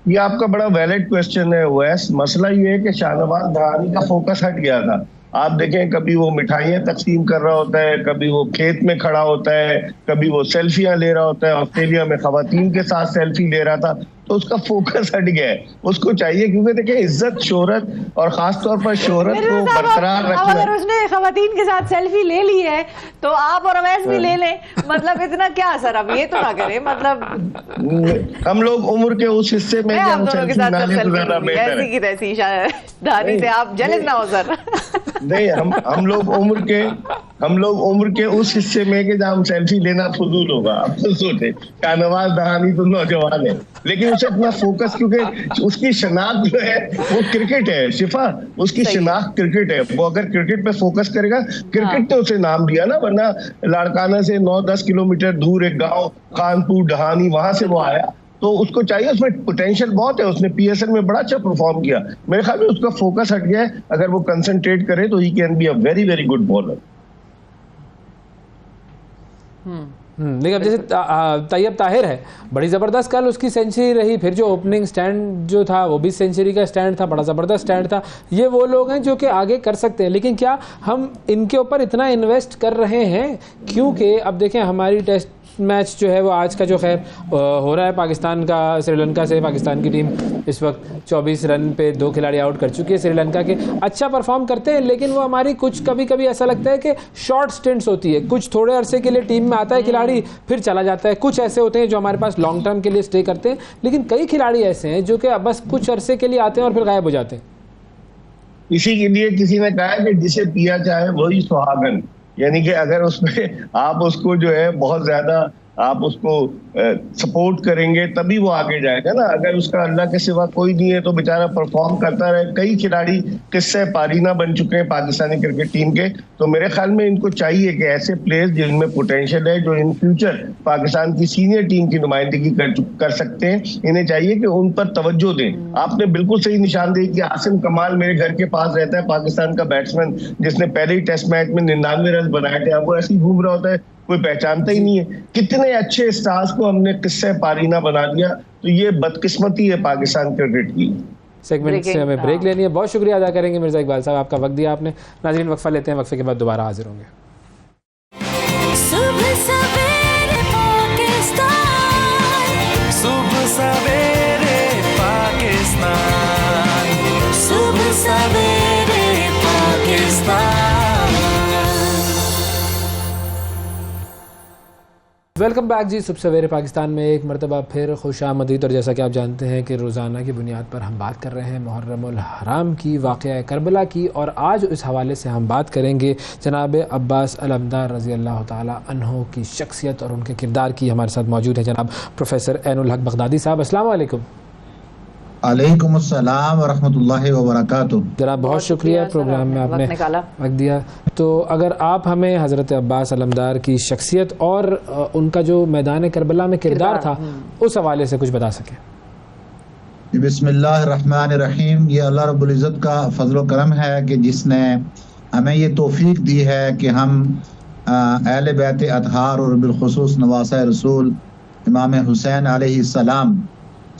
[SPEAKER 8] ये आपका बड़ा वैलिड क्वेश्चन है वैस। मसला ये है कि शाहनवाज दहानी का फोकस हट गया था। आप देखें, कभी वो मिठाइयाँ तकसीम कर रहा होता है, कभी वो खेत में खड़ा होता है, कभी वो सेल्फियां ले रहा होता है। ऑस्ट्रेलिया में खवातीन के साथ सेल्फी ले रहा था। तो उसका फोकस हट गया है। उसको चाहिए, क्योंकि देखिए इज्जत, शोहरत, और खासतौर पर शोहरत को बरकरार रखना।
[SPEAKER 1] अगर उसने खवातीन के साथ सेल्फी ले ली है तो आप और अवैस भी ले लें। मतलब इतना क्या सर, अब ये तो ना करें। मतलब हम लोग उम्र के उस हिस्से में हम सेल्फी ना लें तो ज्यादा बेहतर है। ऐसी की तैसी दानी से आप जलिस ना हो सर। नहीं, हम लोग उम्र के उस हिस्से में कि जहाँ हम सेल्फी लेना फजूल होगा। अब तो सोचे शाहनवाज दहानी तो नौजवान है, लेकिन उसे अपना फोकस, क्योंकि उसकी शनाख्त जो है वो क्रिकेट है। शिफा, उसकी शनाख्त क्रिकेट है। वो अगर क्रिकेट पे फोकस करेगा, क्रिकेट ने उसे नाम दिया ना, वरना लाड़काना से 9-10 किलोमीटर दूर एक गाँव कानपुर डहानी, वहां से वो आया। तो उसको चाहिए, उसमें पोटेंशियल बहुत है। उसने पीएसएल में बड़ा अच्छा परफॉर्म किया। मेरे ख्याल में उसका फोकस हट गया है। अगर वो कंसंट्रेट करे तो he can be a very very good bowler.
[SPEAKER 2] लेकिन अब जैसे तैयब ताहिर है, बड़ी ज़बरदस्त कल उसकी सेंचुरी रही, फिर जो ओपनिंग स्टैंड जो था वो भी सेंचुरी का स्टैंड था, बड़ा ज़बरदस्त स्टैंड था। ये वो लोग हैं जो कि आगे कर सकते हैं, लेकिन क्या हम इनके ऊपर इतना इन्वेस्ट कर रहे हैं? क्योंकि अब देखें हमारी टेस्ट मैच जो है वो आज का जो खैर हो रहा है पाकिस्तान का श्रीलंका से, पाकिस्तान की टीम इस वक्त 24 रन पे 2 खिलाड़ी आउट कर चुकी है श्रीलंका के। अच्छा परफॉर्म करते हैं, लेकिन वो हमारी कुछ कभी कभी ऐसा लगता है कि शॉर्ट स्टिंट्स होती है। कुछ थोड़े अरसे के लिए टीम में आता है खिलाड़ी, फिर चला जाता है। कुछ ऐसे होते हैं जो हमारे पास लॉन्ग टर्म के लिए स्टे करते हैं, लेकिन कई खिलाड़ी ऐसे हैं जो कि बस कुछ अरसे के लिए आते हैं और फिर गायब हो जाते हैं।
[SPEAKER 8] इसी के लिए किसी ने कहा कि जिसे पिया चाहे वही सुहागन, यानी कि अगर उसमें आप उसको जो है बहुत ज्यादा आप उसको सपोर्ट करेंगे तभी वो आगे जाएगा ना। अगर उसका अल्लाह के सिवा कोई नहीं है तो बेचारा परफॉर्म करता रहे। कई खिलाड़ी किस्से पारीना बन चुके हैं पाकिस्तानी क्रिकेट टीम के। तो मेरे ख्याल में इनको चाहिए कि ऐसे प्लेयर्स जिनमें पोटेंशियल है, जो इन फ्यूचर पाकिस्तान की सीनियर टीम की नुमाइंदगी कर सकते हैं, इन्हें चाहिए कि उन पर तवज्जो दें। आपने बिल्कुल सही निशानदेही की। आसिम कमाल मेरे घर के पास रहता है, पाकिस्तान का बैट्समैन, जिसने पहले ही टेस्ट मैच में 99 रन बनाए थे। अब वो ऐसे ही घूम रहा होता है, कोई पहचानता ही नहीं है। कितने अच्छे स्टार्स को हमने किस्से पारीना बना दिया। तो ये बदकिस्मती है पाकिस्तान क्रिकेट की।
[SPEAKER 2] सेगमेंट से हमें ब्रेक लेनी है। बहुत शुक्रिया अदा करेंगे मिर्जा इकबाल साहब, आपका वक्त दिया आपने। नाज़रीन वक्फा लेते हैं, वक्फे के बाद दोबारा हाजिर होंगे।
[SPEAKER 4] सुबह सवेरे पाकिस्तान, सुबह सवेरे पाकिस्तान।
[SPEAKER 2] वेलकम बैक जी। सुबह सवेरे पाकिस्तान में एक मरतबा फिर खुशामदीद। और जैसा कि आप जानते हैं कि रोज़ाना की बुनियाद पर हम बात कर रहे हैं मुहर्रमुल हराम की, वाक़या करबला की। और आज इस हवाले से हम बात करेंगे जनाब अब्बास अलमदार रज़ी अल्लाह ताला अन्हो की शख्सियत और उनके किरदार की। हमारे साथ मौजूद है जनाब प्रोफेसर ऐनुल हक बगदादी साहब। अस्सलाम वालेकुम।
[SPEAKER 9] अलैकुम अस्सलाम व रहमतुल्लाहि व बरकातुहू।
[SPEAKER 2] जनाब बहुत शुक्रिया प्रोग्राम में आपने वक्त दिया। तो अगर आप हमें हज़रत अब्बास अलमदार की शख्सियत और उनका जो मैदान करबला में किरदार था उस हवाले से कुछ बता सकें।
[SPEAKER 9] बिस्मिल्लाहिर्रहमानिर्रहीम। ये अल्लाह रब्बुल इज़्ज़त का फजल व करम है कि जिसने हमें ये तौफीक दी है कि हम अहले बैत अतहार और बिलखुसूस नवासा रसूल इमाम हुसैन अलैहिस्सलाम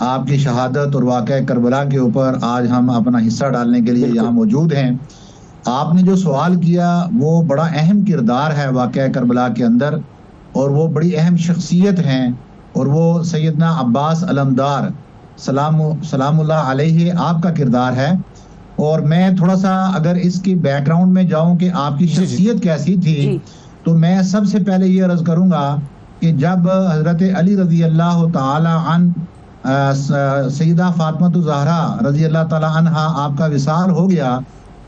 [SPEAKER 9] आपकी शहादत और वाक़या करबला के ऊपर आज हम अपना हिस्सा डालने के लिए यहाँ मौजूद हैं। आपने जो सवाल किया वो बड़ा अहम किरदार है वाक़या करबला के अंदर, और वो बड़ी अहम शख्सियत हैं, और वो सैयदना अब्बास अलमदार सलामुल्लाह अलैहि आपका किरदार है। और मैं थोड़ा सा अगर इसकी बैकग्राउंड में जाऊं कि आपकी शख्सियत कैसी थी, तो मैं सबसे पहले ये अर्ज़ करूँगा कि जब हज़रत अली रज़ी अल्लाह ताला अन्हु सईदा फातिमा ज़हरा रज़ी अल्लाह ताला अन्हा आपका विसाल हो गया,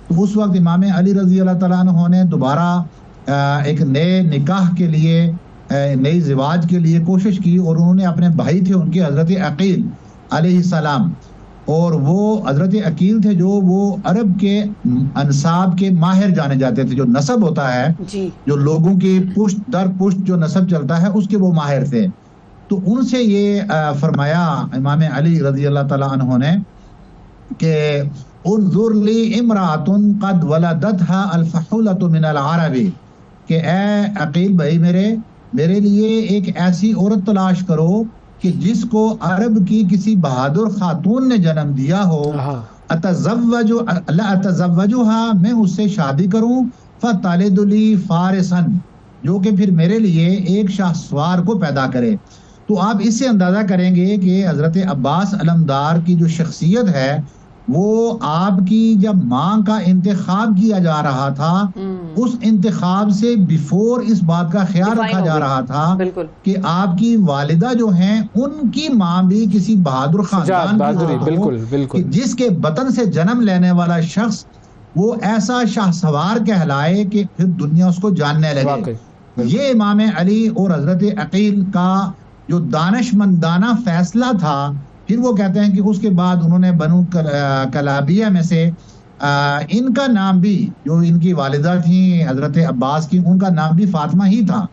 [SPEAKER 9] तो उस वक्त इमाम अली रज़ी अल्लाह ताला अन्हु ने दोबारा एक नए निकाह के लिए, नई ज़िवाज के लिए कोशिश की। और उन्होंने अपने भाई थे उनके हज़रत अकील अलैहिस्सलाम, और वो हज़रत अकील थे जो वो अरब के अंसाब के माहिर जाने जाते थे। जो नस्ब होता है जी, जो लोगों की पुश्त दर पुश्त जो नस्ब चलता है उसके वो माहिर थे। तो उनसे ये फरमाया इमाम अली रज़ी अल्लाह ताला अन्हु ने कि उन्ज़ुर ली इमरातुन क़द वलदतहा अल-फहुलतु मिनल अरबी, कि ए अकील भाई मेरे लिए एक ऐसी औरत तलाश करो कि जिसको अरब की किसी बहादुर खातून ने जन्म दिया हो। अतज़व्वजुहा, मैं उससे शादी करूं, फ़तलिदुली फारिसन, जो कि फिर मेरे लिए एक शाहसवार को पैदा करे। तो आप इससे अंदाजा करेंगे कि हज़रत अब्बास अलमदार की जो शख्सियत है वो आपकी जब माँ का इंतखाब किया जा रहा था, उस इंतखाब से बिफोर इस बात का ख्याल रखा जा रहा था कि आपकी वालिदा जो हैं उनकी माँ भी किसी बहादुर खानदान की, जिसके बतन से जन्म लेने वाला शख्स वो ऐसा शाहसवार कहलाए कि फिर दुनिया उसको जानने लगे। ये इमाम अली और हज़रत अकील का जो दानिशमंदाना फैसला था। फिर वो कहते हैं कि उसके बाद उन्होंने बनु कलाबिया में से इनका नाम भी, जो इनकी वालिदा थी हज़रत अब्बास की, उनका नाम भी फातिमा ही था।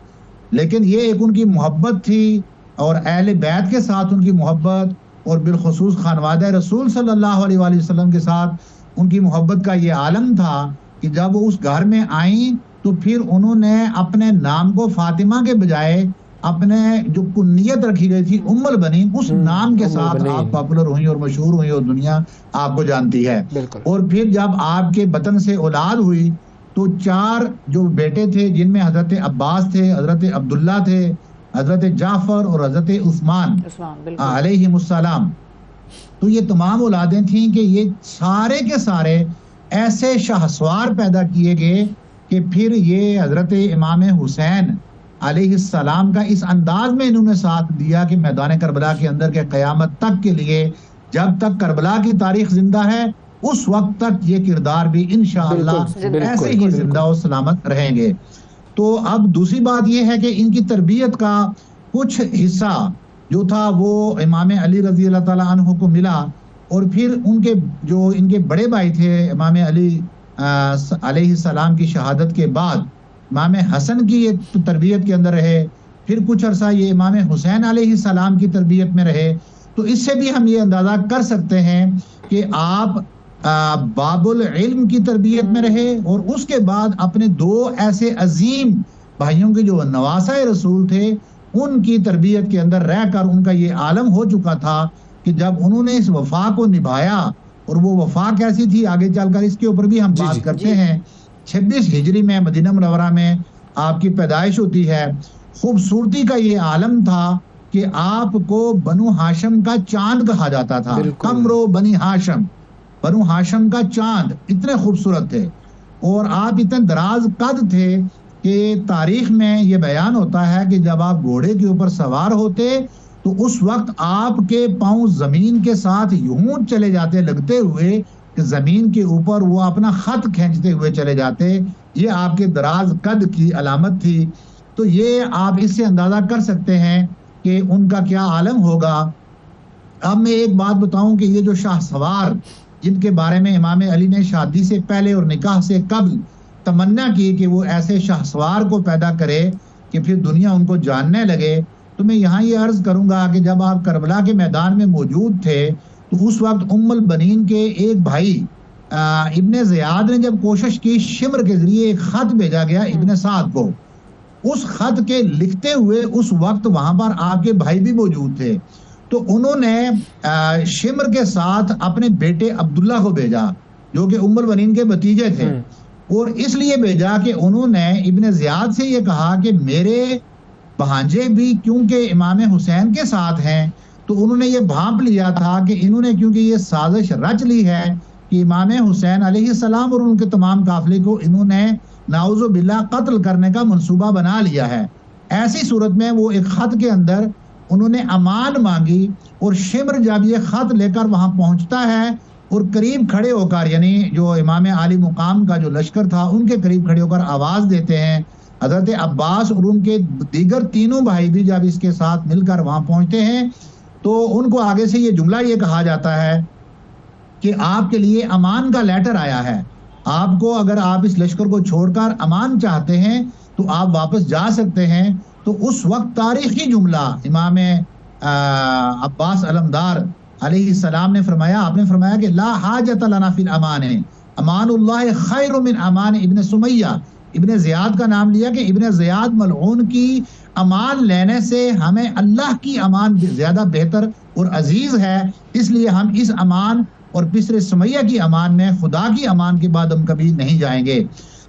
[SPEAKER 9] लेकिन ये एक उनकी मोहब्बत थी और अहले बैत के साथ उनकी मोहब्बत, और बिलखुसूस खानवादा रसूल सल्लल्लाहु अलैहि वसल्लम के साथ उनकी मोहब्बत का ये आलम था कि जब वो उस घर में आई तो फिर उन्होंने अपने नाम को फातिमा के बजाय अपने जो कुन्नियत रखी गई थी उम्मुल बनी, उस नाम के साथ आप पॉपुलर हुई और मशहूर हुई और दुनिया आपको जानती है। और फिर जब आपके बतन से औलाद हुई तो 4 जो बेटे थे, जिनमें हजरत अब्बास थे, हजरत अब्दुल्ला थे, हजरत जाफर और हजरत उस्मान अलैहिमुस्सलाम। तो ये तमाम औलादें थीं कि ये सारे के सारे ऐसे शाहसवार पैदा किए गए कि फिर ये हजरत इमाम हुसैन अलैहिस्सलाम का इस अंदाज में इन्होंने साथ दिया कि मैदान करबला के अंदर के क़यामत तक के लिए, जब तक करबला की तारीख जिंदा है उस वक्त तक ये किरदार भी इंशाअल्लाह ऐसे ही जिंदा और सलामत रहेंगे। तो अब दूसरी बात ये है कि इनकी तरबियत का कुछ हिस्सा जो था वो इमाम अली रज़ी अल्लाह ताला अन्हु को मिला, और फिर उनके जो इनके बड़े भाई थे इमाम अली अलैहिस्सलाम की शहादत के बाद इमाम हसन की ये तरबियत के अंदर रहे, फिर कुछ अरसा ये इमाम हुसैन अलैहिस्सलाम की तरबियत में रहे। तो इससे भी हम ये अंदाज़ा कर सकते हैं कि आप बाबुल इल्म की तरबियत में रहे, और उसके बाद अपने 2 ऐसे अजीम भाइयों के जो नवासा रसूल थे उनकी तरबियत के अंदर रहकर उनका ये आलम हो चुका था कि जब उन्होंने इस वफा को निभाया, और वो वफा कैसी थी आगे चलकर इसके ऊपर भी हम बात करते हैं। 26 हिजरी में मदीना मुनव्वरा में आपकी पैदाइश होती है। खूबसूरती का ये आलम था कि आपको बनु हाशम का चांद कहा जाता था। कमरो बनी हाशम, बनु हाशम का चांद, इतने खूबसूरत थे। और आप इतने दराज कद थे कि तारीख में ये बयान होता है कि जब आप घोड़े के ऊपर सवार होते तो उस वक्त आपके पांव जमीन के साथ यूं चले जाते, लगते हुए कि जमीन के ऊपर वो अपना खत खींचते हुए चले जाते। ये आपके दराज कद की अलामत थी। तो ये आप इससे अंदाजा कर सकते हैं कि उनका क्या आलम होगा। अब मैं एक बात बताऊं कि ये जो शाह सवार जिनके बारे में इमाम अली ने शादी से पहले और निकाह से कबल तमन्ना की कि वो ऐसे शाहसवार को पैदा करे कि फिर दुनिया उनको जानने लगे, तो मैं यहाँ ये अर्ज करूंगा कि जब आप करबला के मैदान में मौजूद थे तो उस वक्त उम्मुल बनीन के एक भाई इब्ने ज़ियाद ने जब कोशिश की, शिम्र के जरिए एक खत भेजा गया इब्ने साद को। उस खत के लिखते हुए उस वक्त वहां पर आपके भाई भी मौजूद थे, तो उन्होंने शिम्र के साथ अपने बेटे अब्दुल्ला को भेजा जो कि उम्मुल बनीन के भतीजे थे, और इसलिए भेजा कि उन्होंने इब्ने ज़ियाद से ये कहा कि मेरे भांजे भी क्योंकि इमाम हुसैन के साथ हैं, तो उन्होंने ये भांप लिया था कि इन्होंने क्योंकि ये साजिश रच ली है कि इमाम हुसैन अलैहिस्सलाम और उनके तमाम काफिले को इन्होंने नाउज़ु बिल्लाह कत्ल करने का मंसूबा बना लिया है। ऐसी सूरत में वो एक खत के अंदर उन्होंने अमान मांगी, और शिम्र जब ये खत लेकर वहां पहुंचता है और करीब खड़े होकर, यानी जो इमाम आली मुकाम का जो लश्कर था उनके करीब खड़े होकर आवाज देते हैं। हजरत अब्बास और उनके दीगर तीनों भाई भी जब इसके साथ मिलकर वहां पहुंचते हैं तो उनको आगे से ये जुमला ये कहा जाता है कि आपके लिए अमान का लेटर आया है, आपको अगर आप इस लश्कर को छोड़कर अमान चाहते हैं तो आप वापस जा सकते हैं। तो उस वक्त तारीखी जुमला इमाम अब्बास अलमदार अलैहिस्सलाम ने फरमाया, आपने फरमाया कि ला हाजत लना फिल अमान, अमानुल्लाह खैरु मिन अमान इब्न सुमैया। इब्ने ज़ियाद का नाम लिया कि इब्ने ज़ियाद मलऊन की अमान लेने से हमें अल्लाह की अमान ज्यादा बेहतर और अजीज है, इसलिए हम इस अमान और बिस्र सुमैया की अमान में खुदा की अमान के बाद हम कभी नहीं जाएंगे।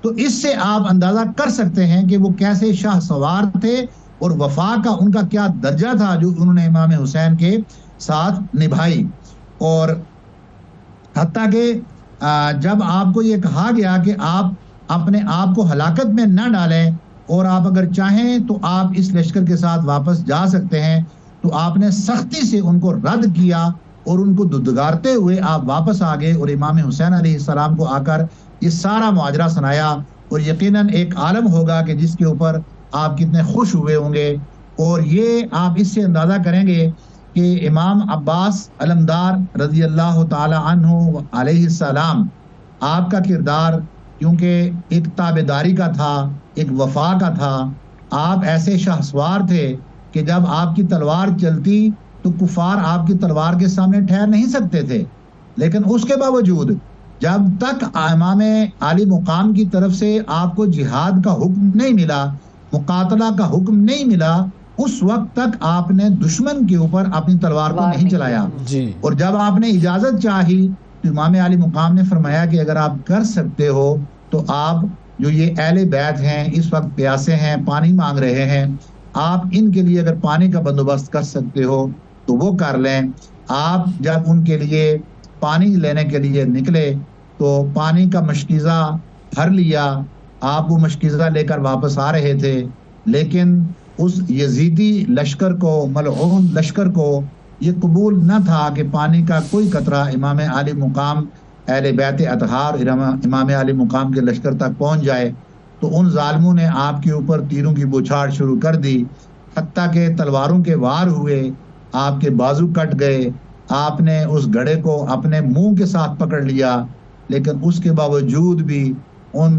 [SPEAKER 9] तो इससे आप अंदाजा कर सकते हैं कि वो कैसे शाह सवार थे और वफा का उनका क्या दर्जा था जो उन्होंने इमाम हुसैन के साथ निभाई। और हत्ता कि जब आपको ये कहा गया कि आप अपने आप को हलाकत में न डालें और आप अगर चाहें तो आप इस लश्कर के साथ वापस जा सकते हैं, तो आपने सख्ती से उनको रद्द किया और उनको दुदगारते हुए आप वापस आ गए और इमाम हुसैन अलैहिस्सलाम को आकर ये सारा मुआजरा सुनाया। और यकीनन एक आलम होगा कि जिसके ऊपर आप कितने खुश हुए होंगे। और ये आप इससे अंदाजा करेंगे कि इमाम अब्बास अलमदार रज़ी अल्लाह ताला अन्हु अलैहिस्सलाम, आपका किरदार क्योंकि एक ताबेदारी का था, एक वफा का था। आप ऐसे शाहसवार थे कि जब आपकी तलवार चलती तो कुफार आपकी तलवार के सामने ठहर नहीं सकते थे, लेकिन उसके बावजूद जब तक इमाम आली मुकाम की तरफ से आपको जिहाद का हुक्म नहीं मिला, मुकातला का हुक्म नहीं मिला, उस वक्त तक आपने दुश्मन के ऊपर अपनी तलवार को नहीं चलाया जी। और जब आपने इजाजत चाही तो इमाम आली मुकाम ने फरमाया कि अगर आप कर सकते हो तो आप जो ये अहले बैत हैं इस वक्त प्यासे हैं, पानी मांग रहे हैं, आप इनके लिए अगर पानी का बंदोबस्त कर सकते हो तो वो कर लें। आप जब उनके लिए पानी लेने के लिए निकले तो पानी का मशकीज़ा भर लिया, आप वो मशकीज़ा लेकर वापस आ रहे थे, लेकिन उस यजीदी लश्कर को, मलऊन लश्कर को ये कबूल न था कि पानी का कोई कतरा इमाम आली मुकाम अहले बैत अतहार इमाम आली मुकाम के लश्कर तक पहुंच जाए। तो उन जालिमों ने आपके ऊपर तीरों की बौछार शुरू कर दी, हत्ता के तलवारों के वार हुए, आपके बाजू कट गए, आपने उस घड़े को अपने मुंह के साथ पकड़ लिया, लेकिन उसके बावजूद भी उन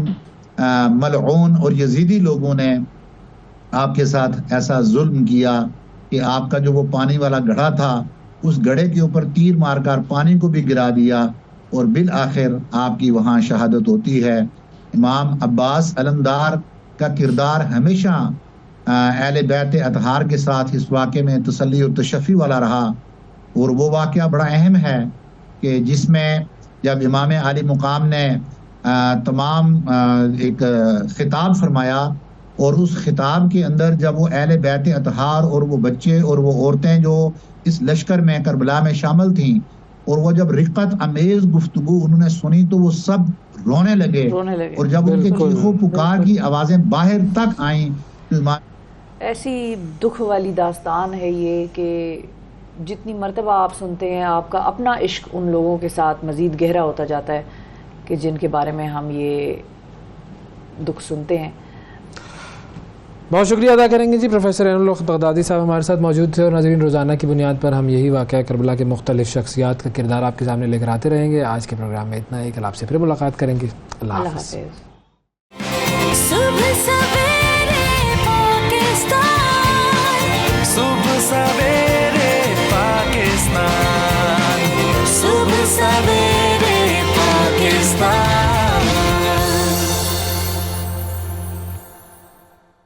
[SPEAKER 9] मलऊन और यजीदी लोगों ने आपके साथ ऐसा जुल्म किया कि आपका जो वो पानी वाला घड़ा था उस घड़े के ऊपर तीर मारकर पानी को भी गिरा दिया और बिल आखिर आपकी वहाँ शहादत होती है। इमाम अब्बास अलमदार का किरदार हमेशा अहले बैत अतहार के साथ इस वाक़े में तसल्ली और तशफ़ी वाला रहा। और वो वाक़या बड़ा अहम है कि जिसमें जब इमाम आली मुकाम ने तमाम एक खिताब फरमाया और उस खिताब के अंदर जब वो अहले बैत अतहार और वो बच्चे और वो औरतें जो इस लश्कर में करबला में शामिल थीं और वो जब रिक़्क़त अमेज़ गुफ्तगू उन्होंने सुनी तो वो सब रोने लगे और जब उनके चीखों पुकार की आवाजें बाहर तक आईं तो
[SPEAKER 1] ऐसी दुख वाली दास्तान है ये कि जितनी मर्तबा आप सुनते हैं आपका अपना इश्क उन लोगों के साथ मज़ीद गहरा होता जाता है कि जिनके बारे में हम ये दुख सुनते हैं।
[SPEAKER 2] बहुत शुक्रिया अदा करेंगे जी प्रोफेसर ऐनुल हक बगदादी साहब हमारे साथ मौजूद थे। और नाज़रीन, रोज़ाना की बुनियाद पर हम यही वाक़या करबला के मुख्तलिफ शख्सियात का किरदार आपके सामने लेकर आते रहेंगे। आज के प्रोग्राम में इतना ही, कल आपसे फिर मुलाकात करेंगे। अल्लाह हाफ़िज़।